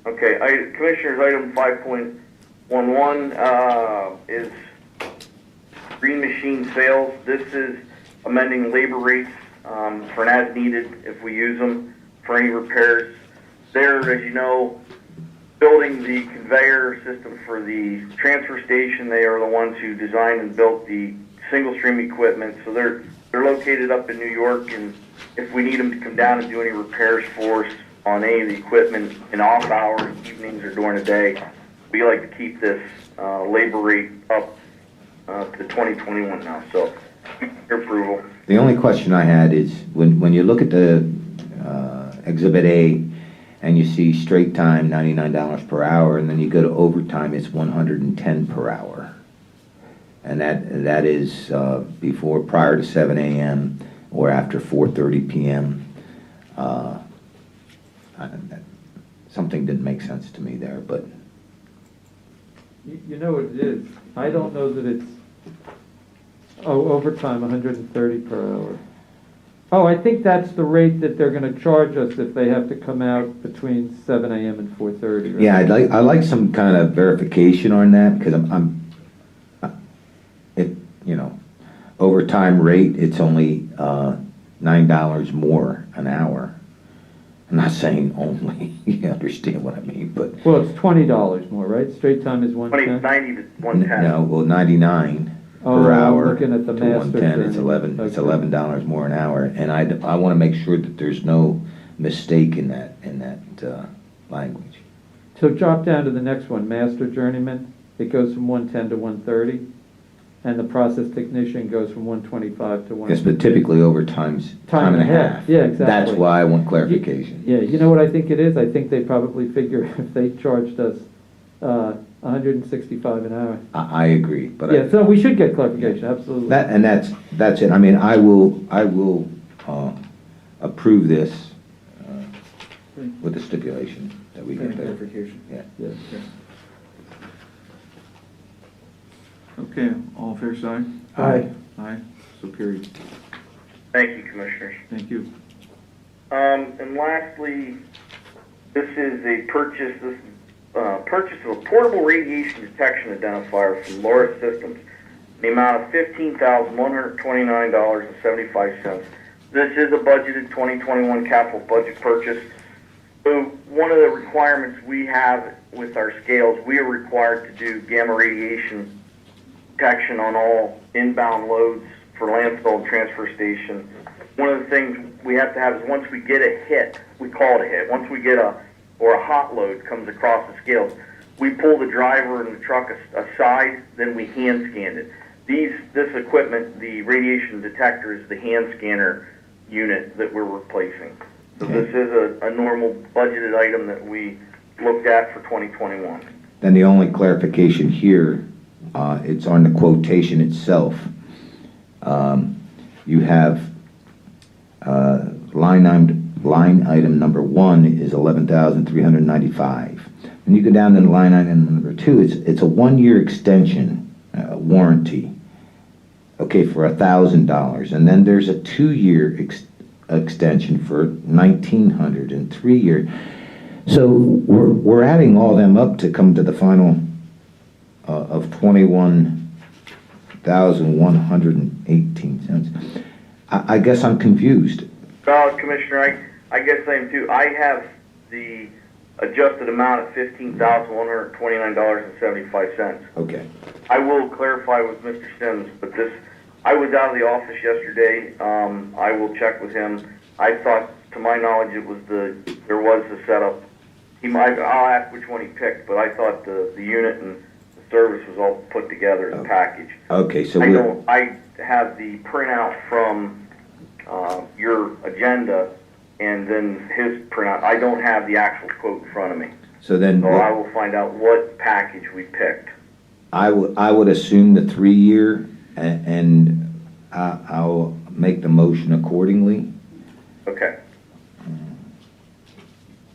Okay, Commissioners, item 5.11 is Green Machine sales. This is amending labor rates for an as needed if we use them for any repairs. They're, as you know, building the conveyor system for the transfer station. They are the ones who designed and built the single stream equipment. So they're located up in New York, and if we need them to come down and do any repairs for us on any of the equipment in off hours, evenings, or during the day, we like to keep this labor rate up to 2021 now. So, your approval. The only question I had is when you look at the Exhibit A and you see straight time $99 per hour, and then you go to overtime, it's $110 per hour. And that is prior to 7 a.m. or after 4:30 p.m. Something didn't make sense to me there, but You know what it is. I don't know that it's, overtime, 130 per hour. Oh, I think that's the rate that they're gonna charge us if they have to come out between 7 a.m. and 4:30, right? yeah, I like some kind of verification on that, because overtime rate, it's only $9 more an hour. I'm not saying only, you understand what I mean, but. Well, it's $20 more, right? Straight time is 110? 90 to 110. No, well, 99 Oh, per I'm hour looking at the to master 110, it's journey. it's Okay. $11 more an hour, and I want to make sure that there's no mistake in that language. So drop down to the next one, master journeyman. It goes from 110 to 130, and the process technician goes from 125 to 150. Yes, but typically overtime's time and a half. Yeah, exactly. That's why I want clarification. Yeah, you know what I think it is? I think they probably figure if they charged us 165 an hour. I agree, but Yeah, so we should get clarification, absolutely. that's it. I mean, I will approve this with the stipulation that we get there. Clarification. Yeah. Yeah. Okay, all in favor, say aye. Aye. Aye, so carried. Thank you, Commissioners. Thank you. And lastly, this is a purchase of a portable radiation detection identifier from Laura Systems in the amount of $15,129.75. This is a budgeted 2021 capital budget purchase. So one of the requirements we have with our scales, we are required to do gamma radiation detection on all inbound loads for landfill and transfer station. One of the things we have to have is once we get a hit, we call it a hit, once we get a hot load comes across the scales, we pull the driver and the truck aside, then we hand scan it. This equipment, the radiation detector, is the hand scanner unit that we're replacing. So this is a normal budgeted item that we looked at for 2021. Then the only clarification here, it's on the quotation itself. You have line item number 1 is $11,395. And you go down to line item number 2, it's a 1-year extension warranty. Okay, for $1,000. And then there's a 2-year extension for $1,900 and 3-year. So we're adding all them up to come to the final of $21,118. I guess I'm confused. Commissioner, I guess I am too. I have the adjusted amount of $15,129.75. Okay. I will clarify with Mr. Sims, but I was out of the office yesterday. I will check with him. I thought, to my knowledge, there was the setup. I'll ask which one he picked, but I thought the unit and the service was all put together as a package. Okay, so I have the printout from your agenda and then his printout. I don't have the actual quote in front of me. So then I will find out what package we picked. I would assume the 3-year, and I'll make the motion accordingly. Okay.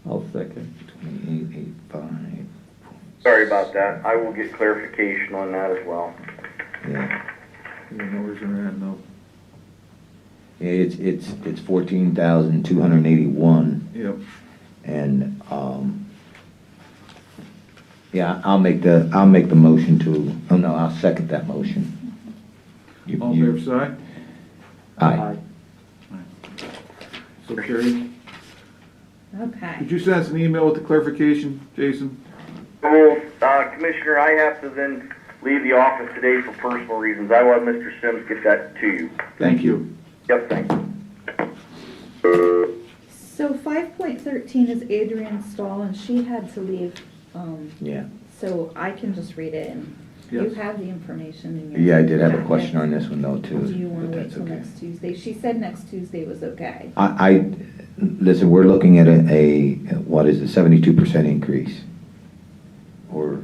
I'll second. 2885. Sorry about that. I will get clarification on that as well. Yeah. You don't know where's gonna end though. It's 14,281. Yep. And yeah, I'll make the motion to. Oh no, I'll second that motion. All in favor, say aye. Aye. So carried. Okay. Could you send us an email with the clarification, Jason? Well, Commissioner, I have to then leave the office today for personal reasons. I will have Mr. Sims get that to you. Thank you. Yep, thank you. So 5.13 is Adrian Stahl, and she had to leave. Yeah. So I can just read it, and you Yes. have the information in your. Yeah, I did have a packet. question on this one though too. Do you want but to wait that's till okay. next Tuesday? She said next Tuesday was okay. Listen, we're looking at a what is it, 72% increase? Or,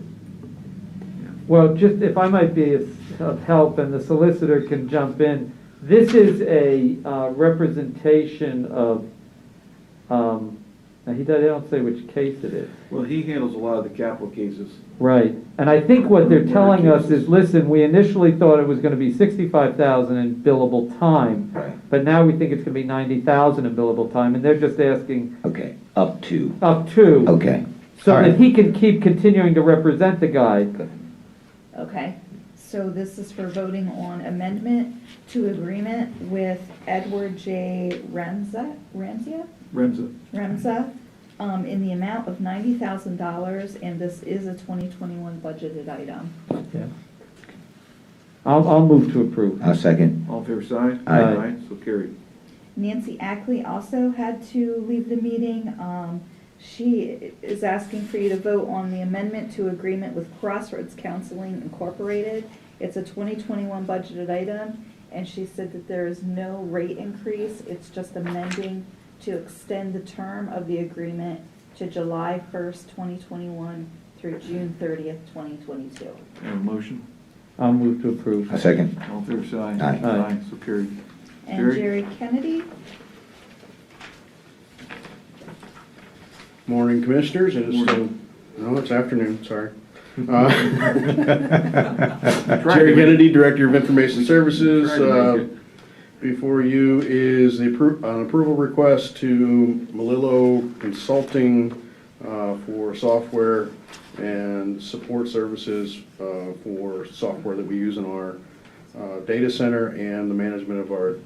Well, just if I might be of help and the solicitor can jump in, this is a representation of, now they don't say which case it is. Well, he handles a lot of the capital cases. Right, and I think what they're telling us is, listen, we initially thought it was gonna be 65,000 in billable time, but now we think it's gonna be 90,000 in billable time, and they're just asking. okay, up to. So Okay. All that right. he can keep continuing to represent the guy. Okay, so this is for voting on amendment to agreement with Edward J. Remza, in the amount of $90,000, and this is a 2021 budgeted item. Yeah. I'll move to approve. I'll second. All in favor, say Aye. Aye. So carried. Nancy Ackley also had to leave the meeting. She is asking for you to vote on the amendment to agreement with Crossroads Counseling Incorporated. It's a 2021 budgeted item, and she said that there is no rate increase. It's just amending to extend the term of the agreement to July 1st, 2021 through June 30th, 2022. Have a motion? I'll move to approve. A second. All in favor, say aye. Aye. Aye. So carried. And Jerry Kennedy? Morning, Commissioners. It is still, no, it's afternoon, sorry. Jerry Kennedy, Director of Information Services. Before you is an approval request to Melillo Consulting for software and support services for software that we use in our data center and the management of our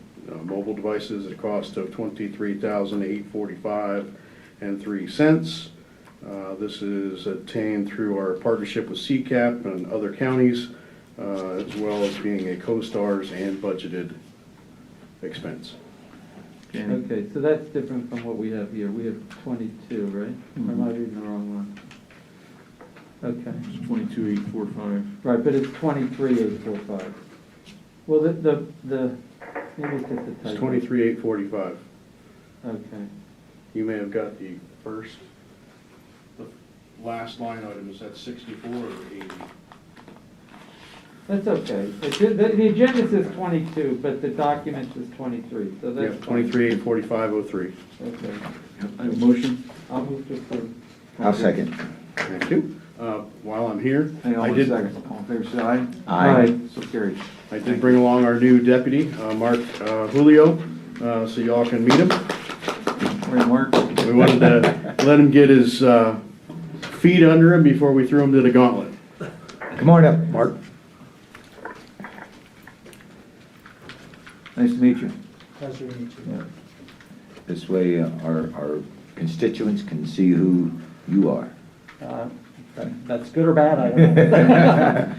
mobile devices at a cost of $23,845.03. This is obtained through our partnership with CCAP and other counties, as well as being a CoStars and budgeted expense. Okay, so that's different from what we have here. We have 22, right? Or am I reading the wrong one? Okay. It's 22,845. Right, but it's 23,845. Well, maybe it's just a typo. It's 23,845. Okay. You may have got the last line item, is that 64 or 80? That's okay. The agenda says 22, but the document says 23, so that's. Yeah, 23,845.03. Okay. I have a motion? I'll move to approve. I'll second. Thank you. while I'm here. Hang on I one did- second. All in favor, say aye. Aye. So carried. I did bring along our new deputy, Mark Julio, so y'all can meet him. Morning, Mark. We wanted to let him get his feet under him before we threw him to the gauntlet. Come on up, Mark. Nice to meet you. Pleasure to meet you. Yeah. This way our constituents can see who you are. That's good or bad, I don't know.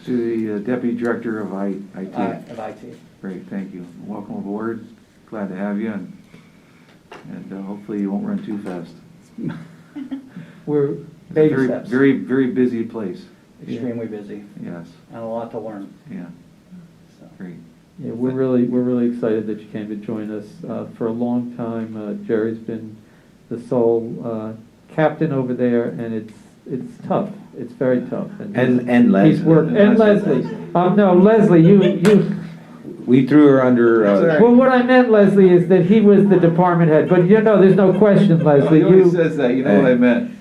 To the Deputy Director of IT. Of IT. Great, thank you. Welcome aboard. Glad to have you, and hopefully you won't run too fast. We're baby Very, steps. very, very busy place. Extremely busy. Yes. And a lot to learn. Yeah. Great. Yeah, we're really excited that you came to join us. For a long time, Jerry's been the sole captain over there, and it's tough. It's very tough. And Leslie. He's worked, and Leslie. No, Leslie, you. We threw her under. Well, what I meant, Leslie, is that he was the department head. But there's no question, Leslie. He always says that. You know what I meant.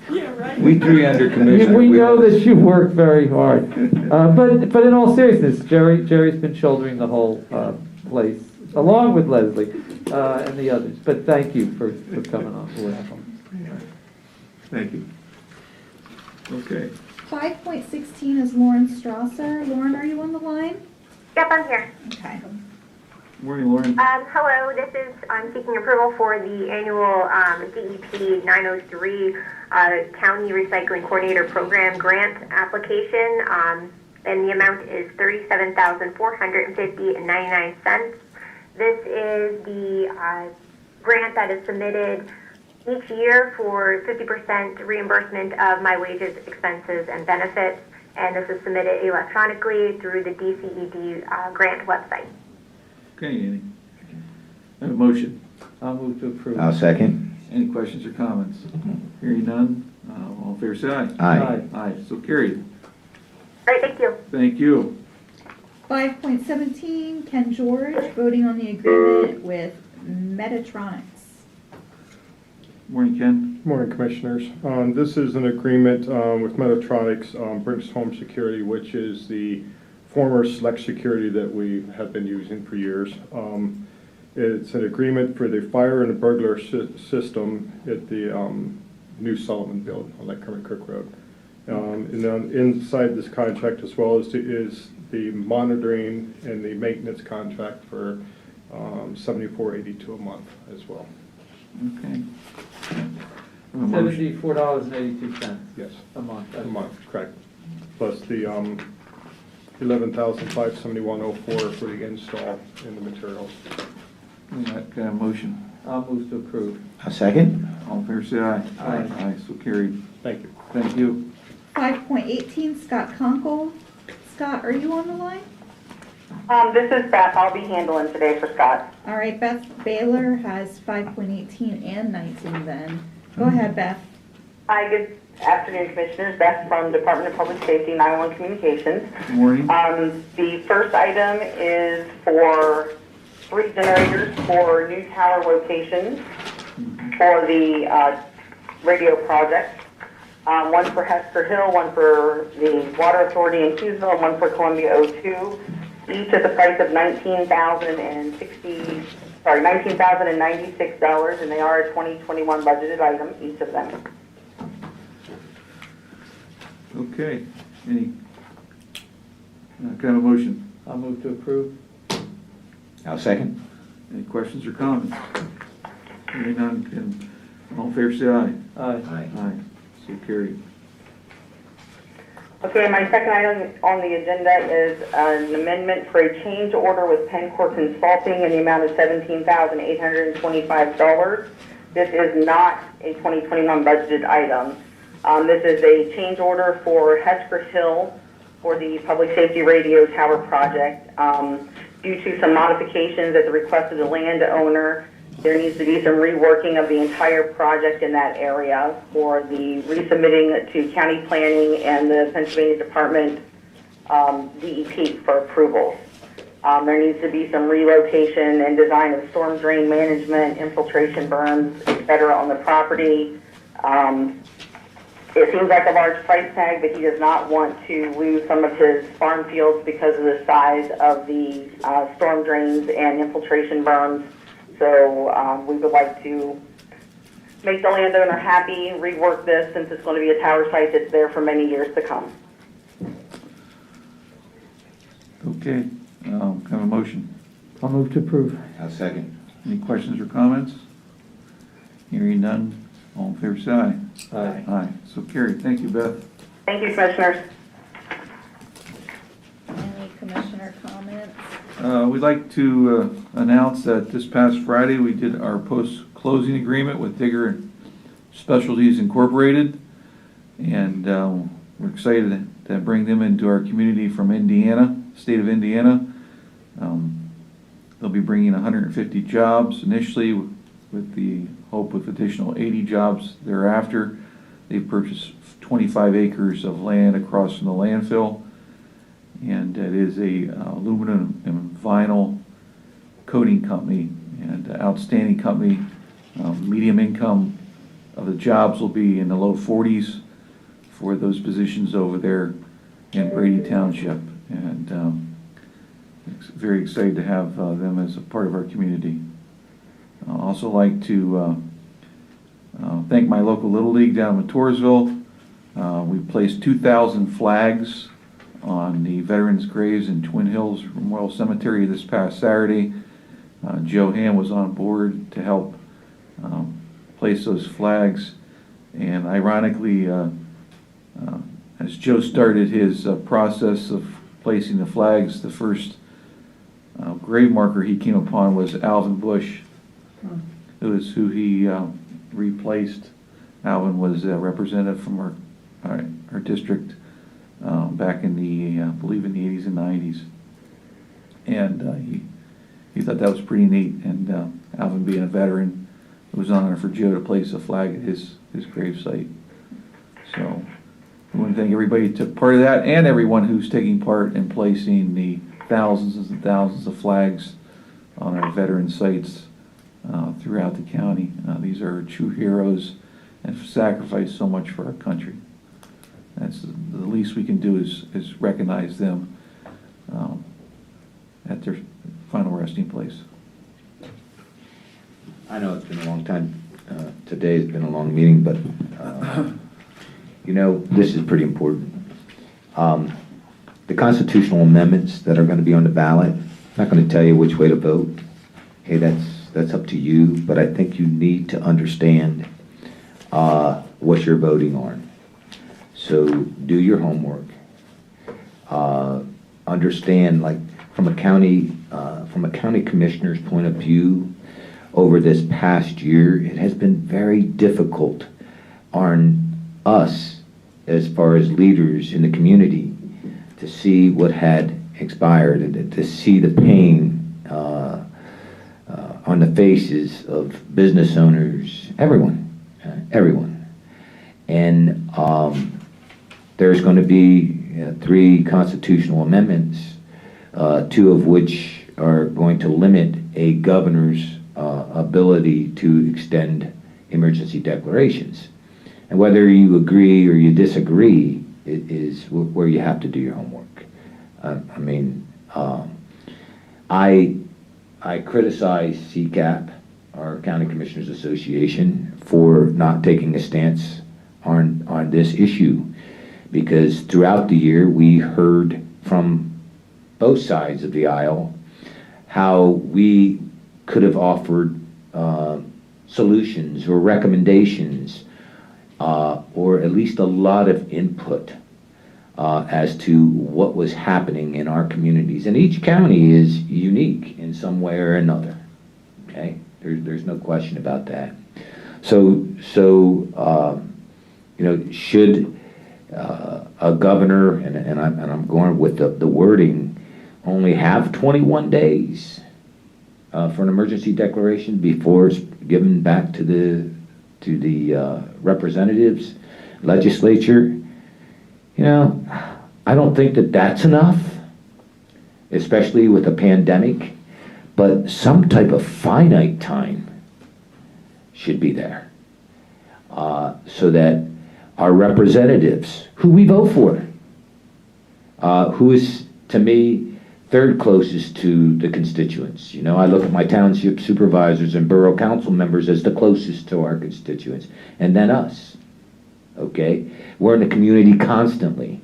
We threw you under Commissioner. We know that you work very hard. But in all seriousness, Jerry's been shouldering the whole place, along with Leslie and the others. But thank you for coming on board. Thank you. Okay. 5.16 is Lauren Strasser. Lauren, are you on the line? Yep, I'm here. Okay. Morning, Lauren. Hello, I'm seeking approval for the annual DEP 903 County Recycling Coordinator Program grant application, and the amount is $37,450.99. This is the grant that is submitted each year for 50% reimbursement of my wages, expenses, and benefits, and this is submitted electronically through the DCED grant website. Okay, Annie. I have a motion. I'll move to approve. I'll second. Any questions or comments? Hearing none, all in favor say aye. Aye. Aye, so carried. All right, thank you. Thank you. 5.17, Ken George, voting on the agreement with Metatronics. Morning, Ken. Morning, Commissioners. This is an agreement with Metatronics, British Home Security, which is the former Select Security that we have been using for years. It's an agreement for the fire and burglar system at the new Solomon building on Lake Creek Road. And then inside this contract as well is the monitoring and the maintenance contract for $74.82 a month as well. Okay. $74.82. Yes. A month. A month, correct. Plus the $11,571.04 for the install and the materials. Can I have a motion? I'll move to approve. A second. All in favor say aye. Aye. Aye, so carried. Thank you. Thank you. 5.18, Scott Conkle. Scott, are you on the line? This is Beth. I'll be handling today for Scott. All right, Beth Baylor has 5.18 and 19 then. Go ahead, Beth. Hi, good afternoon, Commissioners. Beth from Department of Public Safety, 911 Communications. Good morning. The first item is for 3 generators for new tower locations for the radio project. One for Hester Hill, one for the Water Authority in Hughesville, and one for Columbia O2. Each at the price of $19,096, and they are a 2021 budgeted item, each of them. Okay. Any? Can I have a motion? I'll move to approve. I'll second. Any questions or comments? Hearing none, can all in favor say aye. Aye. Aye, so carried. Okay, my second item on the agenda is an amendment for a change order with Pencor Consulting in the amount of $17,825. This is not a 2021 budgeted item. This is a change order for Hester Hill for the Public Safety Radio Tower project. Due to some modifications at the request of the landowner, there needs to be some reworking of the entire project in that area for the resubmitting to county planning and the Pennsylvania Department DEP for approval. There needs to be some relocation and design of storm drain management, infiltration berms, etc. on the property. It seems like a large price tag, but he does not want to lose some of his farm fields because of the size of the storm drains and infiltration berms. So we would like to make the landowner happy, rework this since it's going to be a tower site that's there for many years to come. Okay, have a motion. I'll move to approve. I'll second. Any questions or comments? Hearing none, all in favor say aye. Aye. Aye, so carried. Thank you, Beth. Thank you, Commissioners. Any commissioner comments? We'd like to announce that this past Friday, we did our post-closing agreement with Digger Specialties Incorporated, and we're excited to bring them into our community from Indiana, state of Indiana. They'll be bringing 150 jobs initially, with the hope of additional 80 jobs thereafter. They've purchased 25 acres of land across from the landfill, and it is a aluminum and vinyl coating company, and outstanding company. Medium income of the jobs will be in the low 40s for those positions over there in Brady Township, and very excited to have them as a part of our community. I'd also like to thank my local Little League down in Matoursville. We placed 2,000 flags on the veterans' graves in Twin Hills Memorial Cemetery this past Saturday. Joe Ham was on board to help place those flags, and ironically, as Joe started his process of placing the flags, the first grave marker he came upon was Alvin Bush, who he replaced. Alvin was a representative from our district back in the, I believe in the 80s and 90s. And he thought that was pretty neat. And Alvin being a veteran, it was an honor for Joe to place a flag at his grave site. So I want to thank everybody who took part of that, and everyone who's taking part in placing the thousands and thousands of flags on our veteran sites throughout the county. These are true heroes and have sacrificed so much for our country. That's the least we can do is recognize them at their final resting place. I know it's been a long time. Today has been a long meeting, but you know, this is pretty important. The constitutional amendments that are going to be on the ballot, I'm not going to tell you which way to vote. Hey, that's up to you, but I think you need to understand what you're voting on. So do your homework. Understand, like from a county commissioner's point of view, over this past year, it has been very difficult on us as far as leaders in the community to see what had expired and to see the pain on the faces of business owners, everyone. And there's going to be 3 constitutional amendments, 2 of which are going to limit a governor's ability to extend emergency declarations. And whether you agree or you disagree, it is where you have to do your homework. I criticize CCAP, our County Commissioners Association, for not taking a stance on this issue, because throughout the year we heard from both sides of the aisle how we could have offered solutions or recommendations or at least a lot of input as to what was happening in our communities. And each county is unique in some way or another. Okay, there's no question about that. So you know, should a governor, and I'm going with the wording, only have 21 days for an emergency declaration before it's given back to the representatives, legislature? You know, I don't think that that's enough, especially with a pandemic, but some type of finite time should be there so that our representatives, who we vote for, who is, to me, third closest to the constituents. You know, I look at my township supervisors and borough council members as the closest to our constituents, and then us, okay? We're in the community constantly,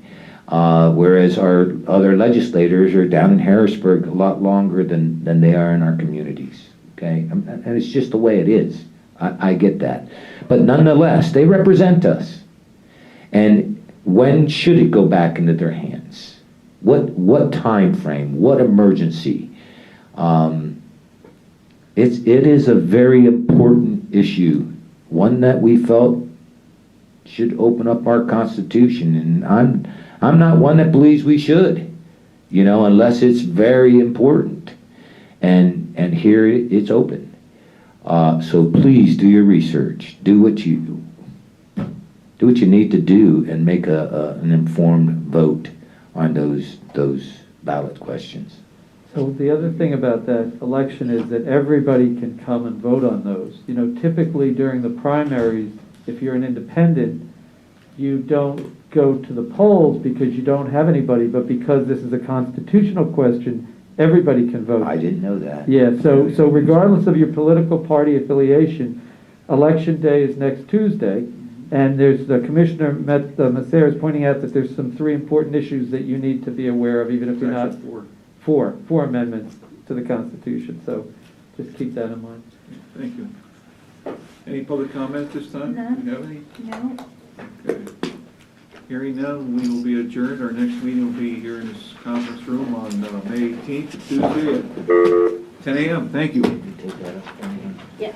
whereas our other legislators are down in Harrisburg a lot longer than they are in our communities, okay? And it's just the way it is. I get that. But nonetheless, they represent us. And when should it go back into their hands? What time frame? What emergency? It is a very important issue, one that we felt should open up our Constitution, and I'm not one that believes we should, you know, unless it's very important. And here it's open. So please do your research. Do what you need to do, and make an informed vote on those ballot questions. So the other thing about that election is that everybody can come and vote on those. You know, typically during the primaries, if you're an independent, you don't go to the polls because you don't have anybody, but because this is a constitutional question, everybody can vote. I didn't know that. Yeah, so regardless of your political party affiliation, Election Day is next Tuesday, and there's the Commissioner Macer is pointing out that there's some 3 important issues that you need to be aware of, even if you're not four amendments to the Constitution. So just keep that in mind. Thank you. Any public comment this time? None. Do you have any? No. Okay. Hearing none, we will be adjourned. Our next meeting will be here in this conference room on May 18th, Tuesday at 10 a.m. Thank you. Yes.